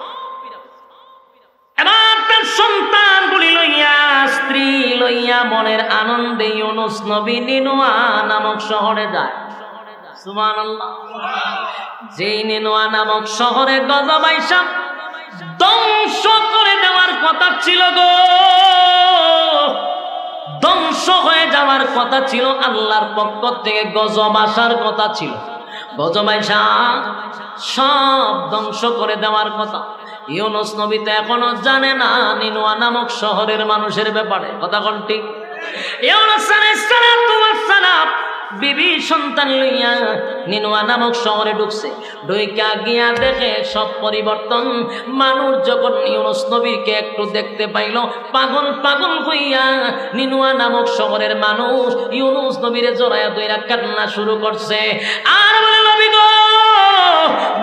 এবার তার সন্তানগুলি লইয়া, স্ত্রী লইয়া মনের আনন্দে ইউনুস নবী নিনুয়া নামক শহরে যায়। সুবহানাল্লাহ, যেই নিনুয়া নামক শহরে গজব আইসা ধ্বংস করে দেওয়ার কথা ছিল গো, ধ্বংস হয়ে যাওয়ার কথা ছিল, আল্লাহর পক্ষ থেকে গজব আসার কথা ছিল। গজব আইসা সব ধ্বংস করে দেওয়ার কথা। ইউনুস নবী তো এখনো জানে না নিনুয়া নামক শহরের মানুষের ব্যাপারে। কথা কোন ঠিক? ইউনুস আলাইহিস সালাম বিবি সন্তান লইয়া নিনুয়া নামক শহরে ঢুকছে, ঢুইকা গিয়া দেখে সব পরিবর্তন। মানুষ যখন ইউনুস নবীকে একটু দেখতে পাইল, পাগল পাগল হইয়া নিনুয়া নামক শহরের মানুষ ইউনুস নবীরে জড়াইয়া ধইরা কান্না শুরু করছে, আর বলে নবী গো,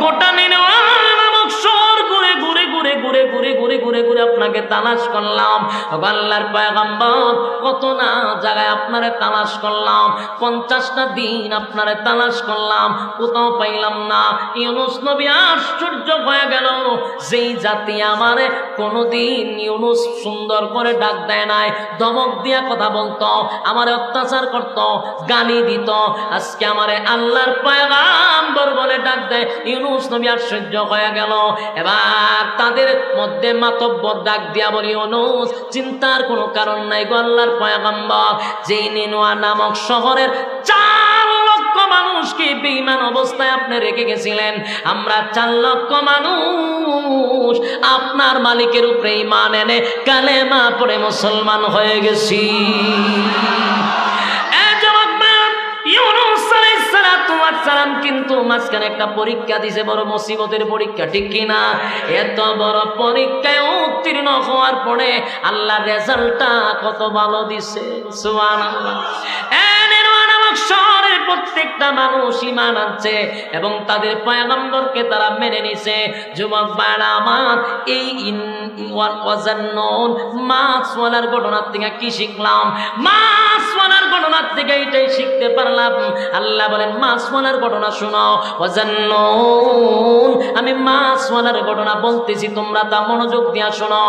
গোটা নিনুয়া নামক শহর ঘুরে ঘুরে ঘুরে ঘুরে ঘুরে ঘুরে ঘুরে ঘুরে আপনাকে তালাশ করলাম। আল্লাহর পয়গম্বর, কত না জায়গায় আপনারে তালাশ করলাম, 50টা দিন আপনারে তালাশ করলাম, কোথাও পাইলাম না। ইউনুস নবী আশ্চর্য হয়ে গেল, যেই জাতি আমারে কোনোদিন ইউনুস সুন্দর করে ডাক দেয় নাই, ধমক দিয়া কথা বলতো, আমারে অত্যাচার করত, গালি দিত, আজকে আমারে আল্লাহর পয়গম্বর বলে ডাক দেয়। ইউনুস নবী আশ্চর্য হয়ে গেল। এবার তাদের মধ্যে মাতব্বর ডাক দিয়া বলি, ইউনুস চিন্তার কোনো কারণ নাই গো, আল্লাহর পয়গম্বর যেই নিনুয়া নামক শহরের 4 লক্ষ মানুষকে বেঈমান অবস্থায় আপনি রেখে গেছিলেন, আমরা 4 লক্ষ মানুষ আপনার মালিকের উপরে ঈমান এনে কালেমা পড়ে মুসলমান হয়ে গেছি। কিন্তু মাঝখানে একটা পরীক্ষা দিছে, বড় মুসিবতের পরীক্ষা, ঠিক কিনা? এত বড় পরীক্ষায় উত্তীর্ণ হওয়ার পরে আল্লাহ রেজাল্টটা কত ভালো দিছে। সুবহানাল্লাহ, শহরের প্রত্যেকটা মানুষ ঈমান আনছে এবং তাদের পয়গম্বরকে তারা মেনে নিছে। যুবক ভাইরা আমার, এই মাছওয়ালার ঘটনার থেকে কি শিখলাম? মাছওয়ালার ঘটনার থেকে এইটাই শিখতে পারলাম, আল্লাহ বলেন মাছওয়ালার ঘটনা শোনো। ওয়াজান্নুন, আমি মাছওয়ালার ঘটনা বলতেছি, তোমরা তা মনোযোগ দিয়া শোনো।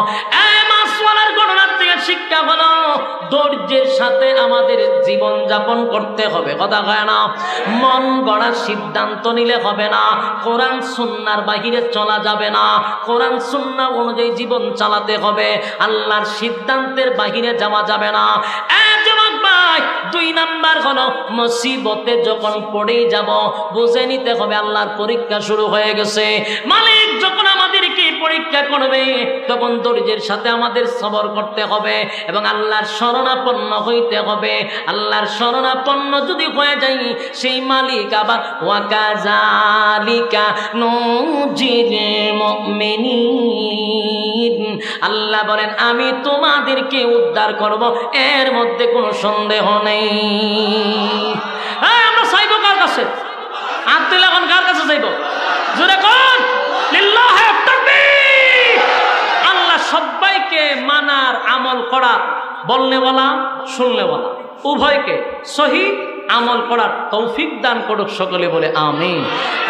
এই মাছওয়ালা কামলিওয়ালার ঘটনার থেকে শিক্ষা হলো ধৈর্যের সাথে আমাদের জীবন যাপন করতে হবে। কথা কয় না? মন গড়ার সিদ্ধান্ত নিলে হবে না, কোরআন সুন্নাহর বাহিরে চলা যাবে না, কোরআন সুন্নাহ অনুযায়ী জীবন চালাতে হবে, আল্লাহর সিদ্ধান্তের বাহিরে যাওয়া যাবে না। দুই নাম্বার হলো মুসিবতে যখন পড়ে যাব বুঝে নিতে হবে আল্লাহর পরীক্ষা শুরু হয়ে গেছে। মালিক যখন আমাদেরকে পরীক্ষা করবে তখন ধৈর্যের সাথে আমাদের সবর করতে হবে এবং আল্লাহর শরণাপন্ন হইতে হবে। আল্লাহর শরণাপন্ন যদি হয়ে যাই সেই মালিক আবার ওয়াকাযালিকা নুজিল মুমিনিন, আল্লাহ বলেন আমি তোমাদেরকে উদ্ধার করব, এর মধ্যে কোনো সন্দেহ নেই। আমরা চাইব কার কাছে? আত্মীয় এখন কার কাছে চাইব? জোরে কোন লিল্লাহি তাকবীর। আল্লাহ সবাইকে মানার আমল করার, বলনেওয়ালা শুননেওয়ালা উভয়কে সহি আমল করার তৌফিক দান করুক, সকলে বলে আমিন।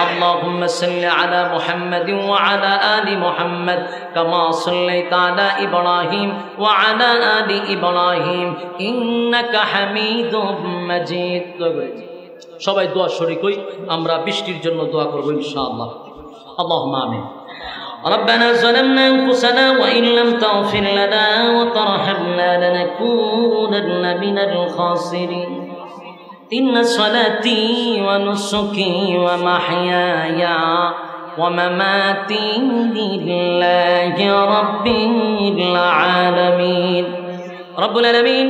আল্লাহুম্মা সাল্লি আলা মুহাম্মাদিন ওয়া আলা আলি মুহাম্মাদ কামা সাল্লাইতা আলা ইব্রাহিম ওয়া আলা আলি ইব্রাহিম ইন্নাকা হামিদুম মাজিদ। সবাই দোয়া শরীক হই, আমরা বৃষ্টির জন্য দোয়া করব ইনশাআল্লাহ। আল্লাহুম্মা আমিন। ربنا ظلمنا أنفسنا وإن لم تغفر لنا وترحمنا لنكونن من الخاسرين إن صلاتي ونسكي ومحياي ومماتي لله رب العالمين। رب العالمين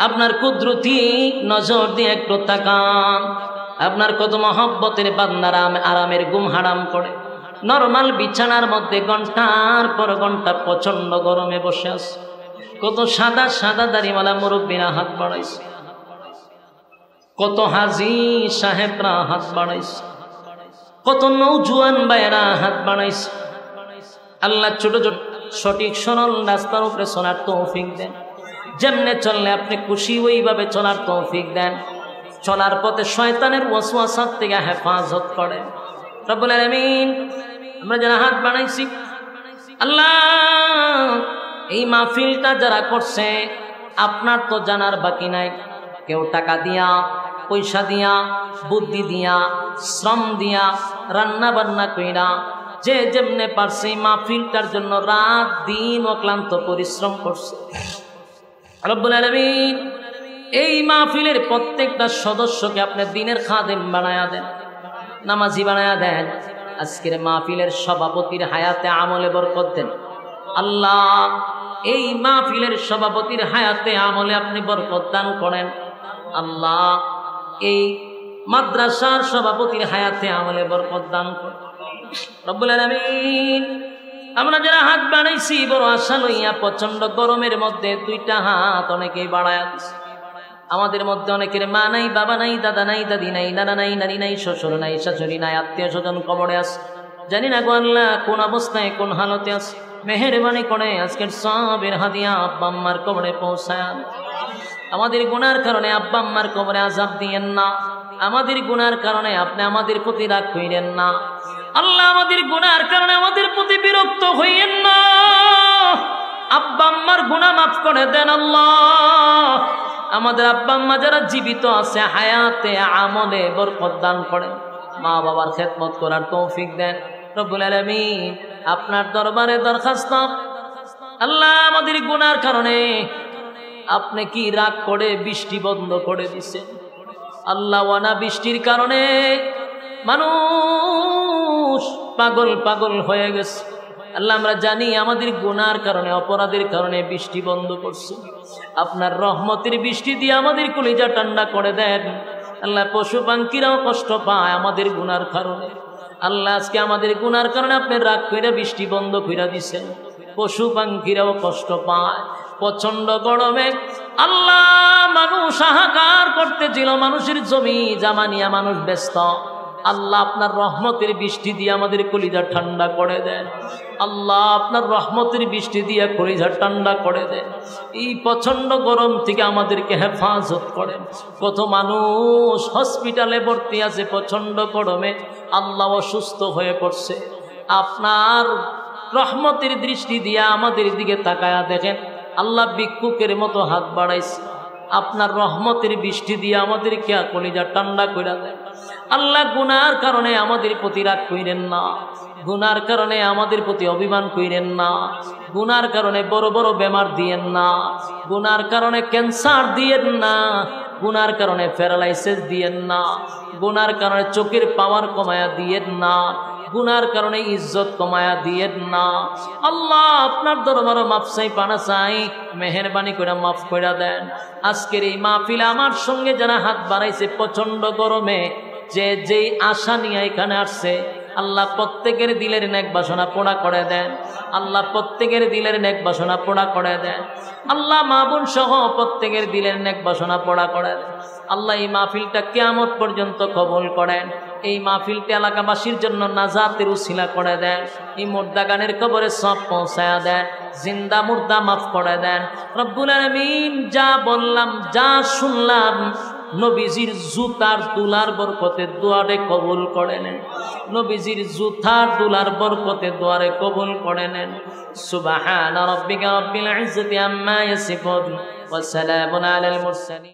আপনার কুদরতি নজর দিয়ে একটু তাকান। আপনার কত মহব্বতের বান্দারা আরামের ঘুম হারাম করে নরমাল বিছানার মধ্যে ঘন্টার পর ঘন্টা প্রচন্ড গরমে বসে আছে। কত সাদা সাদা দাড়িওয়ালা মুরব্বীরা হাত বাড়াইছে, কত হাজি সাহেবরা হাত বাড়াইছে, কত নৌজুয়ান ভাইয়েরা হাত বাড়াইছে। আল্লাহ ছোট ছোট সঠিক সরল রাস্তার উপরে চলার তৌফিক দেন, যেমনে চললে আপনি খুশি ওইভাবে চলার তৌফিক দেন, চলার পথে শয়তানের ওয়াসওয়াসা থেকে হেফাজত করেন। রব্বুল আলামিন আমরা যারা হাত বাড়াইছি আল্লাহ এই মাহফিলটা যারা করছে আপনার তো জানার বাকি নাই। কেউ টাকা দিয়া, পয়সা দিয়া, বুদ্ধি দিয়া, শ্রম দিয়া, রান্না বান্না কইরা যে যেমনে পারছে মাহফিলটার জন্য রাত দিন অক্লান্ত পরিশ্রম করছে। রব্বুল আলামিন এই মাহফিলের প্রত্যেকটা সদস্যকে আপনি দিনের খাদেম বানায়া দেন, নামাজি বানায়া দেন। আজকের মাহফিলের সভাপতির হায়াতে আমলে বরকত দেন আল্লাহ। এই মাহফিলের সভাপতির হায়াতে আমলে আপনি বরকত দান করেন আল্লাহ। এই মাদ্রাসার সভাপতির হায়াতে আমলে বরকত দান করেন রব্বুল আলামিন। আমরা যারা হাত বাড়াইছি বড় আশা লইয়া প্রচন্ড গরমের মধ্যে দুইটা হাত অনেকেই বাড়ায়া দিছে। আমাদের মধ্যে অনেকের মা নাই, বাবা নাই, দাদা নাই, দাদি নাই, নানা নাই, নানি নাই, শ্বশুর নাই, শাশুড়ি নাই, আত্মীয় স্বজন কবরে আছে। জানি না গো আল্লাহ কোন অবস্থায় কোন হালতে আছে। মেহেরবানি করে আজকের সবের হাদিয়া আব্বা আম্মার কবরে পৌঁছায়। আমাদের গুনার কারণে আব্বা আম্মার কবরে আযাব দিয়েন না, আমাদের গুনার কারণে আপনি আমাদের প্রতি রাগ কইরেন না আল্লাহ। আমাদের গুনার কারণে আমাদের প্রতি বিরক্ত হইয়েন না। আব্বা আম্মার গুনাহ মাফ করে দেন আল্লাহ। আমাদের আব্বা আম্মা যারা জীবিত আছে হায়াতে আমলে বরকত দান করেন, মা বাবার খেদমত করার তৌফিক দেন রব্বুল আলামিন। আপনার দরবারে দরখাস্ত আল্লাহ আমাদের গুনার কারণে আপনি কি রাগ করে বৃষ্টি বন্ধ করে দিছেন আল্লাহ। ওয়ানা বৃষ্টির কারণে মানুষ পাগল পাগল হয়ে গেছে আল্লাহ। আমরা জানি আমাদের গুনার কারণে, অপরাধের কারণে বৃষ্টি বন্ধ করছে। আপনার রহমতের বৃষ্টি দিয়ে আমাদের কলিজা ঠান্ডা করে দেন আল্লাহ। পশু পাখিরাও কষ্ট পায় আমাদের গুনার কারণে আল্লাহ। আজকে আমাদের গুনার কারণে আপনি রাগ কইরা বৃষ্টি বন্ধ কইরা দিছেন, পশু পাখিরাও কষ্ট পায়। প্রচন্ড গরমে আল্লাহ মানুষ হাহাকার করতেছিল, মানুষের জমি জামা নিয়ে মানুষ ব্যস্ত আল্লাহ। আপনার রহমতের বৃষ্টি দিয়ে আমাদের কলিজা ঠান্ডা করে দেন আল্লাহ। আপনার রহমতের বৃষ্টি দিয়ে কলিজা ঠান্ডা করে দেন। এই প্রচন্ড গরম থেকে আমাদেরকে হেফাজত করেন। কত মানুষ হসপিটালে ভর্তি আছে প্রচন্ড গরমে আল্লাহ, অসুস্থ হয়ে পড়ছে। আপনার রহমতের দৃষ্টি দিয়া আমাদের দিকে তাকায়া দেখেন। আল্লাহ ভিক্ষুকের মতো হাত বাড়াইছে, আপনার রহমতের বৃষ্টি দিয়ে আমাদেরকে কলিজা ঠান্ডা করে দেন। আল্লাহ গুনার কারণে আমাদের প্রতি রাগ কইরেন না, গুনার কারণে আমাদের প্রতি অভিমান কইরেন না, গুনার কারণে বড় বড় বেমার দিয়েন না, গুনার কারণে ক্যান্সার দিয়েন না, গুনার কারণে প্যারালাইসিস দিয়েন না, গুনার কারণে চোখের পাওয়ার কমায়া দিয়েন না, গুনার কারণে ইজ্জত কমায়া দিয়েন না। আল্লাহ আপনার দরবারে মাফ চাই, পানা চাই, মেহেরবানি করে মাফ করে দেন। আজকের এই মাহফিলে আমার সঙ্গে যারা হাত বাড়াইছে প্রচন্ড গরমে, যে যেই আশা নিয়ে এখানে আসছে, আল্লাহ প্রত্যেকের দিলের নেক বাসনা পোড়া করে দেন। আল্লাহ প্রত্যেকের দিলের নেক বাসনা পোড়া করে দেন। আল্লাহ মা বোন সহ প্রত্যেকের দিলের নেক বাসনা পোড়া করে দেন। আল্লাহ এই মাহফিলটা কিয়ামত পর্যন্ত কবুল করেন। এই মাহফিলটা এলাকাবাসীর জন্য নাজাতের উসিলা করে দেন। এই মুর্দা গানের কবরে সব পৌঁছায়া দেন, জিন্দা মুর্দা মাফ করে দেন। রব্বুল আলামিন যা বললাম, যা শুনলাম, নবীজির জুতার দুলার বরকতে দুয়ারে কবুল করে নেন। নবীজির জুতার দুলার বরকতে দুয়ারে কবুল করে নেন। সুবহান রাব্বিকা রাব্বিল ইজ্জাতি আম্মা ইয়াসিফুন ওয়া সালামুন আলাল মুরসালিন।